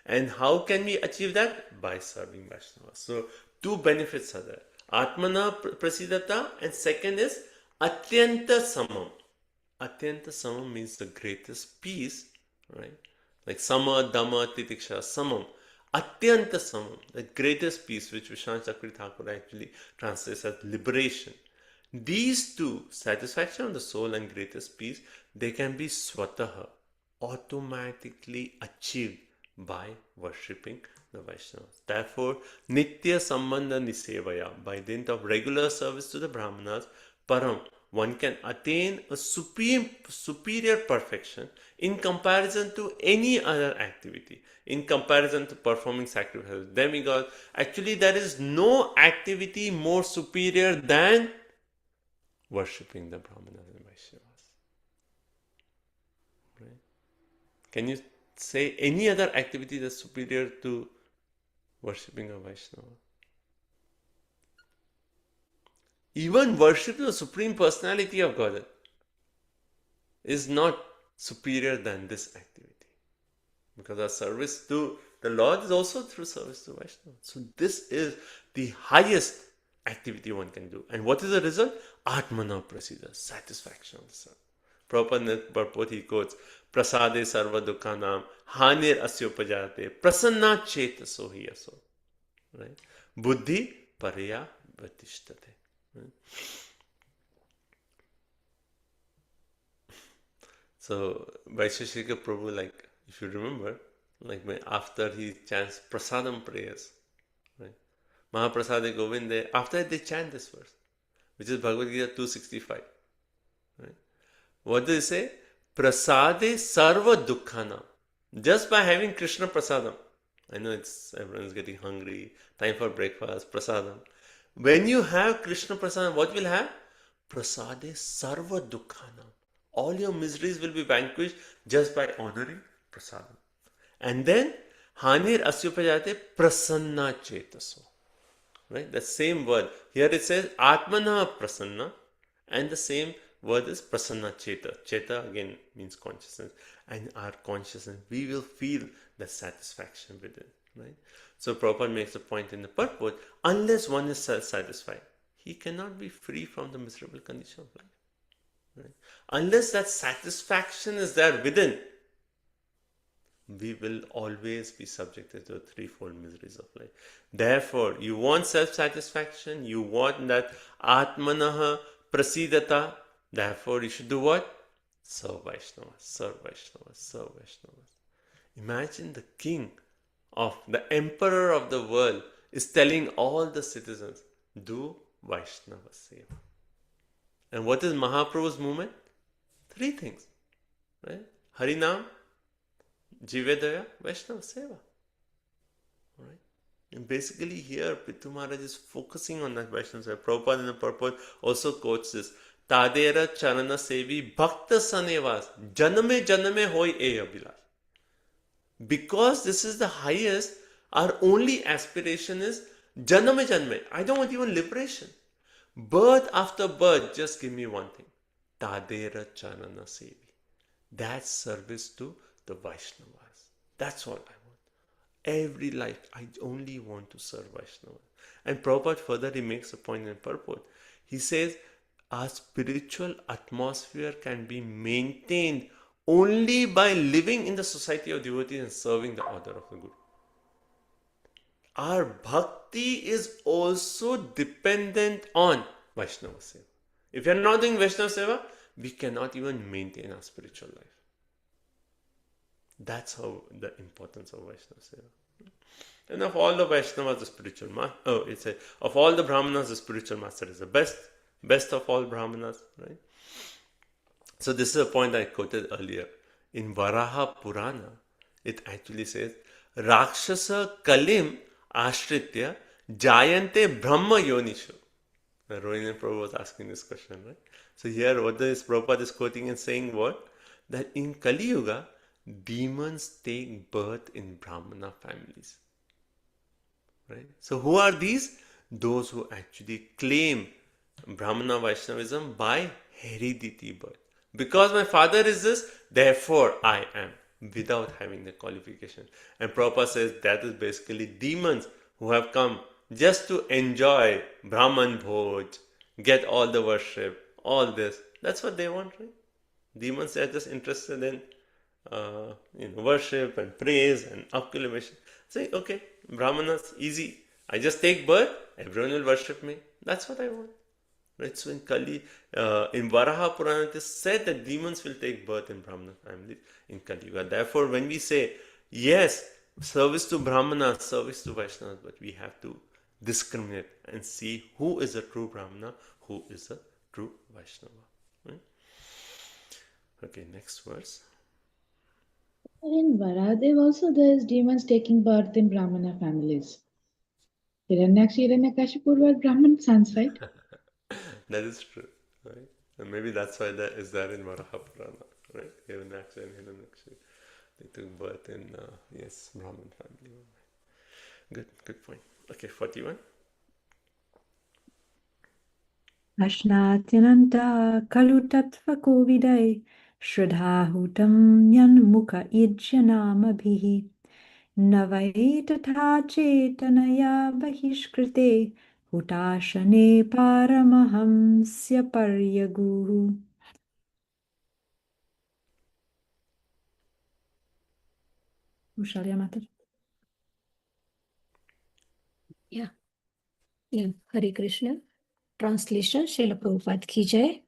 [SPEAKER 1] And how can we achieve that? By serving Vaishnava. So two benefits are there. Atmana prasidata, and second is Atyanta samam. Atyanta samam means the greatest peace, right? Like sama, dhamma, titiksha, samam. Atyanta samam, the greatest peace, which Vishwanath Chakravarti Thakur actually translates as liberation. These two, satisfaction of the soul and greatest peace, they can be swataha, automatically achieved by worshipping the Vaishnavas. Therefore, Nitya Sambandha Nisevaya, by dint of regular service to the Brahmanas, Param, one can attain a superior perfection in comparison to any other activity, in comparison to performing sacrifices, demigods. Actually, there is no activity more superior than worshipping the Brahmanas and Vaishnavas. Right? Can you say any other activity that's superior to worshipping a Vaishnava? Even worship the Supreme Personality of Godhead is not superior than this activity. Because our service to the Lord is also through service to Vaishnava. So this is the highest activity one can do. And what is the result? Atmana prasida, satisfaction of the self. Prabhupada he quotes, Prasade sarva dukhanam, hanir asyopajate, prasanna chetaso hi aso. Right? Buddhi paraya vatishtate. Right? So, Vaisheshika Prabhu, like, if you remember, like after he chants prasadam prayers, right? Mahaprasade Govinde, after they chant this verse, which is Bhagavad Gita 265. Right? What do they say? Prasade sarva dukhanam. Just by having Krishna prasadam. I know everyone's getting hungry, time for breakfast, prasadam. When you have Krishna prasadam, what will have? Prasade sarva dukhanam. All your miseries will be vanquished just by honoring prasadam. And then, hanir asyupajate prasanna chetaso. Right? The same word. Here it says Atmana prasanna, and the same word is prasanna cheta. Cheta again means consciousness. And our consciousness, we will feel the satisfaction within. Right? So Prabhupada makes a point in the purport, unless one is self-satisfied, he cannot be free from the miserable condition of life. Right? Unless that satisfaction is there within, we will always be subjected to the threefold miseries of life. Therefore, you want self-satisfaction, you want that Atmanaha Prasidata, therefore you should do what? Serve Vaishnavas, serve Vaishnavas, serve Vaishnavas. Imagine the king of the emperor of the world is telling all the citizens, do Vaishnava Seva. And what is Mahaprabhu's movement? Three things, right? Harinam, Jivedaya, Vaishnava Seva. Right? And basically here, Pithu Maharaj is focusing on that Vaishnava Seva. Prabhupada in the purport also quotes this, Tadera Charana Sevi Bhakta Sanevas Janame Janame Hoy E Abhilash. Because this is the highest, our only aspiration is Janame Janme. I don't want even liberation. Birth after birth, just give me one thing. Tadera Charana Sevi. That's service to the Vaishnavas. That's what I want. Every life, I only want to serve Vaishnavas. And Prabhupada further, he makes a point in purport. He says, our spiritual atmosphere can be maintained only by living in the society of devotees and serving the order of the Guru. Our bhakti is also dependent on Vaishnava Seva. If you are not doing Vaishnava Seva, we cannot even maintain our spiritual life. That's how the importance of Vaishnava Seva. And of all the Vaishnavas, the spiritual master, of all the Brahmanas, the spiritual master is the best of all Brahmanas, right? So this is a point I quoted earlier. In Varaha Purana, it actually says, Rakshasa Kalim Ashritya Jayante Brahma Yonishu. Rohini Prabhu was asking this question, right? So here what this Prabhupada is quoting and saying what? That in Kali Yuga, demons take birth in Brahmana families. Right? So who are these? Those who actually claim Brahmana Vaishnavism by heredity birth. Because my father is this, therefore I am, without having the qualification. And Prabhupada says that is basically demons who have come just to enjoy Brahman Bhoj, get all the worship, all this. That's what they want, right? Demons are just interested in worship and praise and acclamation. Say, okay, Brahmanas, easy. I just take birth, everyone will worship me. That's what I want. Right? So in Varaha Purana, it is said that demons will take birth in Brahmana families in Kali Yuga. Therefore, when we say, yes, service to Brahmanas, service to Vaishnavas, but we have to discriminate and see who is a true Brahmana, who is a true Vaishnava. Right? Okay, next verse.
[SPEAKER 8] In Varahadev also there is demons taking birth in Brahmana families. Hiranyakshi, Hiranyakashipu were Brahman sons, right?
[SPEAKER 1] That is true, right? And maybe that's why that is there in Varaha Purana, right? Hiranyakshi and Hiranyakshi, they took birth in Brahman family. Good point. Okay, 41.
[SPEAKER 2] Ashnatyananta kalutatva kovidai shraddhahutam yanmukha ijyanamabhihi navai tatha chetanaya bahishkrite hutashane paramahamsya paryaguhu. Ushalya Mataji.
[SPEAKER 15] Yeah. Hare Krishna. Translation, Srila Prabhupada ki jai.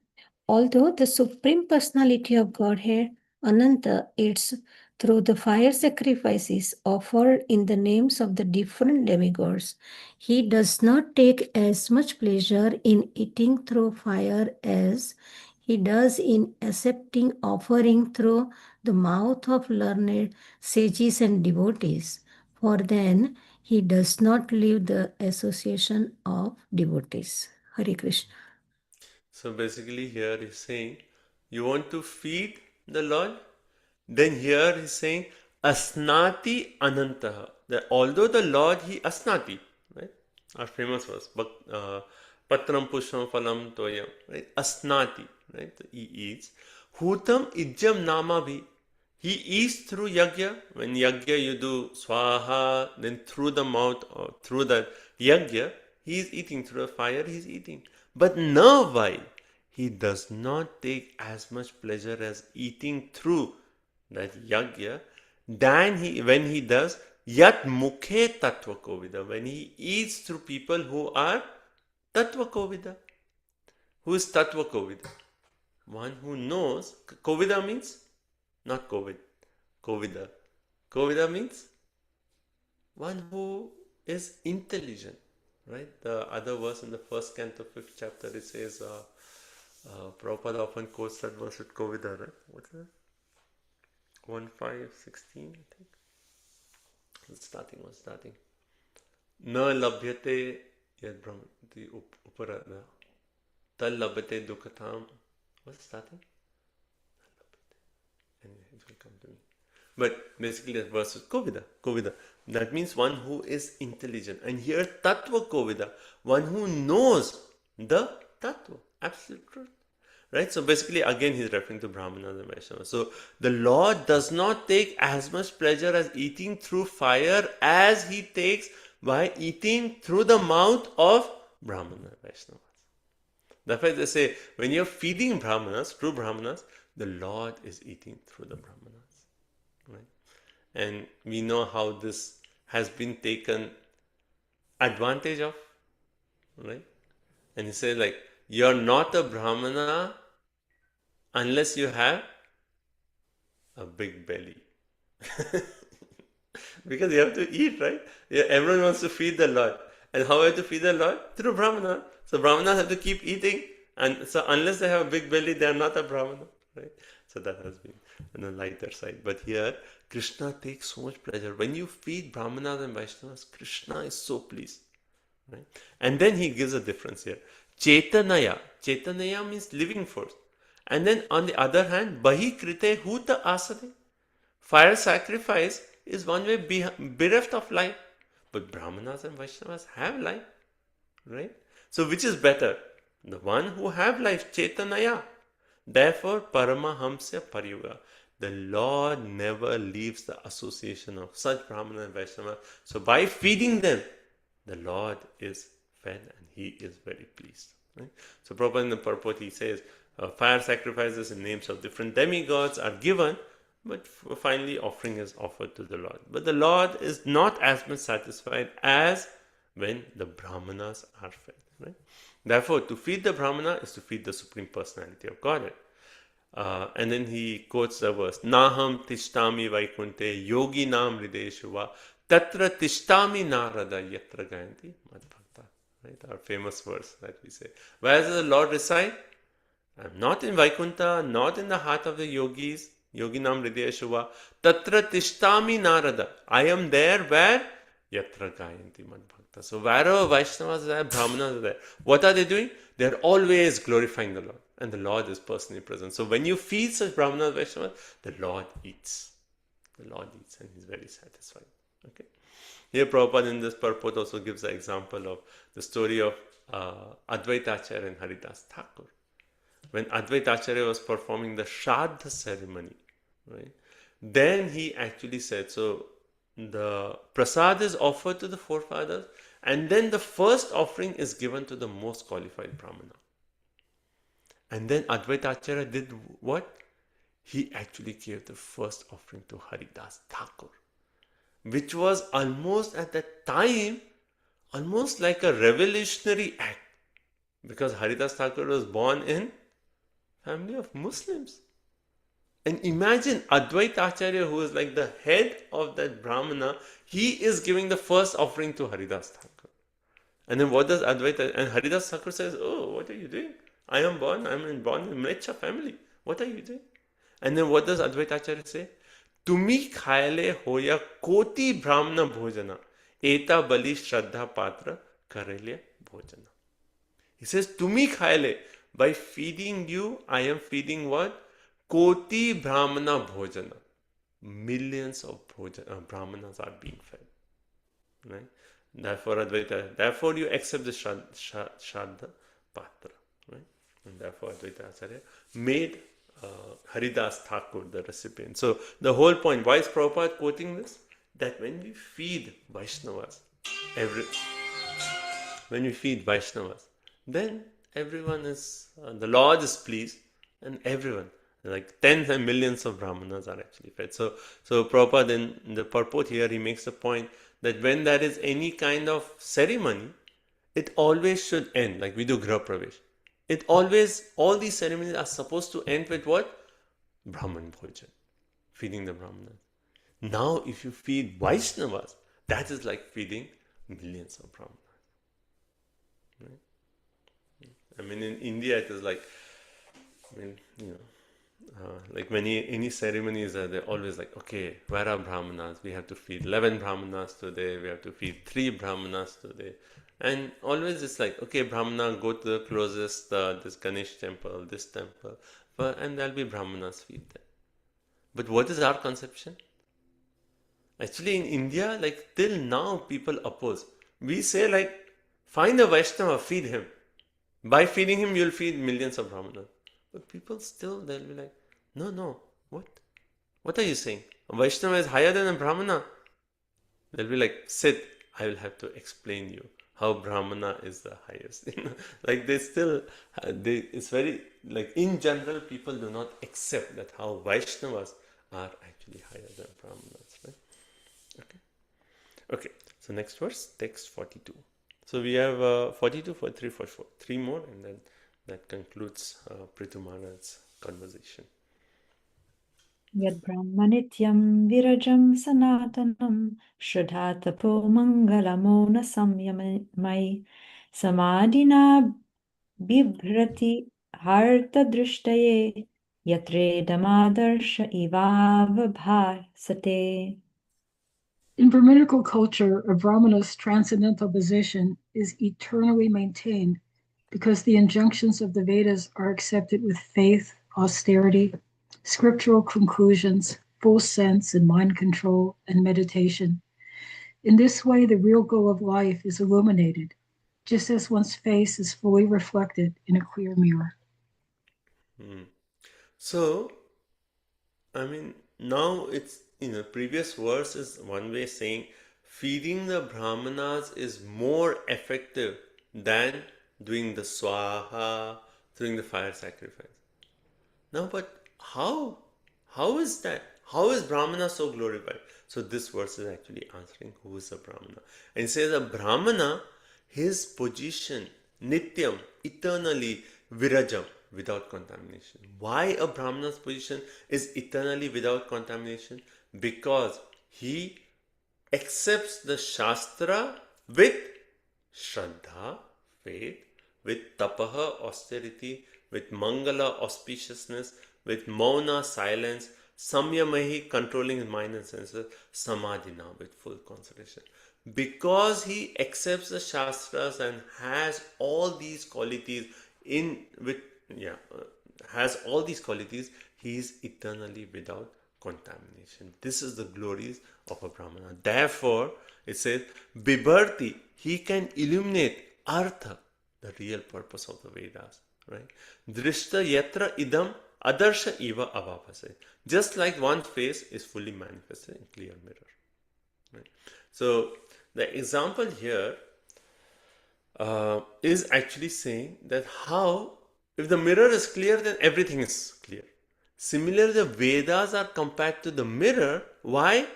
[SPEAKER 15] Although the Supreme Personality of Godhead, Ananta, eats through the fire sacrifices offered in the names of the different demigods, he does not take as much pleasure in eating through fire as he does in accepting offering through the mouth of learned sages and devotees, for then he does not leave the association of devotees. Hare Krishna.
[SPEAKER 1] So basically here he's saying, you want to feed the Lord? Then here he's saying, Asnati Anantaha. That although the Lord, he Asnati, right? Our famous verse, Patram Pusham Phalam Toyam, right? Asnati, right? He eats. Hutam Ijjam Nama Bhi. He eats through yagya. When yagya you do swaha, then through the mouth or through the yagya, he is eating through the fire, he is eating. But now why? He does not take as much pleasure as eating through that yagya than when he does yat mukhe tattva kovida, when he eats through people who are tattva kovida. Who is tattva kovida? One who knows. Kovida means not COVID. Kovida. Kovida means one who is intelligent, right? The other verse in the first canto, 5th chapter, it says, Prabhupada often quotes that verse with Kovida, right? What's that? 1:5:16, I think. What's starting? Na labhyate yad brahmati uparada tal labhyate dukhatam. What's starting? Anyway, it will come to me. But basically that verse is Kovida. That means one who is intelligent. And here Tattva Kovida, one who knows the Tattva, absolute truth. Right? So basically again he's referring to Brahmanas and Vaishnavas. So the Lord does not take as much pleasure as eating through fire as he takes by eating through the mouth of Brahmanas and Vaishnavas. That's why they say when you're feeding Brahmanas, true Brahmanas, the Lord is eating through the Brahmanas. Right? And we know how this has been taken advantage of, right? And he says like, you're not a Brahmana unless you have a big belly. Because you have to eat, right? Yeah, everyone wants to feed the Lord. And how have to feed the Lord? Through Brahmana. So Brahmanas have to keep eating. And so unless they have a big belly, they are not a Brahmana, right? So that has been on the lighter side. But here, Krishna takes so much pleasure. When you feed Brahmanas and Vaishnavas, Krishna is so pleased. Right? And then he gives a difference here. Chetanaya. Chetanaya means living force. And then on the other hand, Bahi krite huta asade. Fire sacrifice is one way bereft of life. But Brahmanas and Vaishnavas have life. Right? So which is better? The one who have life, Chetanaya. Therefore, Paramahamsya Pariyuga. The Lord never leaves the association of such Brahmana and Vaishnava. So by feeding them, the Lord is fed and he is very pleased. Right? So Prabhupada in the purport he says, fire sacrifices in names of different demigods are given, but finally offering is offered to the Lord. But the Lord is not as much satisfied as when the Brahmanas are fed. Right? Therefore, to feed the Brahmana is to feed the Supreme Personality of Godhead. And then he quotes the verse, Naham tishtami vaikunte yogi nam hrideshuva tatra tishtami narada yatra gayanti madbhakta. Right? Our famous verse that we say. Where does the Lord reside? I'm not in Vaikuntha, not in the heart of the yogis, yogi nam hrideshuva tatra tishtami narada. I am there where? Yatra gayanti madbhakta. So wherever Vaishnavas are there, Brahmanas are there. What are they doing? They are always glorifying the Lord. And the Lord is personally present. So when you feed such Brahmanas, Vaishnavas, the Lord eats. The Lord eats and He's very satisfied. Okay. Here Prabhupada in this purport also gives the example of the story of Advaita Acharya and Haridas Thakur. When Advaita Acharya was performing the Shraddha ceremony, right, then he actually said, so the prasad is offered to the forefathers and then the first offering is given to the most qualified Brahmana. And then Advaita Acharya did what? He actually gave the first offering to Haridas Thakur, which was almost at that time, almost like a revolutionary act. Because Haridas Thakur was born in family of Muslims. And imagine Advaita Acharya, who is like the head of that Brahmana, he is giving the first offering to Haridas Thakur. And then what does Advaita, and Haridas Thakur says, oh, what are you doing? I'm born in Mlecha family. What are you doing? And then what does Advaita Acharya say? Tumi khayale hoya koti brahmana bhojana. Eta bali shraddha patra karelya bhojana. He says, Tumi khayale. By feeding you, I am feeding what? Koti brahmana bhojana. Millions of brahmanas are being fed. Right? Therefore, Advaita, therefore you accept the shraddha patra. Right? And therefore Advaita Acharya made Haridas Thakur the recipient. So the whole point, why is Prabhupada quoting this? That when we feed Vaishnavas, then everyone is, the Lord is pleased and everyone, Like tens and millions of brahmanas are actually fed. So Prabhupada in the purport here, he makes a point that when there is any kind of ceremony, it always should end, like we do Grah Pravesh. It always, all these ceremonies are supposed to end with what? Brahman Bhojan, feeding the brahmanas. Now, if you feed Vaishnavas, that is like feeding millions of brahmanas. Right? I mean, in India, it is like, I mean, like any ceremonies, they're always like, okay, where are brahmanas? We have to feed 11 brahmanas today. We have to feed 3 brahmanas today. And always it's like, okay, brahmana, go to the closest, this Ganesh temple, this temple, and there'll be brahmanas feed them. But what is our conception? Actually, in India, like till now, people oppose. We say like, find a Vaishnava, feed him. By feeding him, you'll feed millions of brahmanas. But people still, they'll be like, no, what? What are you saying? A Vaishnava is higher than a brahmana? They'll be like, sit, I will have to explain you how brahmana is the highest. Like they still, it's very, like in general, people do not accept that how Vaishnavas are actually higher than brahmanas, right? Okay, so next verse, text 42. So we have 42, 43, 44, 3 more, and then that concludes Prithu Maharaj's conversation.
[SPEAKER 2] Yad Brahmanityam Virajam Sanatanam Shradhatapo Mangalamona Samyamai Samadhina Bibhrati Harta Drishtaye Yatre Damadarsha Ivava Bhasate.
[SPEAKER 16] In Brahminical culture, a Brahmana's transcendental position is eternally maintained because the injunctions of the Vedas are accepted with faith, austerity, scriptural conclusions, full sense and mind control, and meditation. In this way, the real goal of life is illuminated, just as one's face is fully reflected in a clear mirror.
[SPEAKER 1] So, I mean, now it's, previous verse is one way saying feeding the brahmanas is more effective than doing the swaha, doing the fire sacrifice. Now, but how? How is that? How is brahmana so glorified? So this verse is actually answering who is a brahmana. And it says a brahmana, his position, nityam, eternally, virajam, without contamination. Why a brahmana's position is eternally without contamination? Because he accepts the shastra with shraddha, faith, with tapaha, austerity, with mangala, auspiciousness, with mauna, silence, samyamahi, controlling his mind and senses, samadhina, with full concentration. Because he accepts the shastras and has all these qualities has all these qualities, he is eternally without contamination. This is the glories of a brahmana. Therefore, it says, Bibharti, he can illuminate artha, the real purpose of the Vedas, right? Drishta yatra idam adarsha eva avapase. Just like one face is fully manifested in clear mirror, right? So, the example here is actually saying that how, if the mirror is clear, then everything is clear. Similarly, the Vedas are compared to the mirror. Why?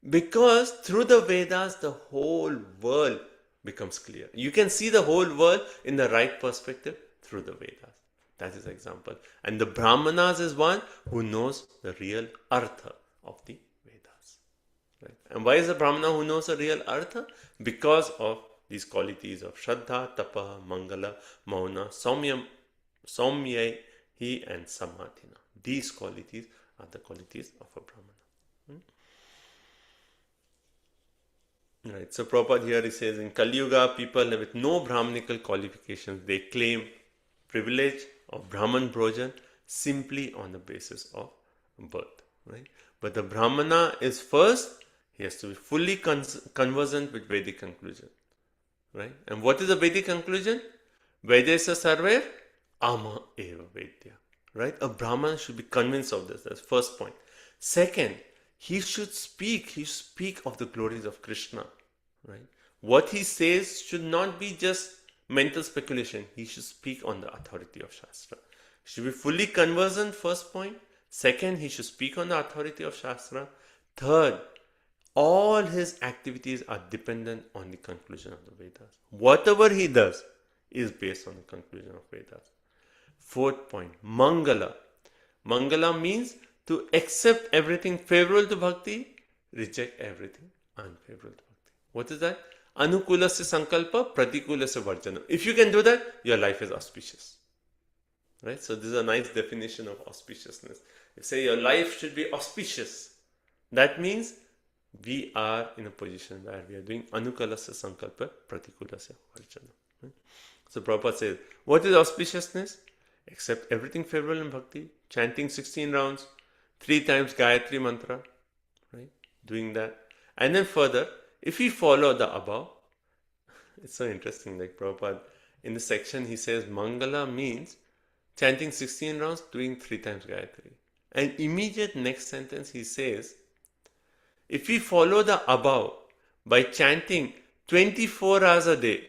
[SPEAKER 1] Because through the Vedas, the whole world becomes clear. You can see the whole world in the right perspective through the Vedas. That is the example. And the Brahmanas is one who knows the real artha of the Vedas. Right? And why is the Brahmana who knows the real artha? Because of these qualities of Shraddha, Tapa, Mangala, Mauna, Saumyahi, and Samadhina. These qualities are the qualities of a Brahmana. Right. So Prabhupada here he says, in Kali Yuga, people with no Brahmanical qualifications, they claim privilege of Brahman Bhojan simply on the basis of birth. Right? But the Brahmana is first, he has to be fully conversant with Vedic conclusion. Right? And what is the Vedic conclusion? Vedesa sarver ama eva vedya. Right? A Brahman should be convinced of this. That's the first point. Second, he should speak of the glories of Krishna. Right? What he says should not be just mental speculation. He should speak on the authority of Shastra. He should be fully conversant, first point. Second, he should speak on the authority of Shastra. Third, all his activities are dependent on the conclusion of the Vedas. Whatever he does is based on the conclusion of Vedas. Fourth point, Mangala. Mangala means to accept everything favorable to bhakti, reject everything unfavorable to bhakti. What is that? Anukulasya sankalpa, pratikulasya varjana. If you can do that, your life is auspicious. Right? So this is a nice definition of auspiciousness. You say your life should be auspicious. That means we are in a position where we are doing anukulasya sankalpa, pratikulasya varjana. Right? So Prabhupada says, what is auspiciousness? Accept everything favorable in bhakti, chanting 16 rounds, 3 times Gayatri mantra, right? Doing that. And then further, if we follow the above, it's so interesting, like Prabhupada, in the section he says Mangala means chanting 16 rounds, doing 3 times Gayatri. And immediate next sentence he says, if we follow the above by chanting 24 hours a day,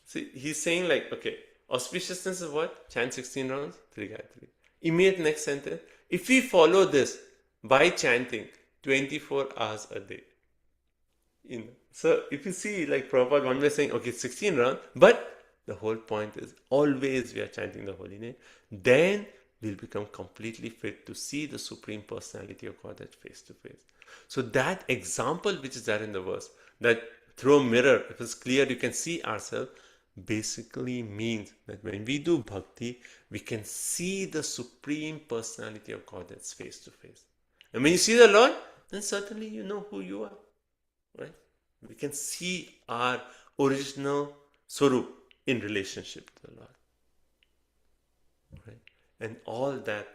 [SPEAKER 1] see, he's saying like, okay, auspiciousness is what? Chant 16 rounds, 3 Gayatri. Immediate next sentence, if we follow this by chanting 24 hours a day. So if you see, like Prabhupada one way saying, okay, 16 rounds, but the whole point is always we are chanting the holy name, then we'll become completely fit to see the Supreme Personality of Godhead face to face. So that example which is there in the verse, that through a mirror, if it's clear, you can see ourselves, basically means that when we do bhakti, we can see the Supreme Personality of Godhead face to face. And when you see the Lord, then certainly you know who you are. Right? We can see our original Swarup in relationship to the Lord. Right? And all that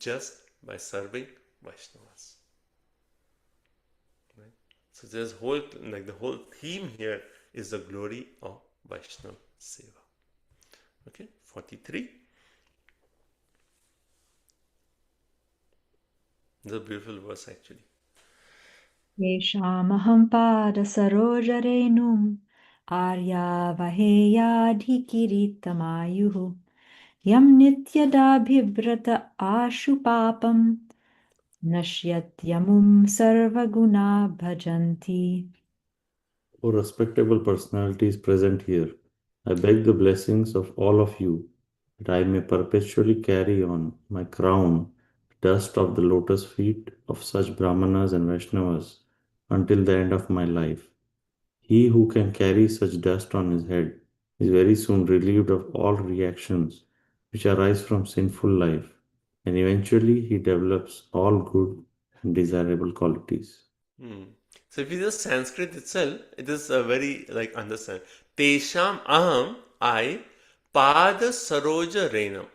[SPEAKER 1] just by serving Vaishnavas. Right? So there's whole, like the whole theme here is the glory of Vaishnava Seva. Okay, 43. It's a beautiful verse actually.
[SPEAKER 2] Yeshamaham pada sarojarenum arya vaheyadhikiritamayuhu yam nityadabhibrata ashu papam nasyatyamum sarvaguna bhajanti.
[SPEAKER 17] O respectable personalities present here, I beg the blessings of all of you that I may perpetually carry on my crown dust of the lotus feet of such Brahmanas and Vaishnavas until the end of my life. He who can carry such dust on his head is very soon relieved of all reactions which arise from sinful life, and eventually he develops all good and desirable qualities.
[SPEAKER 1] So if you just Sanskrit itself, it is a very like understand. Tesham aham, I, pada saroja renam.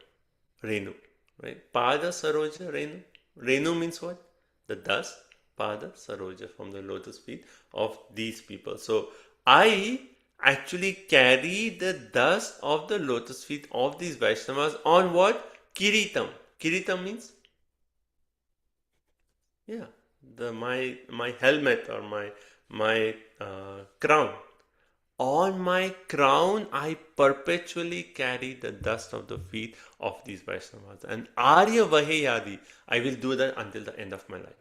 [SPEAKER 1] Renu. Right? Pada saroja renu. Renu means what? The dust. Pada saroja, from the lotus feet of these people. So I actually carry the dust of the lotus feet of these Vaishnavas on what? Kiritam. Kiritam means? Yeah. My helmet or my crown. On my crown, I perpetually carry the dust of the feet of these Vaishnavas. And Arya Vaheyadi, I will do that until the end of my life.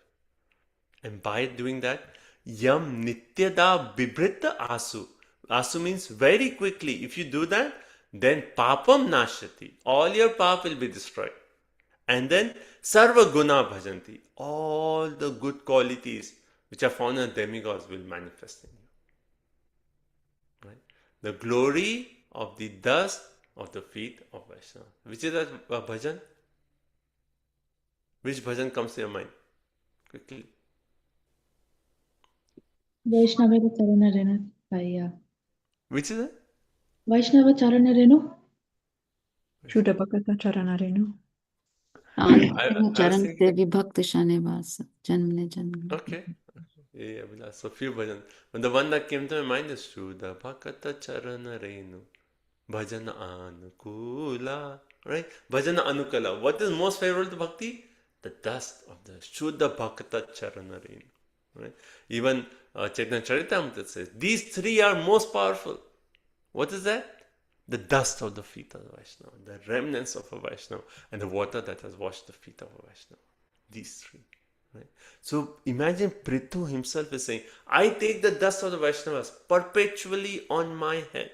[SPEAKER 1] And by doing that, Yam Nityada Bibhrita Asu. Asu means very quickly. If you do that, then Papam Nashati. All your pap will be destroyed. And then Sarva Guna Bhajanti. All the good qualities which are found in demigods will manifest in you. Right? The glory of the dust of the feet of Vaishnava. Which is that bhajan? Which bhajan comes to your mind? Quickly.
[SPEAKER 8] Vaishnava Charana Renu.
[SPEAKER 1] Which is it?
[SPEAKER 8] Vaishnava Charana Renu.
[SPEAKER 2] Shuddha Bhakata Charana Renu.
[SPEAKER 3] Charan Devi Bhakti Shanivasa. Janmane Janmane.
[SPEAKER 1] Okay. Yeah, so few bhajans. But the one that came to my mind is Shuddha Bhakata Charana Renu. Bhajana Anukula. Right? Bhajana Anukula. What is most favorable to bhakti? The dust of the Shuddha Bhakata Charana Renu. Right? Even Chaitanya Charitamrita says, these three are most powerful. What is that? the dust of the feet of the Vaishnava, the remnants of a Vaishnava, and the water that has washed the feet of a Vaishnava. These three. Right? So imagine Prithu himself is saying, I take the dust of the Vaishnavas perpetually on my head,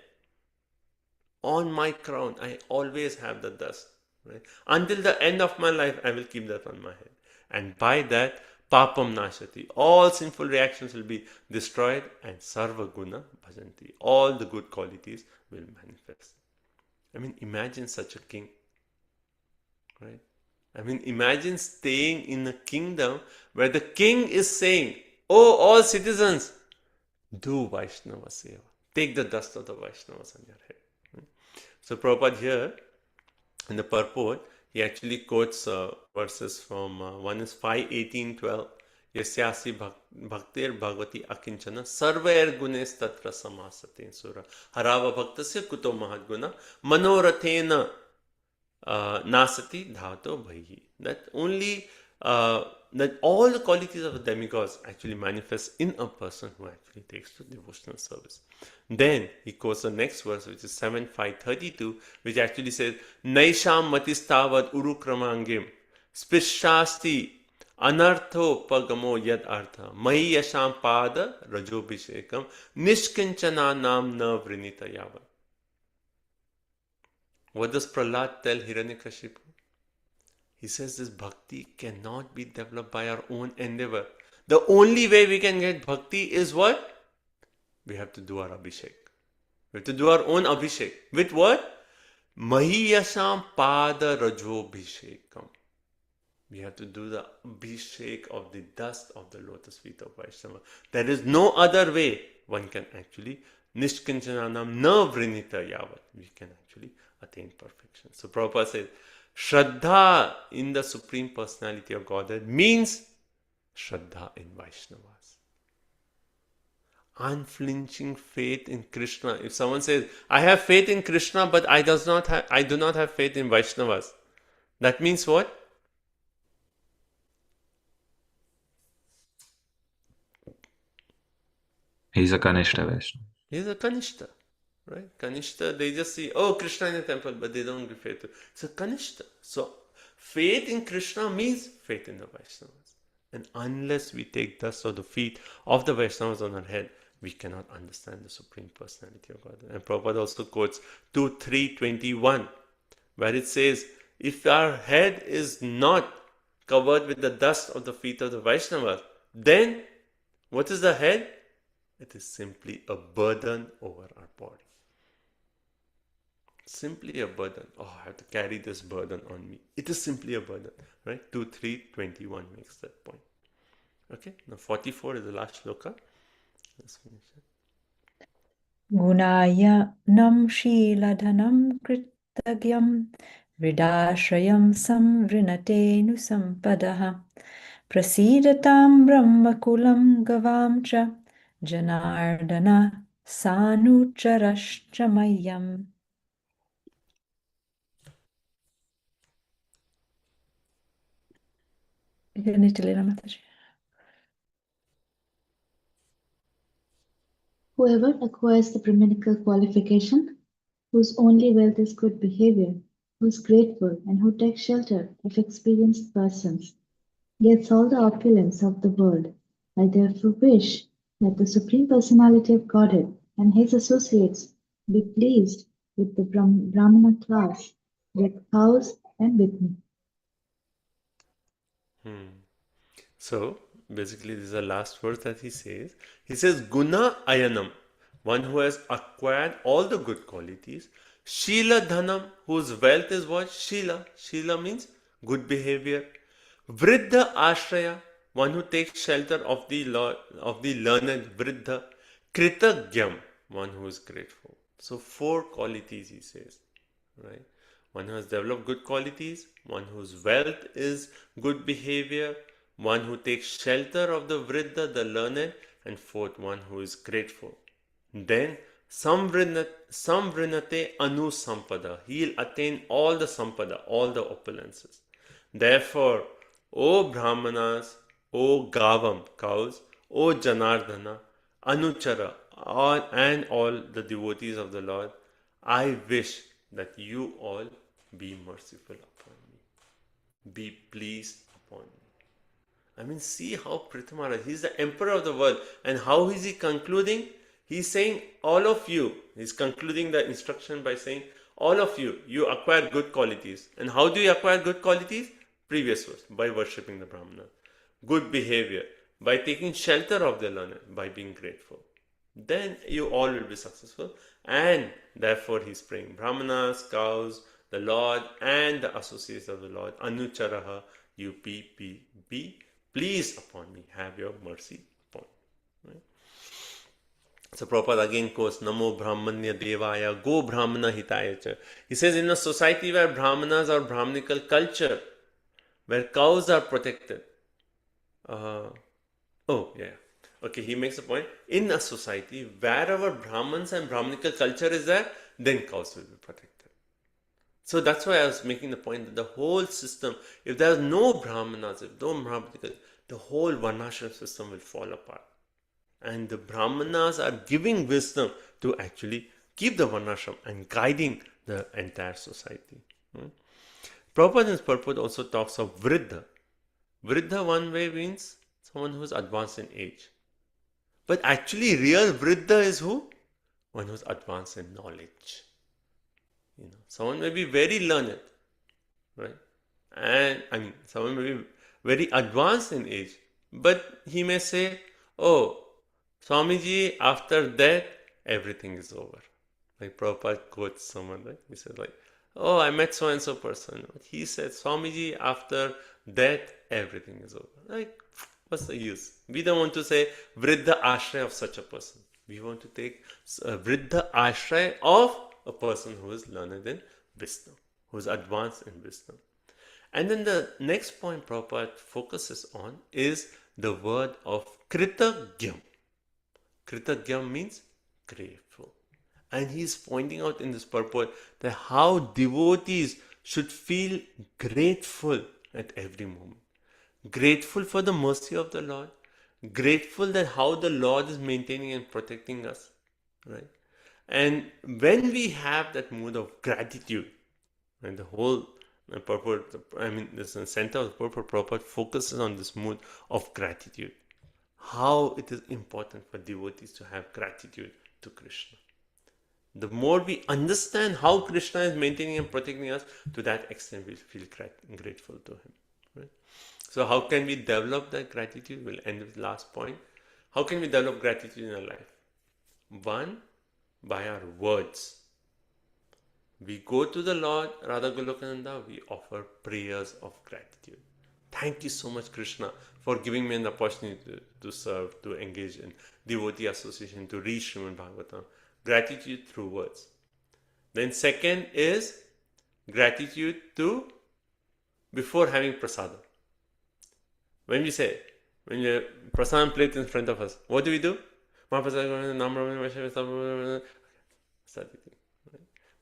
[SPEAKER 1] on my crown. I always have the dust. Right? Until the end of my life, I will keep that on my head. And by that, papam nashati, all sinful reactions will be destroyed, and sarva guna bhajanti, all the good qualities will manifest. I mean, imagine such a king. Right? I mean, imagine staying in a kingdom where the king is saying, oh, all citizens, do Vaishnava Seva. Take the dust of the Vaishnavas on your head. So Prabhupada here, in the purport, he actually quotes verses from, one is 5:18-12. Yasyasi bhaktir bhagavati akinchana sarvair gunes tatra samasate sura harava bhaktasya kuto mahadguna manorathena nasati dhato bhayi. That only that all the qualities of the demigods actually manifest in a person who actually takes to devotional service. Then he quotes the next verse, which is 7:5-32, which actually says, Naisham matistavad urukramangim spishasti anartho pagamo yad artha mahi yasham pada rajobhishekam nishkinchana nam na vrinita yavat. What does Prahlad tell Hiranyakashipu? He says this bhakti cannot be developed by our own endeavor. The only way we can get bhakti is what? We have to do our abhishek. We have to do our own abhishek. With what? Mahiyasham pada rajobhishekam. We have to do the abhishek of the dust of the lotus feet of Vaishnava. There is no other way one can actually nishkinchananam na vrinita yavat. We can actually attain perfection. So Prabhupada says, Shraddha in the Supreme Personality of Godhead means Shraddha in Vaishnavas. Unflinching faith in Krishna. If someone says, I have faith in Krishna, but I do not have faith in Vaishnavas, that means what?
[SPEAKER 10] He's a Kanishta Vaishnava.
[SPEAKER 1] He's a Kanishta. Right? Kanishta, they just see, oh, Krishna in the temple, but they don't give faith to. It's a Kanishta. So, faith in Krishna means faith in the Vaishnavas. And unless we take dust of the feet of the Vaishnavas on our head, we cannot understand the Supreme Personality of God. And Prabhupada also quotes 2:3:21, where it says, if our head is not covered with the dust of the feet of the Vaishnavas, then what is the head? It is simply a burden over our body. Simply a burden. Oh, I have to carry this burden on me. It is simply a burden. Right? 2:3:21 makes that point. Okay, now 44 is the last shloka. Let's finish it.
[SPEAKER 2] Gunaya nam shiladhanam kritagyam Vridashrayam samvrinate nusampadaha Prasidatam brahmakulam gavam cha Janardana sanucharashchamayam.
[SPEAKER 8] Whoever acquires the Brahminical qualification, whose only wealth is good behavior, who is grateful, and who takes shelter of experienced persons, gets all the opulence of the world. I therefore wish that the Supreme Personality of Godhead and his associates be pleased with the Brahmana class, with cows and with me.
[SPEAKER 1] So, basically, this is the last verse that he says. He says, Guna Ayanam, one who has acquired all the good qualities. Shila Dhanam, whose wealth is what? Shila. Shila means good behavior. Vriddha Ashraya, one who takes shelter of the learned. Vriddha. Kritagyam, one who is grateful. So, 4 qualities he says. Right? One who has developed good qualities, one whose wealth is good behavior, one who takes shelter of the vriddha, the learned, and 4th, one who is grateful. Then, samvrinate anu sampada. He'll attain all the sampada, all the opulences. Therefore, O Brahmanas, O Gavam, cows, O Janardana, Anuchara, and all the devotees of the Lord, I wish that you all be merciful upon me. Be pleased upon me. I mean, see how Prithmaraj, he's the emperor of the world. And how is he concluding? He's saying, all of you, he's concluding the instruction by saying, all of you, you acquire good qualities. And how do you acquire good qualities? Previous verse, by worshipping the Brahmana. Good behavior, by taking shelter of the learned, by being grateful. Then you all will be successful. And therefore he's praying, Brahmanas, cows, the Lord, and the associates of the Lord, Anucharaha, you be pleased upon me, have your mercy upon me. Right? So Prabhupada again quotes, Namo Brahmanya Devaya, Go Brahmana Hitaya Cha. He says, in a society where Brahmanas or Brahmanical culture, where cows are protected. Okay, he makes a point. In a society, wherever Brahmans and Brahmanical culture is there, then cows will be protected. So that's why I was making the point that the whole system, if there are no Brahmanas, if no Brahmanical, the whole Varnashram system will fall apart. And the Brahmanas are giving wisdom to actually keep the Varnashram and guiding the entire society. Prabhupada in his purport also talks of Vriddha. Vriddha one way means someone who is advanced in age. But actually real Vriddha is who? One who is advanced in knowledge. Someone may be very learned, right? And someone may be very advanced in age, but he may say, oh, Swamiji, after that, everything is over. Like Prabhupada quotes someone, right? He says oh, I met so-and-so person. He said, Swamiji, after that, everything is over. Like, what's the use? We don't want to say Vriddha Ashraya of such a person. We want to take Vriddha Ashraya of a person who is learned in wisdom, who is advanced in wisdom. And then the next point Prabhupada focuses on is the word of Kritagyam. Kritagyam means grateful. And he's pointing out in this purport that how devotees should feel grateful at every moment. Grateful for the mercy of the Lord. Grateful that how the Lord is maintaining and protecting us. Right? And when we have that mood of gratitude, and the whole purport, the center of the purport focuses on this mood of gratitude. How it is important for devotees to have gratitude to Krishna. The more we understand how Krishna is maintaining and protecting us, to that extent we feel grateful to him. Right? So how can we develop that gratitude? We'll end with the last point. How can we develop gratitude in our life? One, by our words. We go to the Lord, Radha Golokananda, we offer prayers of gratitude. Thank you so much, Krishna, for giving me an opportunity to serve, to engage in devotee association, to read Srimad Bhagavatam. Gratitude through words. Then second is gratitude to before having prasadam. When we say, when the prasadam plate in front of us, what do?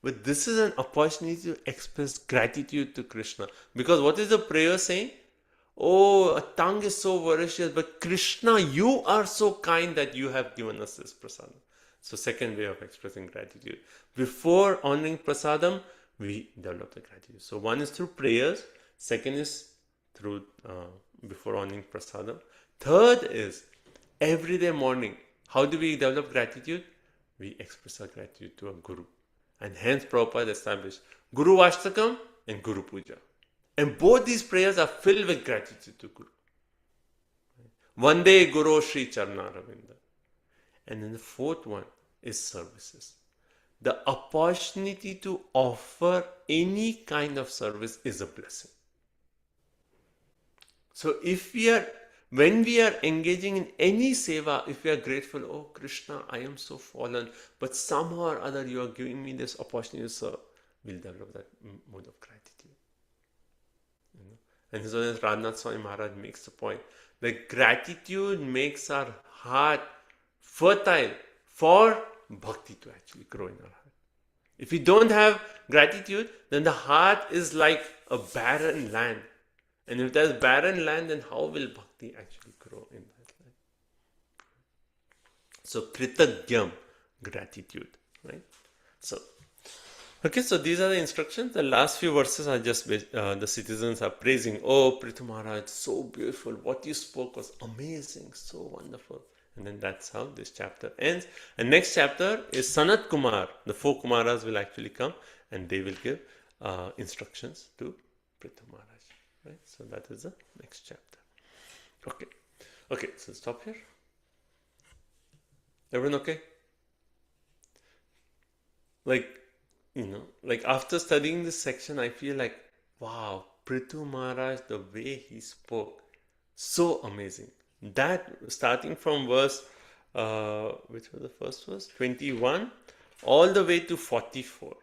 [SPEAKER 1] But this is an opportunity to express gratitude to Krishna. Because what is the prayer saying? Oh, a tongue is so voracious, but Krishna, you are so kind that you have given us this prasadam. So second way of expressing gratitude. Before honoring prasadam, we develop the gratitude. So one is through prayers. Second is through before honoring prasadam. Third is everyday morning. How do we develop gratitude? We express our gratitude to a guru. And hence Prabhupada established Guru Vashtakam and Guru Puja. And both these prayers are filled with gratitude to Guru. Vande Guru Shri Charna Ravinda. And then the fourth one is services. The opportunity to offer any kind of service is a blessing. So when we are engaging in any seva, if we are grateful, oh Krishna, I am so fallen, but somehow or other you are giving me this opportunity to serve, we'll develop that mode of gratitude. And so as Radhanath Swami Maharaj makes the point, that gratitude makes our heart fertile for bhakti to actually grow in our heart. If we don't have gratitude, then the heart is like a barren land. And if there's barren land, then how will bhakti actually grow in that land? So, kritagyam, gratitude, right? So, Okay, so these are the instructions. The last few verses are just the citizens are praising. Oh, Prithu Maharaj, so beautiful. What you spoke was amazing, so wonderful. And then that's how this chapter ends. And next chapter is Sanat Kumar. The four Kumaras will actually come and they will give instructions to Prithu Maharaj. Right? So that is the next chapter. Okay. Okay, so stop here. Everyone okay? Like, like after studying this section, I feel like, wow, Prithu Maharaj, the way he spoke, so amazing. That starting from verse, which was the first verse, 21, all the way to 44.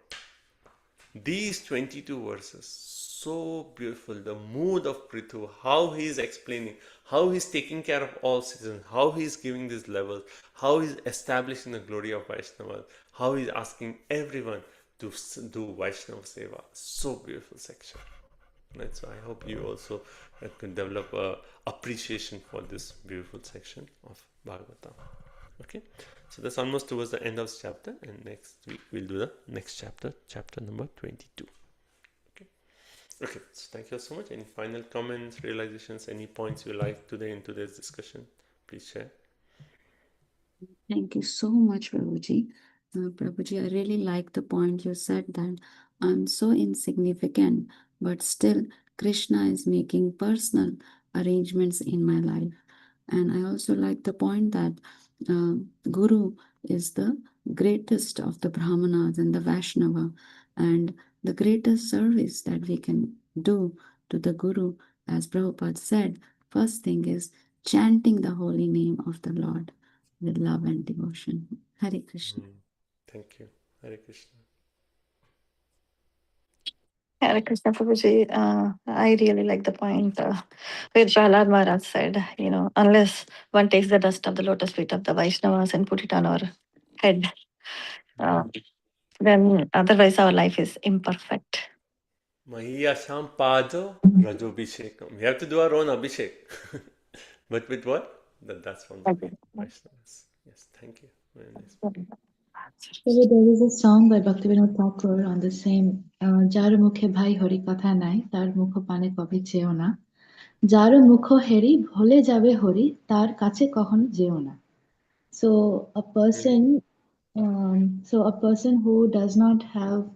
[SPEAKER 1] These 22 verses, so beautiful. The mood of Prithu, how he is explaining, how he's taking care of all citizens, how he's giving these levels, how he's establishing the glory of Vaishnava, how he's asking everyone to do Vaishnava Seva. So beautiful section. Right? So I hope you also can develop a appreciation for this beautiful section of Bhagavatam. Okay, so that's almost towards the end of this chapter, and next week we'll do the next chapter, chapter number 22. Okay, so thank you so much. Any final comments, realizations, any points you like today in today's discussion, please share.
[SPEAKER 3] Thank you so much, Prabhuji. Prabhuji, I really like the point you said that I'm so insignificant, but still Krishna is making personal arrangements in my life. And I also like the point that Guru is the greatest of the Brahmanas and the Vaishnava, and the greatest service that we can do to the Guru, as Prabhupada said, first thing is chanting the holy name of the Lord with love and devotion. Hare Krishna.
[SPEAKER 1] Thank you. Hare Krishna.
[SPEAKER 4] Hare Krishna Prabhuji, I really like the point where Prahlad Maharaj said, unless one takes the dust of the lotus feet of the Vaishnavas and put it on our head, then otherwise our life is imperfect.
[SPEAKER 1] Mahiyasham Pado Rajobhishekam. We have to do our own Abhishek. But with what? That's from the Vaishnavas. Yes, thank you. Very nice.
[SPEAKER 8] So there is a song by Bhaktivinoda Thakur on the same Jar mukhe bhai hori katha nai tar mukho pane kabhi cheo na jar mukho heri bhole jabe hori tar kache kahon jeo na. So a person who does not have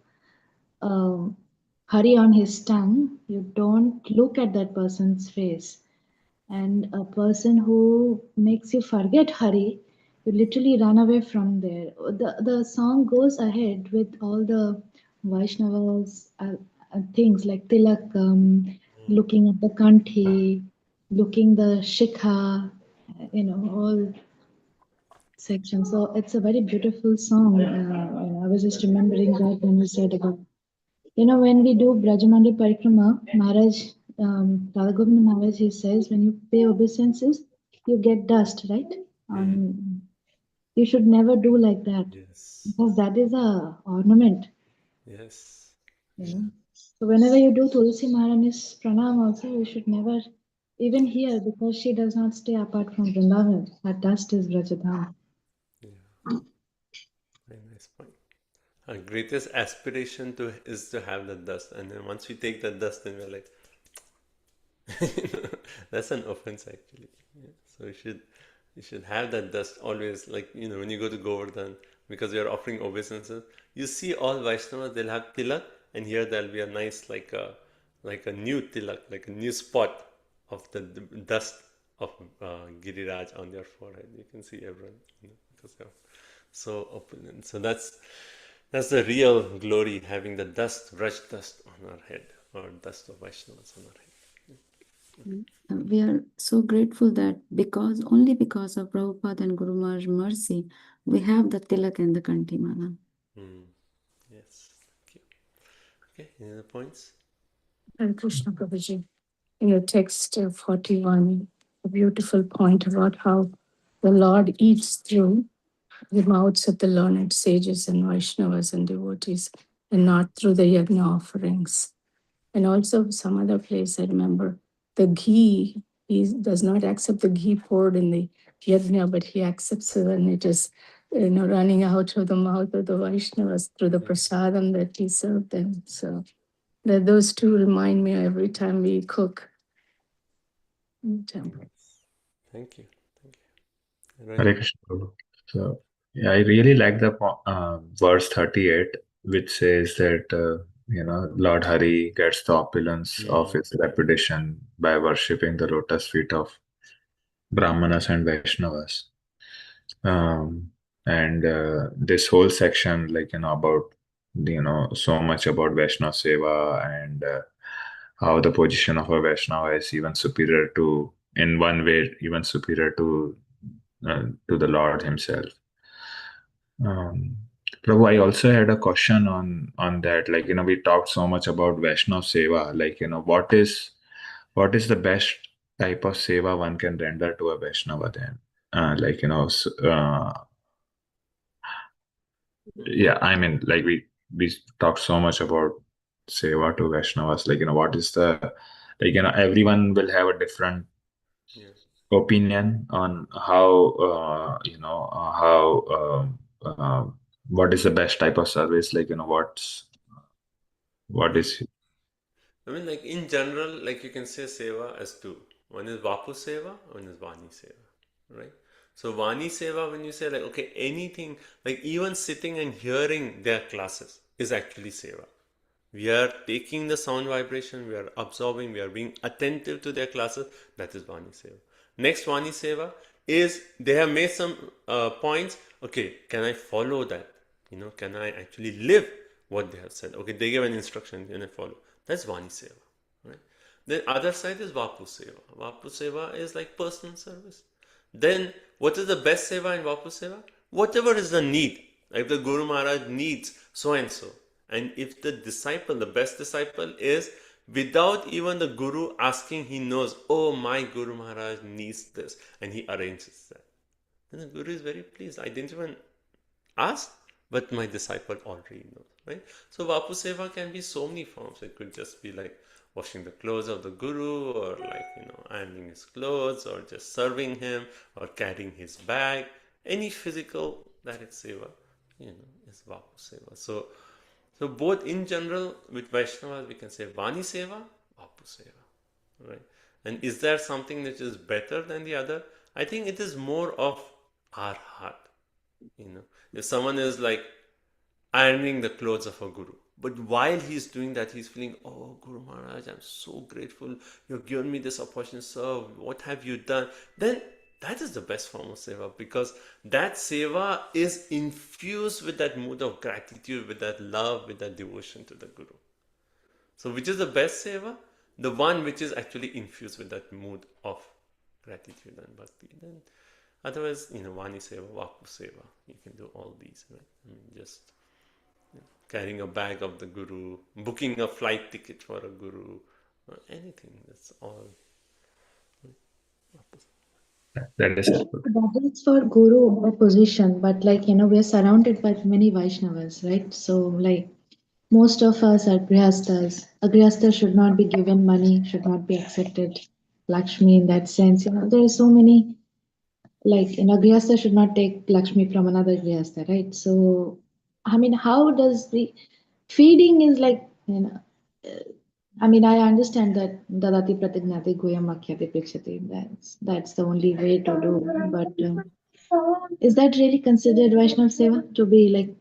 [SPEAKER 8] Hari on his tongue, you don't look at that person's face. And a person who makes you forget Hari, you literally run away from there. The song goes ahead with all the Vaishnavas things like Tilakam, looking at the Kanthi, looking the Shikha, all sections. So it's a very beautiful song. I was just remembering that when you said about, when we do Brajamandi Parikrama, Maharaj, Radha Govinda Maharaj, he says, when you pay obeisances, you get dust, right? You should never do like that.
[SPEAKER 1] Yes.
[SPEAKER 8] Because that is a ornament.
[SPEAKER 1] Yes.
[SPEAKER 8] So whenever you do Tulsi Maharani's pranam also, you should never, even here, because she does not stay apart from Vrindavan. That dust is Brajadham.
[SPEAKER 1] Yeah. Very nice point. Our greatest aspiration is to have the dust, and then once we take that dust, then we're like, that's an offense actually. Yeah. So you should have that dust always, like when you go to Govardhan, because you're offering obeisances, you see all Vaishnavas, they'll have tilak, and here there'll be a nice like a new tilak, like a new spot of the dust of Giriraj on their forehead. You can see everyone because they're so open. So that's the real glory, having the dust, Vraj dust on our head, or dust of Vaishnavas on our head.
[SPEAKER 3] We are so grateful that only because of Prabhupada and Guru Maharaj's mercy, we have the tilak and the Kanthi Mala.
[SPEAKER 1] Yes, thank you. Okay, any other points?
[SPEAKER 9] Hare Krishna Prabhuji. In your text 41, a beautiful point about how the Lord eats through the mouths of the learned sages and Vaishnavas and devotees, and not through the yajna offerings. And also some other place I remember, the ghee, he does not accept the ghee poured in the yajna, but he accepts it when it is running out of the mouth of the Vaishnavas through the prasadam that he served them. So that those two remind me every time we cook in the temple.
[SPEAKER 1] Thank you. Thank you. Right.
[SPEAKER 10] Hare Krishna, Prabhu. So, yeah, I really like the verse 38, which says that, Lord Hari gets the opulence of his reputation by worshipping the lotus feet of Brahmanas and Vaishnavas. And this whole section, about, so much about Vaishnava Seva and how the position of a Vaishnava is even superior to, in one way, even superior to the Lord Himself. Prabhu, I also had a question on that. We talked so much about Vaishnava Seva. What is the best type of seva one can render to a Vaishnava then? Yeah, I mean, we talked so much about seva to Vaishnavas. What is the everyone will have a different opinion on how what is the best type of service. What is
[SPEAKER 1] I mean, in general, you can say seva as two. One is Vapu seva, one is Vani seva, right? So Vani seva, when you say okay, anything, even sitting and hearing their classes is actually seva. We are taking the sound vibration, we are absorbing, we are being attentive to their classes. That is Vani seva. Next Vani seva is they have made some points. Okay, can I follow that? Can I actually live what they have said? Okay, they give an instruction, can I follow? That's Vani seva, right? The other side is Vapu seva. Vapu seva is personal service. Then what is the best seva in Vapu seva? Whatever is the need. Like the Guru Maharaj needs so and so. And if the disciple, the best disciple is, without even the Guru asking, he knows, oh, my Guru Maharaj needs this, and he arranges that. Then the Guru is very pleased. I didn't even ask, but my disciple already knows, right? So Vapu Seva can be so many forms. It could just be washing the clothes of the Guru, or ironing his clothes, or just serving him, or carrying his bag. Any physical direct seva, is Vapu Seva. So both in general with Vaishnavas we can say Vani Seva, Vapu Seva, right? And is there something that is better than the other? I think it is more of our heart. If someone is ironing the clothes of a Guru, but while he's doing that, he's feeling, oh, Guru Maharaj, I'm so grateful. You've given me this opportunity to serve. What have you done? Then that is the best form of seva, because that seva is infused with that mood of gratitude, with that love, with that devotion to the Guru. So which is the best seva? The one which is actually infused with that mood of gratitude and bhakti. Then otherwise, Vani seva, Vapu seva, you can do all these, right? I mean, just carrying a bag of the Guru, booking a flight ticket for a Guru, or anything. That's all.
[SPEAKER 10] that is
[SPEAKER 8] That is for Guru position, but we are surrounded by many Vaishnavas, right? So most of us are grihasthas. A grihastha should not be given money, should not be accepted Lakshmi in that sense. There are so many, grihastha should not take Lakshmi from another grihastha, right? So, I mean, how does the feeding is I understand that dadati pratignati goyam akhyati prikshati. That's the only way to do. But is that really considered Vaishnav seva to be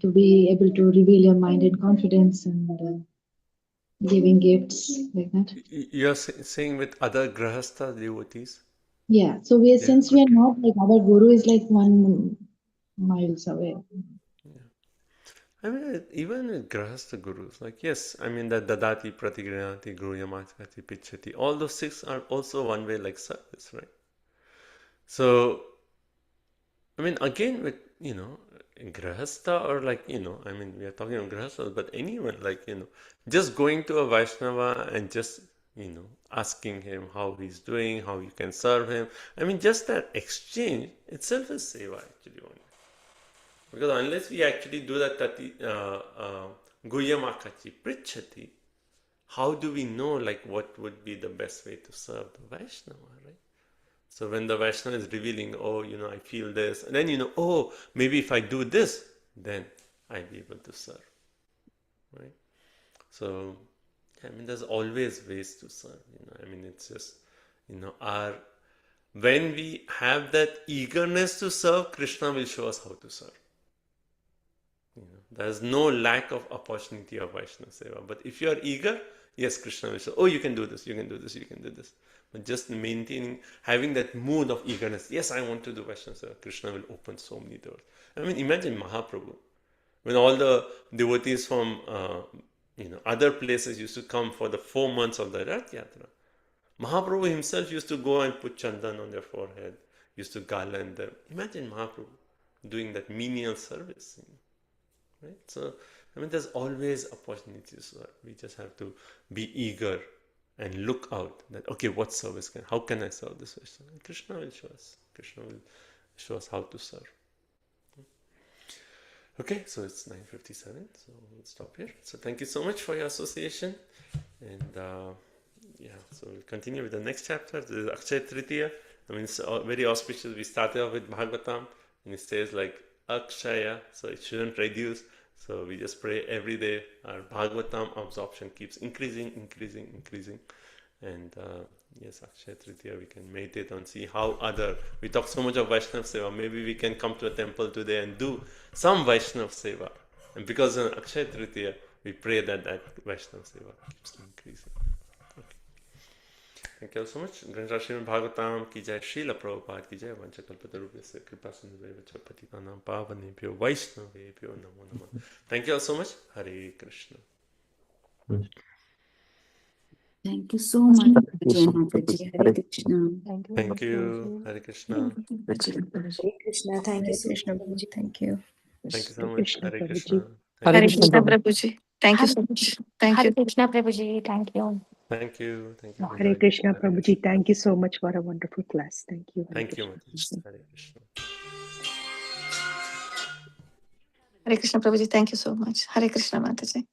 [SPEAKER 8] to be able to reveal your mind in confidence and giving gifts like that?
[SPEAKER 1] You're saying with other grahastha devotees?
[SPEAKER 8] Yeah. So since we are not our Guru is 1 miles away.
[SPEAKER 1] I mean, even with grahastha gurus, yes, I mean that dadati, pratigranati, gruyamakati, pichati, all those 6 are also one way service, right? So, I mean, again with, grahastha or I mean, we are talking about grahastha, but anyone just going to a Vaishnava and just, asking him how he's doing, how you can serve him. I mean, just that exchange itself is seva actually only. Because unless we actually do that guyamakati prichati, how do we know what would be the best way to serve the Vaishnava, right? So when the Vaishnava is revealing, oh, I feel this, and then oh, maybe if I do this, then I'll be able to serve, right? So, there's always ways to serve. It's just, when we have that eagerness to serve, Krishna will show us how to serve. There's no lack of opportunity of Vaishnava Seva. But if you are eager, yes, Krishna will say, oh, you can do this, you can do this, you can do this. But just maintaining, having that mood of eagerness, yes, I want to do Vaishnava Seva, Krishna will open so many doors. Imagine Mahaprabhu. When all the devotees from other places used to come for the 4 months of the Rath Yatra, Mahaprabhu himself used to go and put chandan on their forehead, used to garland them. Imagine Mahaprabhu doing that menial service. Right? So, there's always opportunities. We just have to be eager and look out that, okay, what service how can I serve this Vaishnava? And Krishna will show us. Krishna will show us how to serve. Okay, so it's 9:57, so we'll stop here. So thank you so much for your association. And so we'll continue with the next chapter. This is Akshaya Tritiya. It's very auspicious. We started off with Bhagavatam, and it says like Akshaya, so it shouldn't reduce. So we just pray every day our Bhagavatam absorption keeps increasing. And yes, Akshaya Tritiya, we can meditate on, see how we talk so much of Vaishnava Seva. Maybe we can come to a temple today and do some Vaishnava Seva. And because of Akshaya Tritiya, we pray that Vaishnava Seva keeps increasing. Thank you all so much. Granjal Srimad Bhagavatam ki jai, Srila Prabhupada ki jai, Vanchakalpatarubhyasya kripa sindhuveva patitanam pavanebhyo Vaishnavebhyo namo namah. Thank you all so much. Hare Krishna.
[SPEAKER 3] Thank you so much, Jai Mataji. Hare Krishna.
[SPEAKER 1] Thank you. Hare Krishna.
[SPEAKER 11] Hare Krishna. Thank you so
[SPEAKER 2] Krishna,
[SPEAKER 11] much.
[SPEAKER 2] thank you.
[SPEAKER 1] Thank you so much. Hare Krishna.
[SPEAKER 2] Hare
[SPEAKER 4] Hare
[SPEAKER 2] Krishna,
[SPEAKER 4] Krishna,
[SPEAKER 2] Prabhu.
[SPEAKER 4] Prabhuji. Thank you so much. Thank
[SPEAKER 15] Hare
[SPEAKER 4] you.
[SPEAKER 15] Krishna, Prabhuji. Thank you.
[SPEAKER 1] Thank you. Thank you for
[SPEAKER 6] Hare
[SPEAKER 1] joining.
[SPEAKER 6] Krishna,
[SPEAKER 1] Hare
[SPEAKER 6] Prabhuji.
[SPEAKER 1] Krishna.
[SPEAKER 6] Thank you so much for a wonderful class. Thank you. Hare
[SPEAKER 1] Thank you,
[SPEAKER 6] Krishna.
[SPEAKER 1] Mataji. Hare Krishna.
[SPEAKER 4] Hare Krishna, Prabhuji. Thank you so much. Hare Krishna, Mataji.